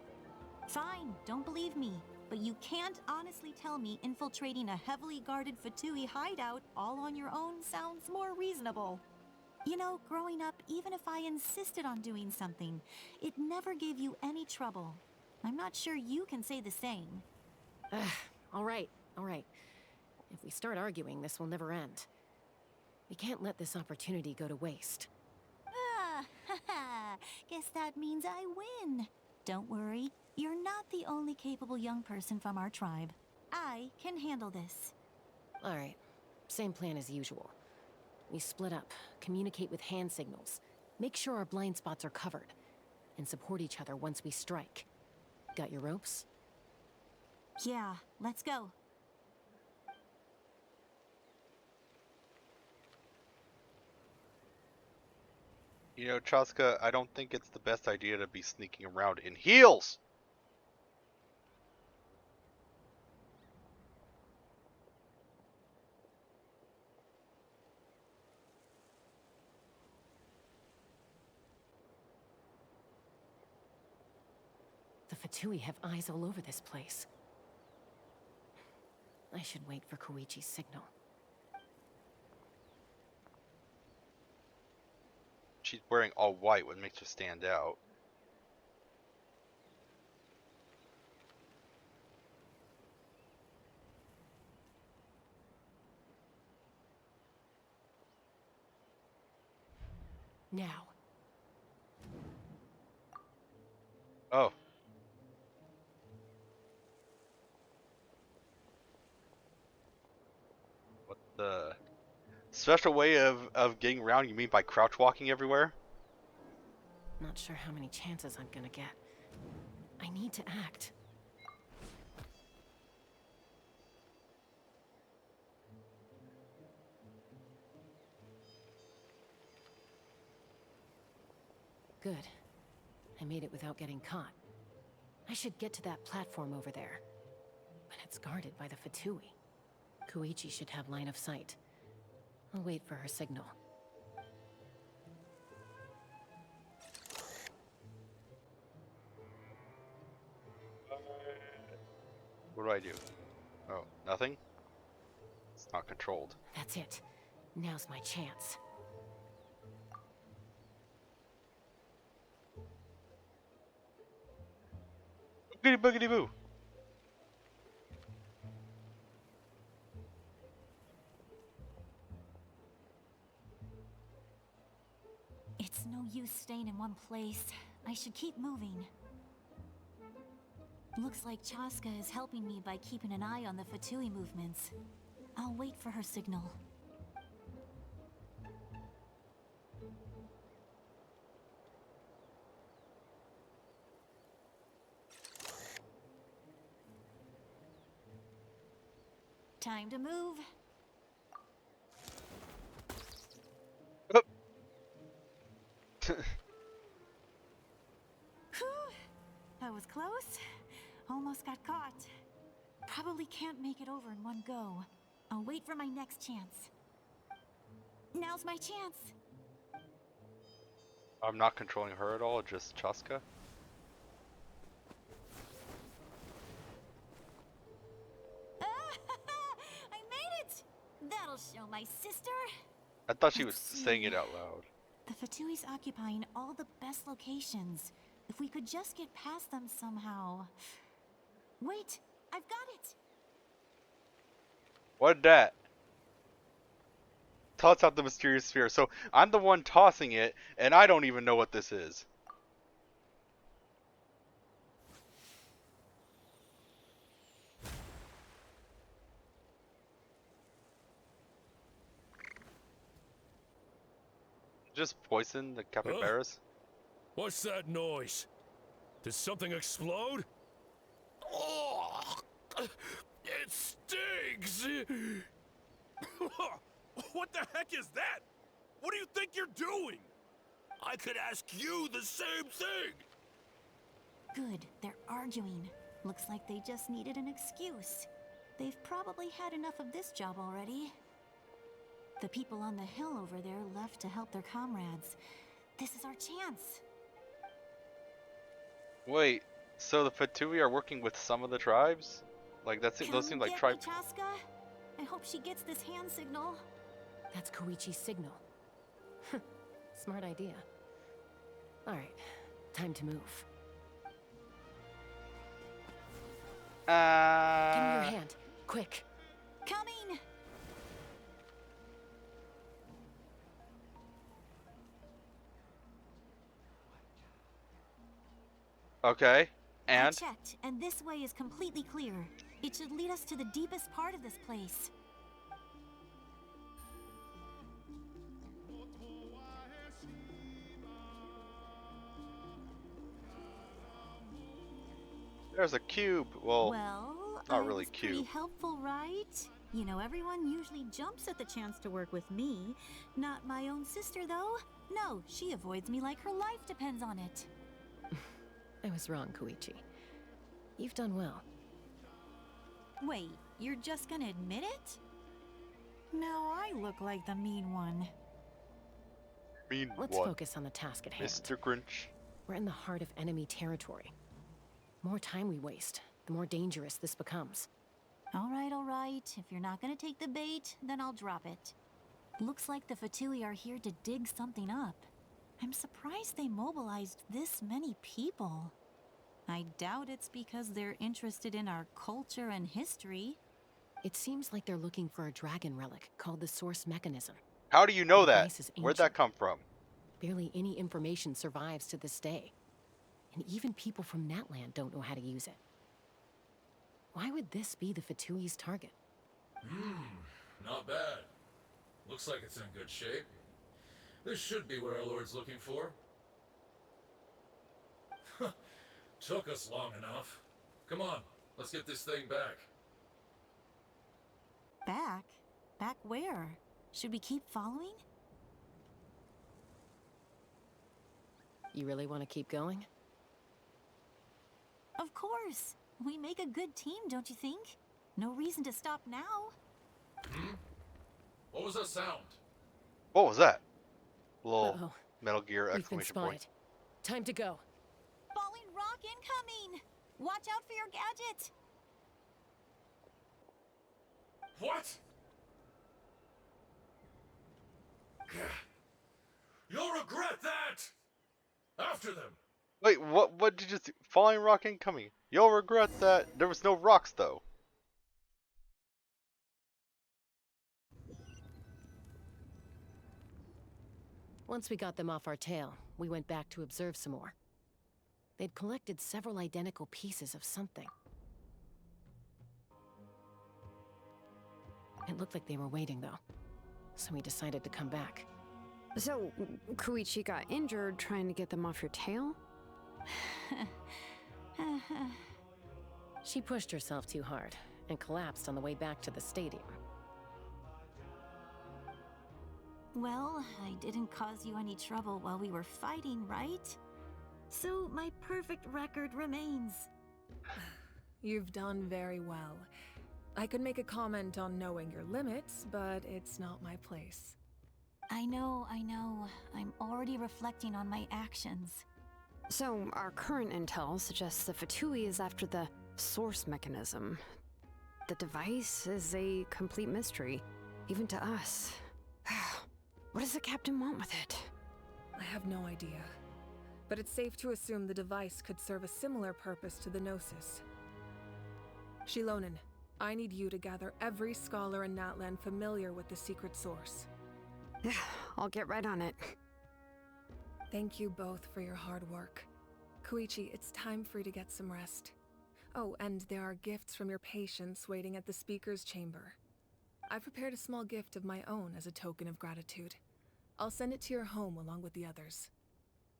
Fine, don't believe me. But you can't honestly tell me infiltrating a heavily guarded Fatui hideout all on your own sounds more reasonable. You know, growing up, even if I insisted on doing something, it never gave you any trouble. I'm not sure you can say the same. All right. If we start arguing, this will never end. We can't let this opportunity go to waste. Guess that means I win. Don't worry, you're not the only capable young person from our tribe. I can handle this. All right, same plan as usual. We split up, communicate with hand signals, make sure our blind spots are covered, and support each other once we strike. Got your ropes? Yeah, let's go. You know, Chaska, I don't think it's the best idea to be sneaking around in heels! The Fatui have eyes all over this place. I should wait for Koichi's signal. She's wearing all white, what makes her stand out. Now. Oh. What the... Special way of getting around, you mean by crouch walking everywhere? Not sure how many chances I'm gonna get. I need to act. Good. I made it without getting caught. I should get to that platform over there. But it's guarded by the Fatui. Koichi should have line of sight. I'll wait for her signal. What do I do? Oh, nothing? It's not controlled. That's it. Now's my chance. Boogity boogity boo! It's no use staying in one place. I should keep moving. Looks like Chaska is helping me by keeping an eye on the Fatui movements. I'll wait for her signal. Time to move. Oh. Whew. That was close. Almost got caught. Probably can't make it over in one go. I'll wait for my next chance. Now's my chance. I'm not controlling her at all, just Chaska. I made it! That'll show my sister. I thought she was saying it out loud. The Fatui's occupying all the best locations. If we could just get past them somehow. Wait, I've got it! What that? Toss out the mysterious sphere. So I'm the one tossing it, and I don't even know what this is. Just poison the capybaras? What's that noise? Did something explode? Oh, it stinks! What the heck is that? What do you think you're doing? I could ask you the same thing! Good, they're arguing. Looks like they just needed an excuse. They've probably had enough of this job already. The people on the hill over there left to help their comrades. This is our chance. Wait, so the Fatui are working with some of the tribes? Like those seem like tribes. Chaska? I hope she gets this hand signal. That's Koichi's signal. Smart idea. Alright, time to move. Give me your hand, quick. Coming! Okay, I and? checked, and this way is completely clear. It should lead us to the deepest part of this place. There's a cube. Well, not really Pretty cube. helpful, right? You know, everyone usually jumps at the chance to work with me. Not my own sister, though. No, she avoids me like her life depends on it. I was wrong, Koichi. You've done well. Wait, you're just gonna admit it? Now I look like the mean one. Mean Let's what? focus on the task at hand. Mr. Grinch. We're in the heart of enemy territory. The more time we waste, the more dangerous this becomes. All right. If you're not gonna take the bait, then I'll drop it. Looks like the Fatui are here to dig something up. I'm surprised they mobilized this many people. I doubt it's because they're interested in our culture and history. It seems like they're looking for a dragon relic called the Source Mechanism. How do you know The that? device is Where'd that ancient. come from? Barely any information survives to this day. And even people from Natland don't know how to use it. Why would this be the Fatui's target? Not bad. Looks like it's in good shape. This should be what our Lord's looking for. Took us long enough. Come on, let's get this thing back. Back? Back where? Should we keep following? You really want to keep going? Of course. We make a good team, don't you think? No reason to stop now. What was that sound? What was that? Little Uh-oh. Metal Gear We've been exclamation spotted. point. Time to go. Falling rock incoming! Watch out for your gadget! What? You'll regret that! After them! Wait, what did you see? Falling rock incoming. You'll regret that. There was no rocks though. Once we got them off our tail, we went back to observe some more. They'd collected several identical pieces of something. It looked like they were waiting, though. So we decided to come back. So, Koichi got injured trying to get them off your tail? She pushed herself too hard and collapsed on the way back to the stadium. Well, I didn't cause you any trouble while we were fighting, right? So my perfect record remains. You've done very well. I could make a comment on knowing your limits, but it's not my place. I know. I'm already reflecting on my actions. So, our current intel suggests the Fatui is after the source mechanism. The device is a complete mystery, even to us. What does the captain want with it? I have no idea. But it's safe to assume the device could serve a similar purpose to the Gnosis. Shilonen, I need you to gather every scholar in Natlan familiar with the secret source. Yeah, I'll get right on it. Thank you both for your hard work. Koichi, it's time for you to get some rest. Oh, and there are gifts from your patients waiting at the speaker's chamber. I've prepared a small gift of my own as a token of gratitude. I'll send it to your home along with the others.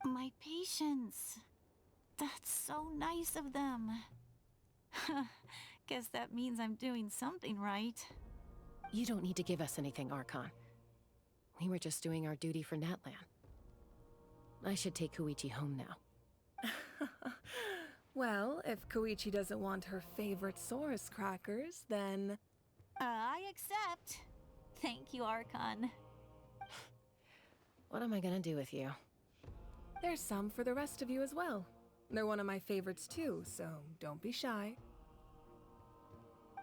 My patience. That's so nice of them. Guess that means I'm doing something right. You don't need to give us anything, Archon. We were just doing our duty for Natlan. I should take Koichi home now. Well, if Koichi doesn't want her favorite Saurus crackers, then... I accept. Thank you, Archon. What am I gonna do with you? There's some for the rest of you as well. They're one of my favorites too, so don't be shy.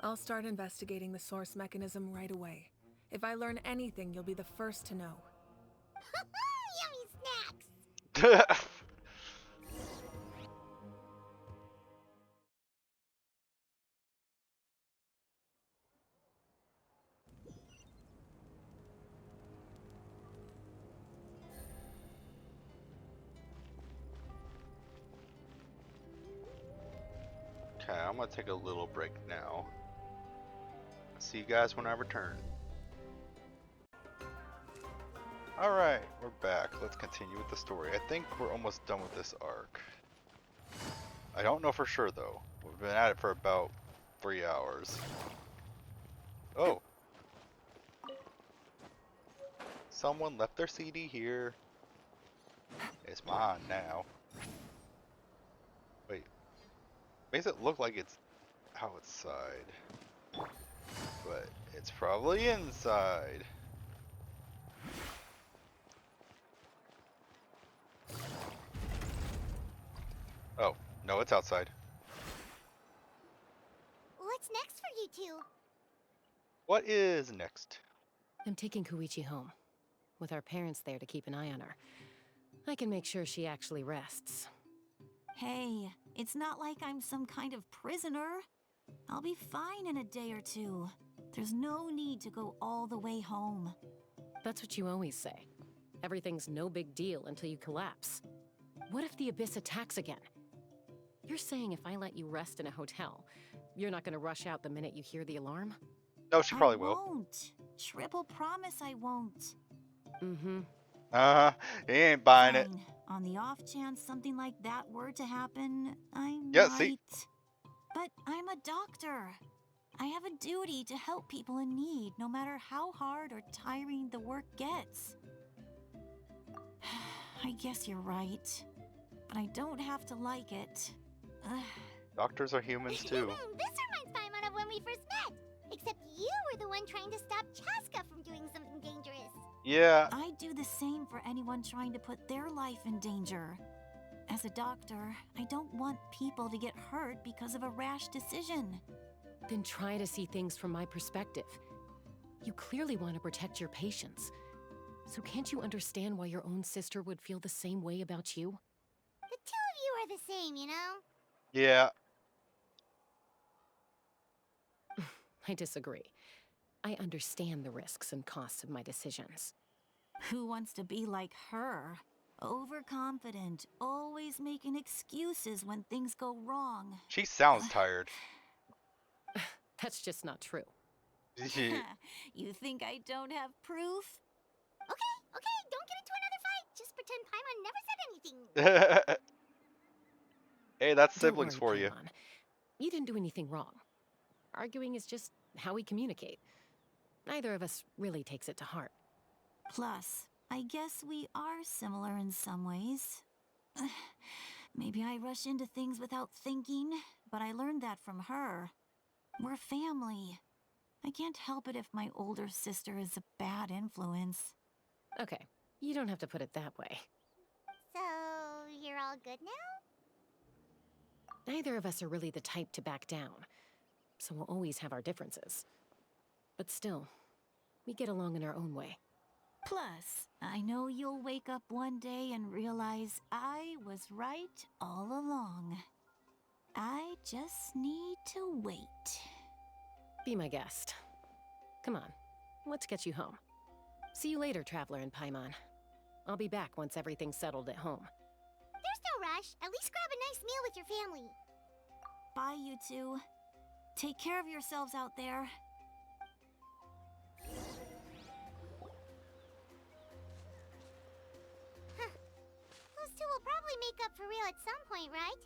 I'll start investigating the source mechanism right away. If I learn anything, you'll be the first to know. Yummy snacks! Okay, I'm gonna take a little break now. See you guys when I return. Alright, we're back. Let's continue with the story. I think we're almost done with this arc. I don't know for sure though. We've been at it for about 3 hours. Oh! Someone left their CD here. It's mine now. Wait. Makes it look like it's outside. But it's probably inside. Oh, no, it's outside. What's next for you two? What is next? I'm taking Koichi home. With our parents there to keep an eye on her. I can make sure she actually rests. Hey, it's not like I'm some kind of prisoner. I'll be fine in a day or two. There's no need to go all the way home. That's what you always say. Everything's no big deal until you collapse. What if the Abyss attacks again? You're saying if I let you rest in a hotel, you're not gonna rush out the minute you hear the alarm? No, she probably will. I won't. Triple promise I won't. Mm-hmm. He ain't buying it. Fine. On the off chance something like that were to happen, I Yeah, might. see? But I'm a doctor. I have a duty to help people in need, no matter how hard or tiring the work gets. I guess you're right. But I don't have to like it. Doctors are humans too. This reminds Paimon of when we first met. Except you were the one trying to stop Chaska from doing something dangerous. Yeah. I'd do the same for anyone trying to put their life in danger. As a doctor, I don't want people to get hurt because of a rash decision. Then try to see things from my perspective. You clearly want to protect your patients. So can't you understand why your own sister would feel the same way about you? The two of you are the same, you know? Yeah. I disagree. I understand the risks and costs of my decisions. Who wants to be like her? Overconfident, always making excuses when things go wrong. She sounds tired. That's just not true. You think I don't have proof? Okay, don't get into another fight. Just pretend Paimon never said anything. Hey, that's Don't siblings worry, for you. Paimon. You didn't do anything wrong. Arguing is just how we communicate. Neither of us really takes it to heart. Plus, I guess we are similar in some ways. Maybe I rush into things without thinking, but I learned that from her. We're family. I can't help it if my older sister is a bad influence. Okay, you don't have to put it that way. So, you're all good now? Neither of us are really the type to back down, so we'll always have our differences. But still, we get along in our own way. Plus, I know you'll wake up one day and realize I was right all along. I just need to wait. Be my guest. Come on, let's get you home. See you later, Traveler and Paimon. I'll be back once everything's settled at home. There's no rush. At least grab a nice meal with your family. Bye, you two. Take care of yourselves out there. Those two will probably make up for real at some point, right?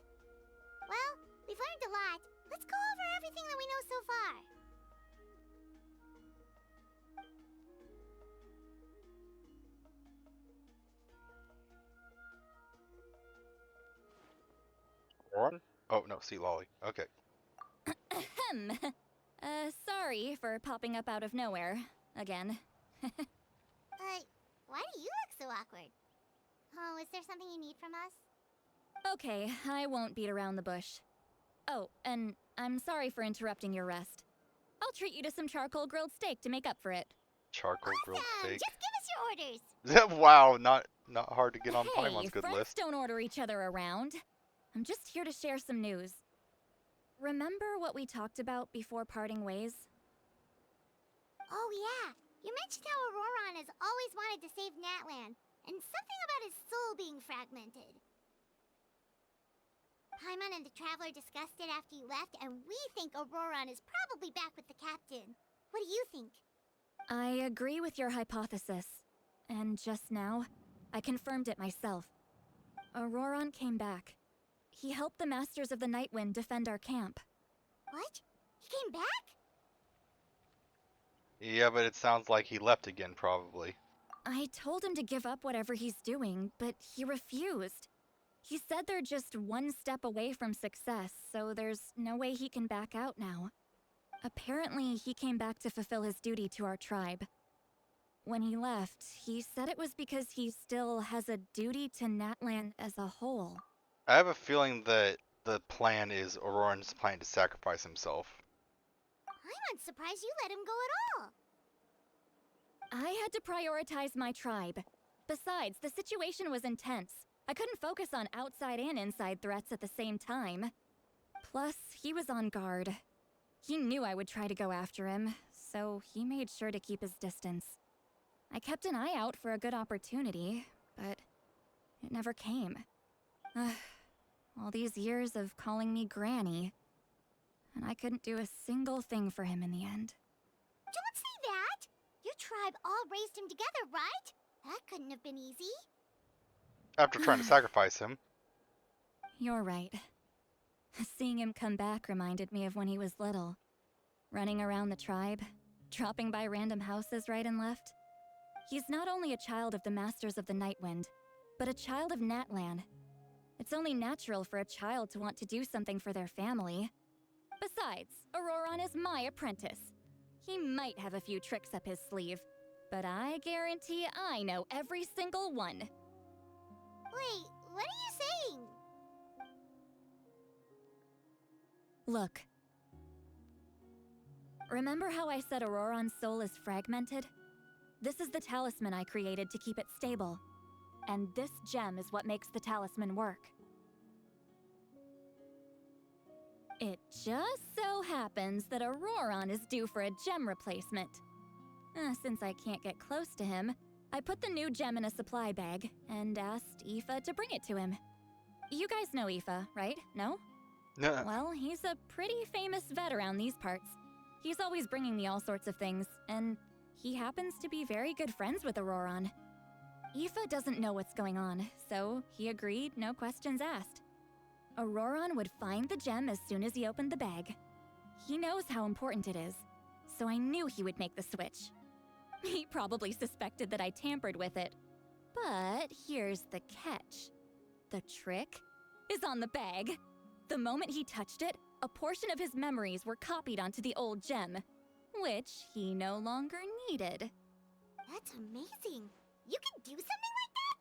Well, we've learned a lot. Let's go over everything that we know so far. One? Oh, no, see Lolly. Okay. Ahem. Sorry for popping up out of nowhere. Again. Why do you look so awkward? Oh, is there something you need from us? Okay, I won't beat around the bush. Oh, and I'm sorry for interrupting your rest. I'll treat you to some charcoal grilled steak to make up for it. Charcoal grilled steak. Just give us your orders. Wow, not hard to get on Hey, Paimon's good friends list. don't order each other around. I'm just here to share some news. Remember what we talked about before parting ways? Oh yeah, you mentioned how Auroron has always wanted to save Natlan, and something about his soul being fragmented. Paimon and the Traveler discussed it after you left, and we think Auroron is probably back with the captain. What do you think? I agree with your hypothesis. And just now, I confirmed it myself. Auroron came back. He helped the Masters of the Nightwind defend our camp. What? He came back? Yeah, but it sounds like he left again, probably. I told him to give up whatever he's doing, but he refused. He said they're just one step away from success, so there's no way he can back out now. Apparently, he came back to fulfill his duty to our tribe. When he left, he said it was because he still has a duty to Natlan as a whole. I have a feeling that the plan is Auroran's plan to sacrifice himself. I'm surprised you let him go at all. I had to prioritize my tribe. Besides, the situation was intense. I couldn't focus on outside and inside threats at the same time. Plus, he was on guard. He knew I would try to go after him, so he made sure to keep his distance. I kept an eye out for a good opportunity, but it never came. All these years of calling me Granny, and I couldn't do a single thing for him in the end. Don't say that! Your tribe all raised him together, right? That couldn't have been easy. After trying to sacrifice him. You're right. Seeing him come back reminded me of when he was little. Running around the tribe, dropping by random houses right and left. He's not only a child of the Masters of the Nightwind, but a child of Natlan. It's only natural for a child to want to do something for their family. Besides, Auroran is my apprentice. He might have a few tricks up his sleeve, but I guarantee I know every single one. Wait, what are you saying? Look. Remember how I said Auroran's soul is fragmented? This is the talisman I created to keep it stable. And this gem is what makes the talisman work. It just so happens that Auroran is due for a gem replacement. Since I can't get close to him, I put the new gem in a supply bag and asked Aoife to bring it to him. You guys know Aoife, right? No? Nah. Well, he's a pretty famous vet around these parts. He's always bringing me all sorts of things, and he happens to be very good friends with Auroron. Aoife doesn't know what's going on, so he agreed, no questions asked. Auroron would find the gem as soon as he opened the bag. He knows how important it is, so I knew he would make the switch. He probably suspected that I tampered with it. But here's the catch. The trick is on the bag. The moment he touched it, a portion of his memories were copied onto the old gem, which he no longer needed. That's amazing. You can do something like that?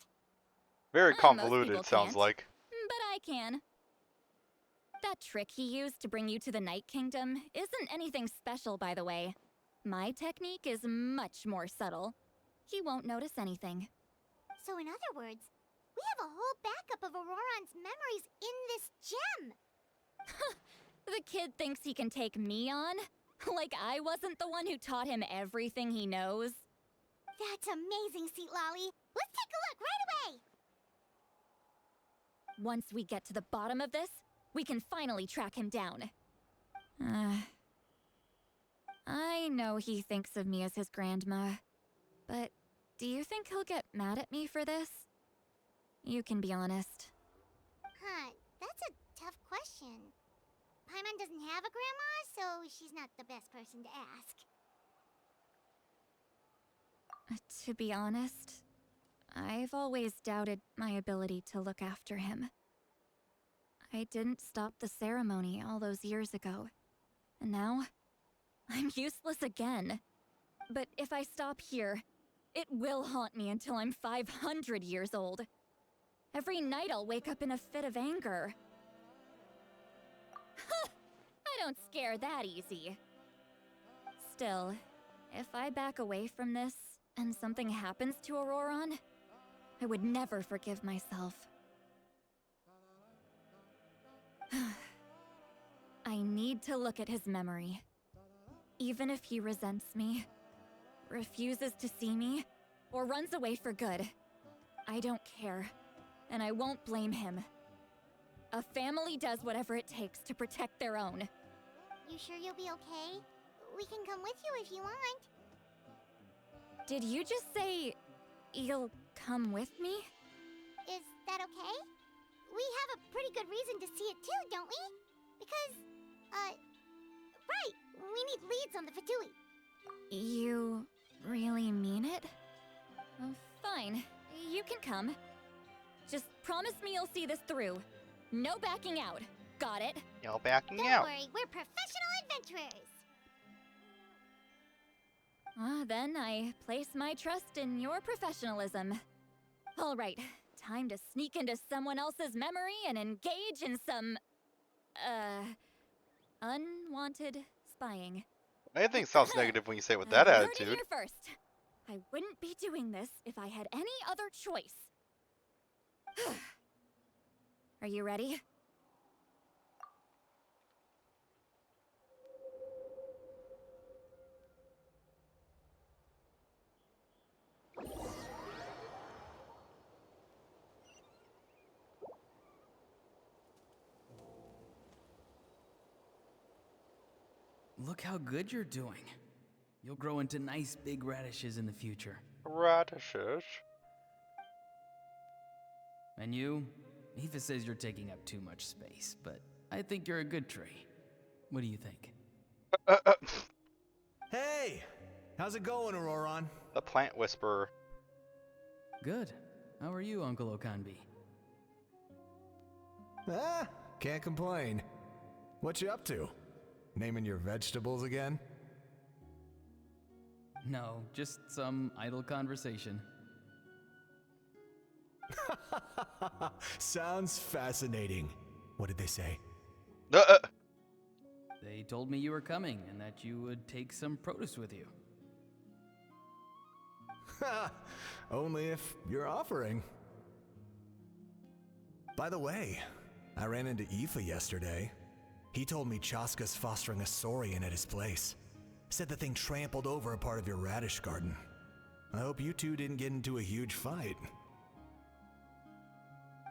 Very Most convoluted, people it sounds can't, like. But I can. That trick he used to bring you to the Night Kingdom isn't anything special, by the way. My technique is much more subtle. He won't notice anything. So in other words, we have a whole backup of Auroron's memories in this gem. The kid thinks he can take me on? Like I wasn't the one who taught him everything he knows? That's amazing, Seat Lolly. Let's take a look right away. Once we get to the bottom of this, we can finally track him down. I know he thinks of me as his grandma, but do you think he'll get mad at me for this? You can be honest. Huh, that's a tough question. Paimon doesn't have a grandma, so she's not the best person to ask. To be honest, I've always doubted my ability to look after him. I didn't stop the ceremony all those years ago, and now I'm useless again. But if I stop here, it will haunt me until I'm 500 years old. Every night I'll wake up in a fit of anger. I don't scare that easy. Still, if I back away from this and something happens to Auroron, I would never forgive myself. I need to look at his memory. Even if he resents me, refuses to see me, or runs away for good, I don't care, and I won't blame him. A family does whatever it takes to protect their own. You sure you'll be okay? We can come with you if you want. Did you just say you'll come with me? Is that okay? We have a pretty good reason to see it too, don't we? Because, right, we need leads on the Fatui. You really mean it? Oh, fine, you can come. Just promise me you'll see this through. No backing out. Got it? No backing Don't out. worry, we're professional adventurers. Then I place my trust in your professionalism. All right, time to sneak into someone else's memory and engage in some, unwanted spying. Anything sounds negative when you say it with You that heard it attitude. here first. I wouldn't be doing this if I had any other choice. Are you ready? Look how good you're doing. You'll grow into nice big radishes in the future. Radishes. And you? Aoife says you're taking up too much space, but I think you're a good tree. What do you think? Hey! How's it going, Auroron? The plant whisperer. Good. How are you, Uncle Okanbi? Ah, can't complain. What you up to? Naming your vegetables again? No, just some idle conversation. Sounds fascinating. What did they say? They told me you were coming and that you would take some produce with you. Only if you're offering. By the way, I ran into Aoife yesterday. He told me Chaska's fostering a saurian at his place. Said the thing trampled over a part of your radish garden. I hope you two didn't get into a huge fight.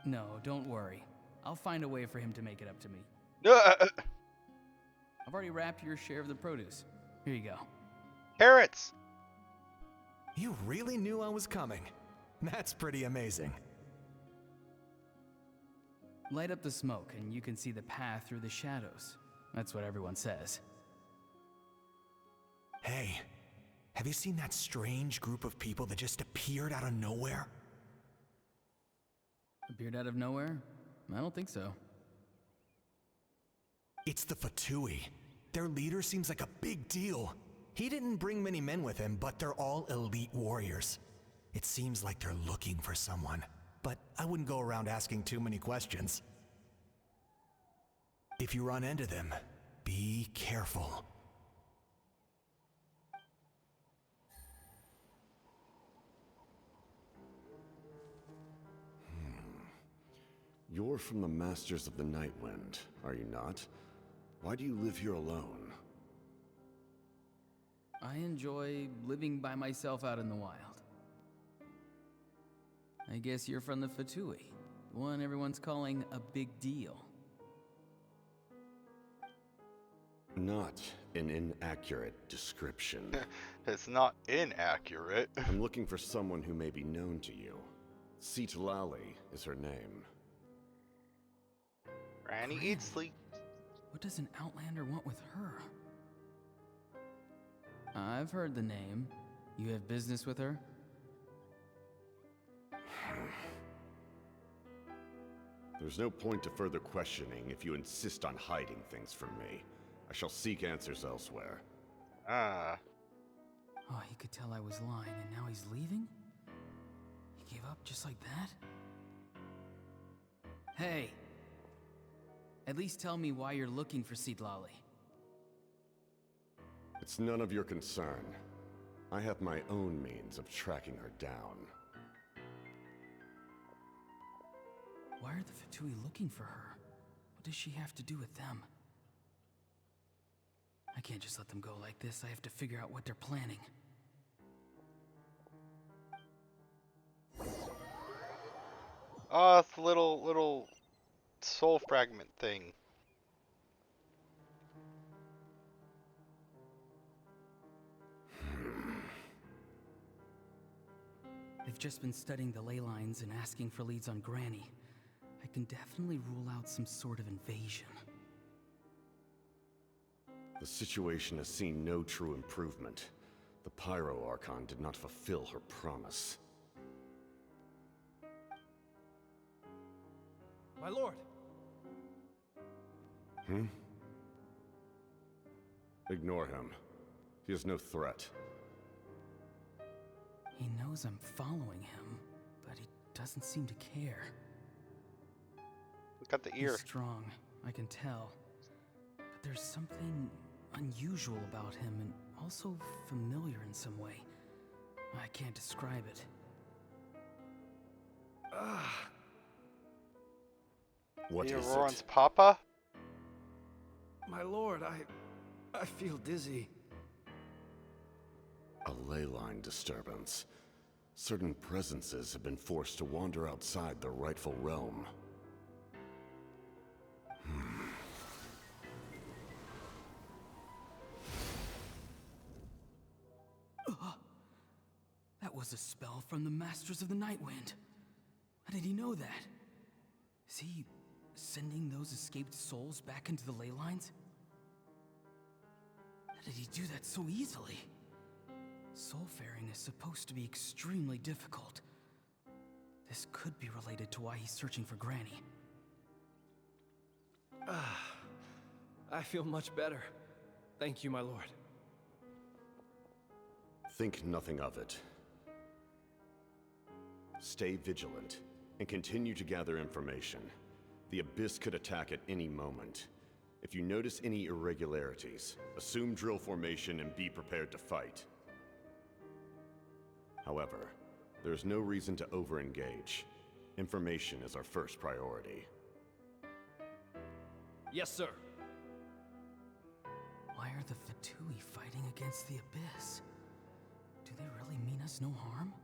No, don't worry. I'll find a way for him to make it up to me. I've already wrapped your share of the produce. Here you go. Carrots! You really knew I was coming. That's pretty amazing. Light up the smoke and you can see the path through the shadows. That's what everyone says. Hey, have you seen that strange group of people that just appeared out of nowhere? Appeared out of nowhere? I don't think so. It's the Fatui. Their leader seems like a big deal. He didn't bring many men with him, but they're all elite warriors. It seems like they're looking for someone, but I wouldn't go around asking too many questions. If you run into them, be careful. You're from the Masters of the Nightwind, are you not? Why do you live here alone? I enjoy living by myself out in the wild. I guess you're from the Fatui, the one everyone's calling a big deal. Not an inaccurate description. It's not inaccurate. I'm looking for someone who may be known to you. Citlali is her name. Granny eats sleep. What does an Outlander want with her? I've heard the name. You have business with her? There's no point to further questioning if you insist on hiding things from me. I shall seek answers elsewhere. Ah. Oh, he could tell I was lying and now he's leaving? He gave up just like that? Hey! At least tell me why you're looking for Citlali. It's none of your concern. I have my own means of tracking her down. Why are the Fatui looking for her? What does she have to do with them? I can't just let them go like this. I have to figure out what they're planning. Oh, it's the little soul fragment thing. They've just been studying the ley lines and asking for leads on Granny. I can definitely rule out some sort of invasion. The situation has seen no true improvement. The Pyro Archon did not fulfill her promise. My lord! Ignore him. He is no threat. He knows I'm following him, but he doesn't seem to care. Look at the ear. He's strong, I can tell. But there's something unusual about him and also familiar in some way. I can't describe it. What is Auroran's it? papa? My lord, I feel dizzy. A ley line disturbance. Certain presences have been forced to wander outside their rightful realm. That was a spell from the Masters of the Nightwind. How did he know that? Is he sending those escaped souls back into the ley lines? How did he do that so easily? Soulfaring is supposed to be extremely difficult. This could be related to why he's searching for Granny. I feel much better. Thank you, my lord. Think nothing of it. Stay vigilant, and continue to gather information. The Abyss could attack at any moment. If you notice any irregularities, assume drill formation and be prepared to fight. However, there is no reason to over-engage. Information is our first priority. Yes, sir. Why are the Fatui fighting against the Abyss? Do they really mean us no harm?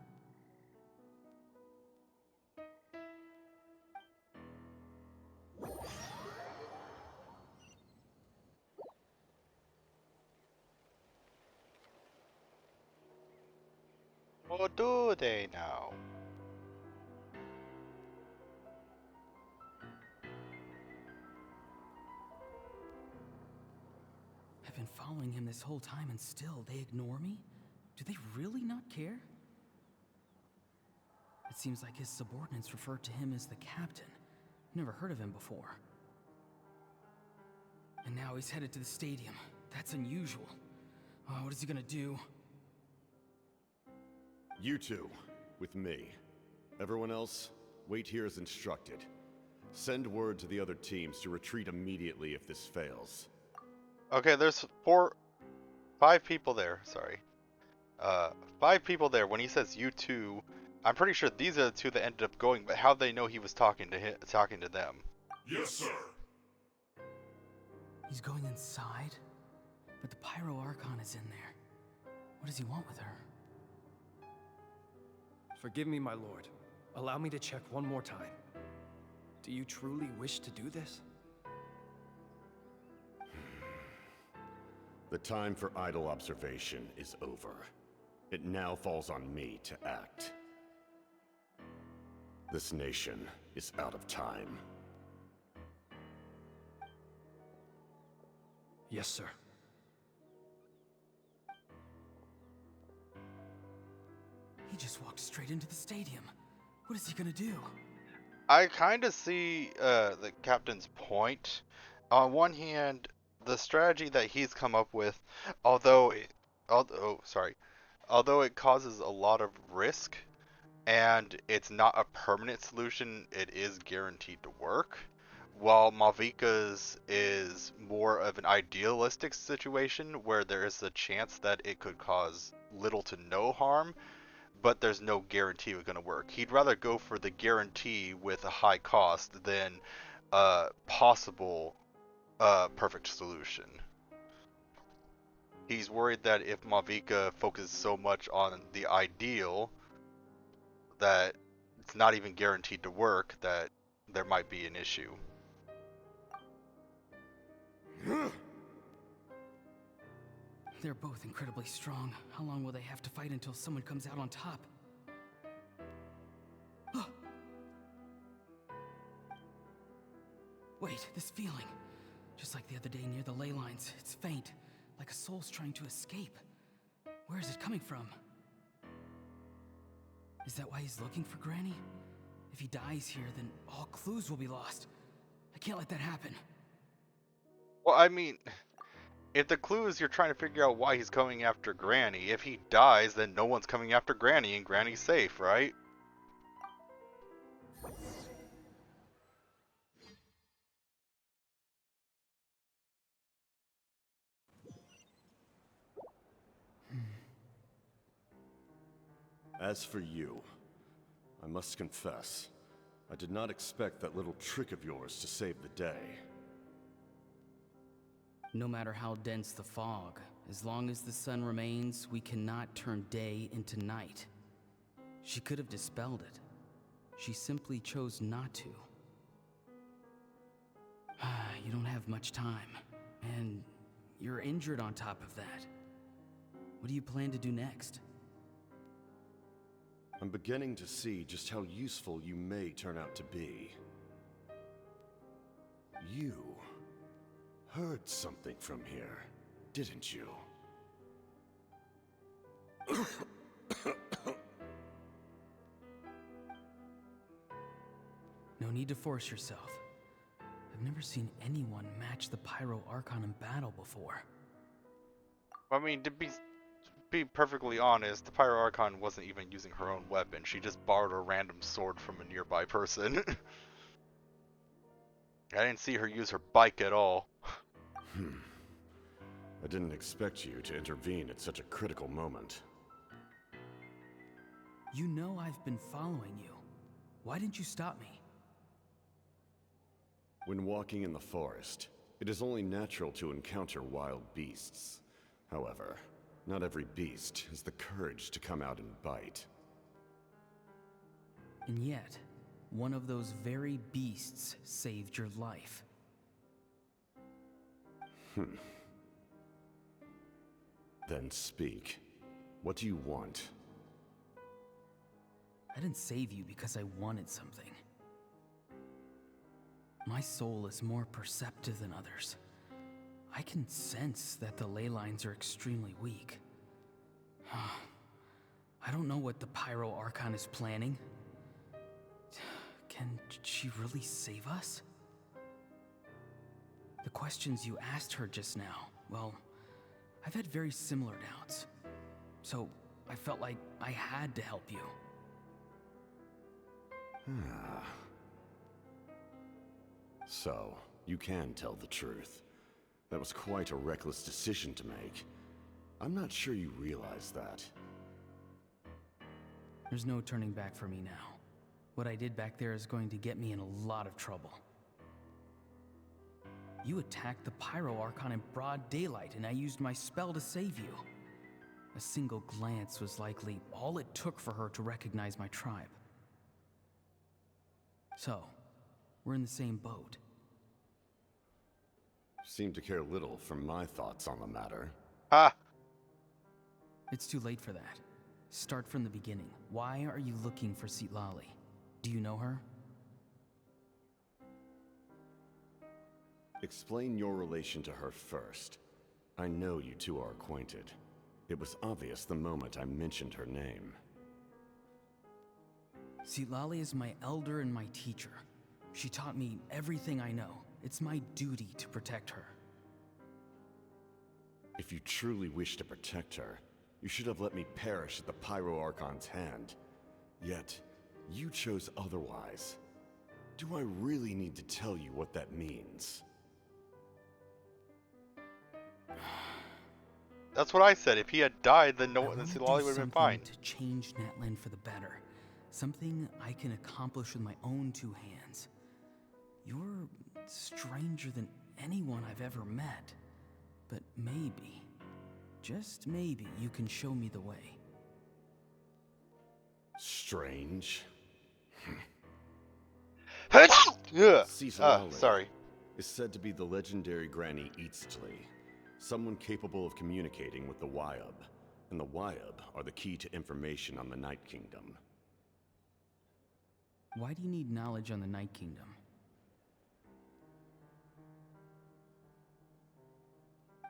Or do they now? I've been following him this whole time and still they ignore me? Do they really not care? It seems like his subordinates refer to him as the captain. Never heard of him before. And now he's headed to the stadium. That's unusual. What is he gonna do? You two, with me. Everyone else, wait here as instructed. Send word to the other teams to retreat immediately if this fails. Okay, there's 5 people there. Sorry. 5 people there. When he says you two, I'm pretty sure these are the 2 that ended up going. But how they know he was talking to them? Yes, sir. He's going inside? But the Pyro Archon is in there. What does he want with her? Forgive me, my lord. Allow me to check one more time. Do you truly wish to do this? The time for idle observation is over. It now falls on me to act. This nation is out of time. Yes, sir. He just walked straight into the stadium. What is he gonna do? I kind of see the captain's point. On one hand, the strategy that he's come up with, although it causes a lot of risk and it's not a permanent solution, it is guaranteed to work. While Malvika's is more of an idealistic situation where there is a chance that it could cause little to no harm, but there's no guarantee it's going to work. He'd rather go for the guarantee with a high cost than a possible perfect solution. He's worried that if Malvika focuses so much on the ideal that it's not even guaranteed to work, that there might be an issue. They're both incredibly strong. How long will they have to fight until someone comes out on top? Wait, this feeling. Just like the other day near the ley lines. It's faint, like a soul's trying to escape. Where is it coming from? Is that why he's looking for Granny? If he dies here, then all clues will be lost. I can't let that happen. Well, I mean, if the clue is you're trying to figure out why he's coming after Granny, if he dies, then no one's coming after Granny and Granny's safe, right? As for you, I must confess, I did not expect that little trick of yours to save the day. No matter how dense the fog, as long as the sun remains, we cannot turn day into night. She could have dispelled it. She simply chose not to. You don't have much time, and you're injured on top of that. What do you plan to do next? I'm beginning to see just how useful you may turn out to be. You heard something from here, didn't you? No need to force yourself. I've never seen anyone match the Pyro Archon in battle before. I mean, to be perfectly honest, the Pyro Archon wasn't even using her own weapon. She just borrowed a random sword from a nearby person. I didn't see her use her bike at all. I didn't expect you to intervene at such a critical moment. You know I've been following you. Why didn't you stop me? When walking in the forest, it is only natural to encounter wild beasts. However, Not every beast has the courage to come out and bite. And yet, one of those very beasts saved your life. Then speak. What do you want? I didn't save you because I wanted something. My soul is more perceptive than others. I can sense that the ley lines are extremely weak. I don't know what the Pyro Archon is planning. Can she really save us? The questions you asked her just now, well, I've had very similar doubts. So I felt like I had to help you. So, you can tell the truth. That was quite a reckless decision to make. I'm not sure you realize that. There's no turning back for me now. What I did back there is going to get me in a lot of trouble. You attacked the Pyro Archon in broad daylight, and I used my spell to save you. A single glance was likely all it took for her to recognize my tribe. So, we're in the same boat. Seem to care little for my thoughts on the matter. Ha! It's too late for that. Start from the beginning. Why are you looking for Sitlali? Do you know her? Explain your relation to her first. I know you two are acquainted. It was obvious the moment I mentioned her name. Sitlali is my elder and my teacher. She taught me everything I know. It's my duty to protect her. If you truly wish to protect her, you should have let me perish at the Pyro Archon's hand. Yet, you chose otherwise. Do I really need to tell you what that means? That's what I said. If he had died, then I Sitlali would have been fine. to change Natlan for the better. Something I can accomplish with my own two hands. You're stranger than anyone I've ever met. But maybe, just maybe, you can show me the way. Strange? Sorry. Is said to be the legendary Granny Eatsley, someone capable of communicating with the Wyub, and the Wyub are the key to information on the Night Kingdom. Why do you need knowledge on the Night Kingdom?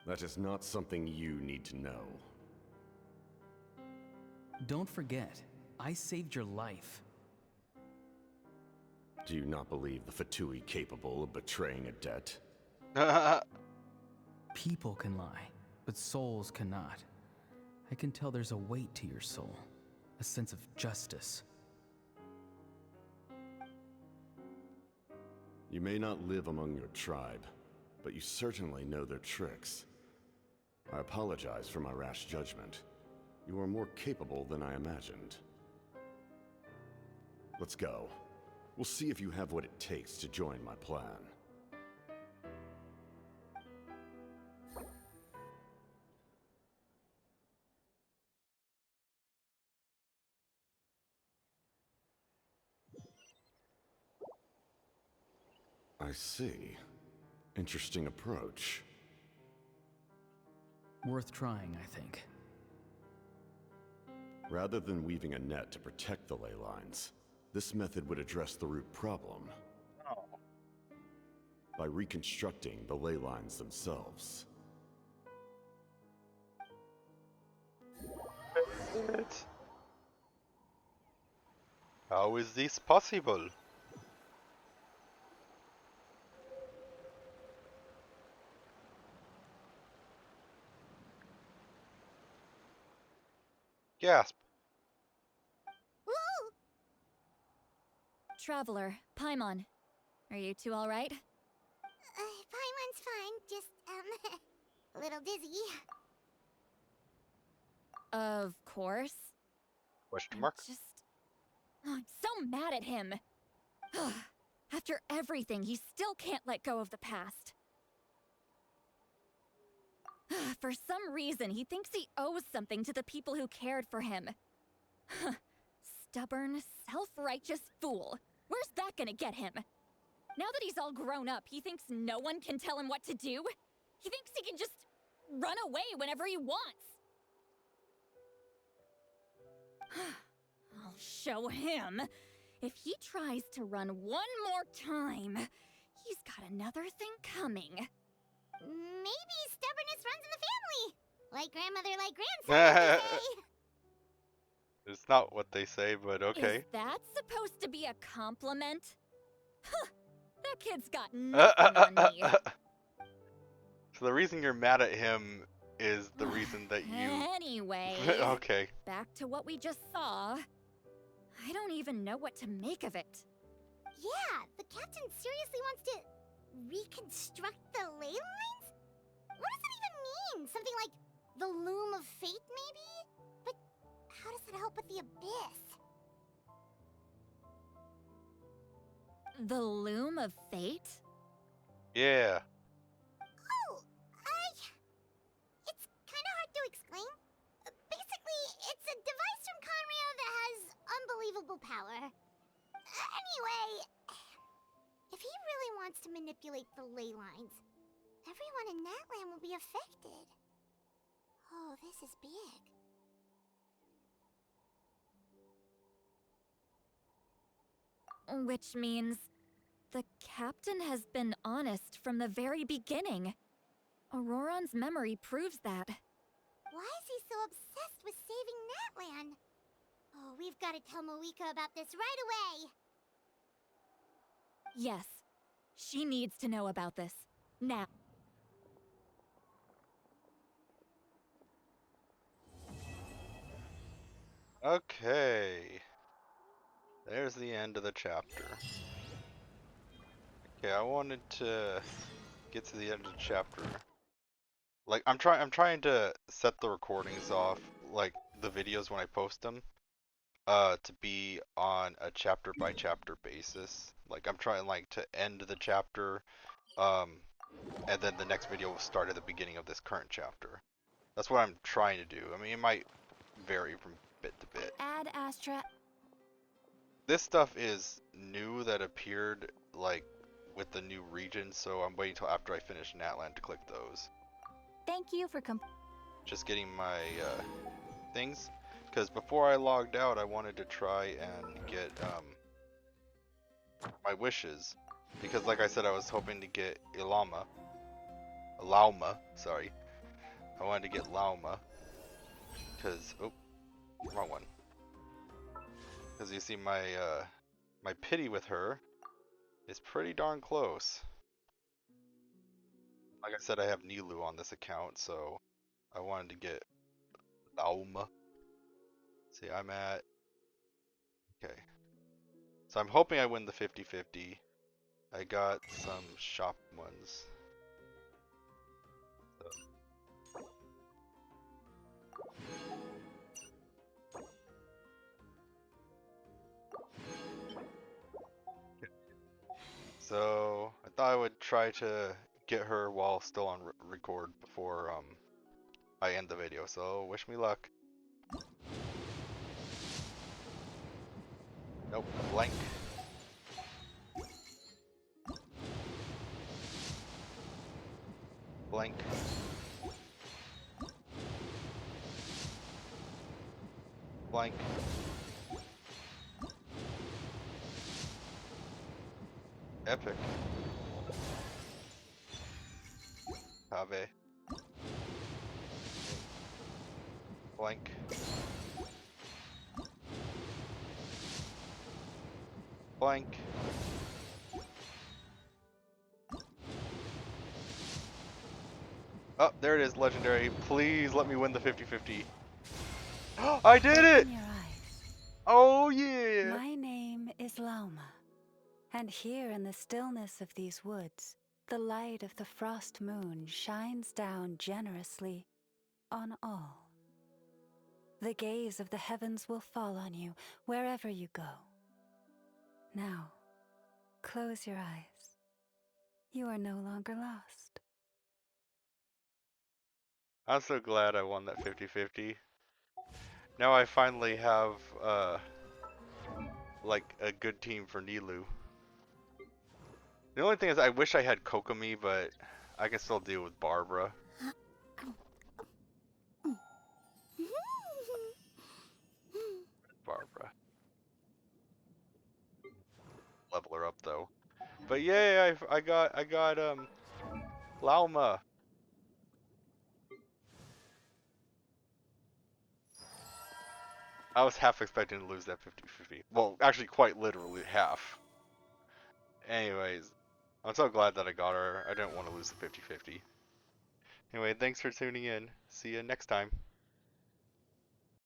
That is not something you need to know. Don't forget, I saved your life. Do you not believe the Fatui capable of betraying a debt? People can lie, but souls cannot. I can tell there's a weight to your soul, a sense of justice. You may not live among your tribe, but you certainly know their tricks. I apologize for my rash judgment. You are more capable than I imagined. Let's go. We'll see if you have what it takes to join my plan. I see. Interesting approach. Worth trying, I think. Rather than weaving a net to protect the ley lines, this method would address the root problem. By reconstructing the ley lines themselves. How is this possible? Gasp. Woo! Traveler, Paimon. Are you two alright? Paimon's fine, just, a little dizzy. Of course. Question mark? I'm so mad at him. After everything, he still can't let go of the past. For some reason, he thinks he owes something to the people who cared for him. Stubborn, self-righteous fool. Where's that gonna get him? Now that he's all grown up, he thinks no one can tell him what to do? He thinks he can just run away whenever he wants. I'll show him. If he tries to run one more time, he's got another thing coming. Maybe stubbornness runs in the family. Like grandmother, like grandson, they say. It's not what they say, but okay. Is that supposed to be a compliment? Huh, that kid's got nothing on me. So the reason you're mad at him is the reason that you... Anyway, okay. Back to what we just saw. I don't even know what to make of it. Yeah, the captain seriously wants to reconstruct the ley lines? What does that even mean? Something like the loom of fate, maybe? But how does that help with the abyss? The loom of fate? Yeah. Oh, it's kind of hard to explain. Basically, it's a device from Conrio that has unbelievable power. Anyway, if he really wants to manipulate the ley lines, everyone in Natlan will be affected. Oh, this is big. Which means the captain has been honest from the very beginning. Auroron's memory proves that. Why is he so obsessed with saving Natlan? Oh, we've got to tell Moeka about this right away. Yes, she needs to know about this. Now. Okay. There's the end of the chapter. Okay, I wanted to get to the end of the chapter. Like I'm trying to set the recordings off, like the videos when I post them, to be on a chapter by chapter basis. Like I'm trying like to end the chapter, and then the next video will start at the beginning of this current chapter. That's what I'm trying to do. I mean, it might vary from bit to bit. Ad Astra. This stuff is new that appeared like with the new region, so I'm waiting till after I finish Natlan to click those. Thank you for Just getting my things, because before I logged out, I wanted to try and get my wishes, because like I said, I was hoping to get Lauma, sorry. I wanted to get Lauma, because oh, wrong one. Because you see, my my pity with her is pretty darn close. Like I said, I have Nilu on this account, so I wanted to get Lauma. See, I'm at... Okay. So I'm hoping I win the 50-50. I got some shop ones. So. So I thought I would try to get her while still on record before I end the video. So wish me luck. Nope, blank. Blank. Blank. Epic. Have. Blank. Blank. Oh, there it is, legendary. Please let me win the 50-50. I did it! Open your eyes. Oh yeah! My name is Lauma, and here in the stillness of these woods, the light of the frost moon shines down generously on all. The gaze of the heavens will fall on you wherever you go. Now, close your eyes. You are no longer lost. I'm so glad I won that 50-50. Now I finally have like a good team for Nilu. The only thing is I wish I had Kokomi, but I can still deal with Barbara. Barbara. Level her up though. But yay, I got Lauma. I was half expecting to lose that 50-50. Well, actually quite literally half. Anyways, I'm so glad that I got her. I didn't want to lose the 50-50. Anyway, thanks for tuning in. See you next time.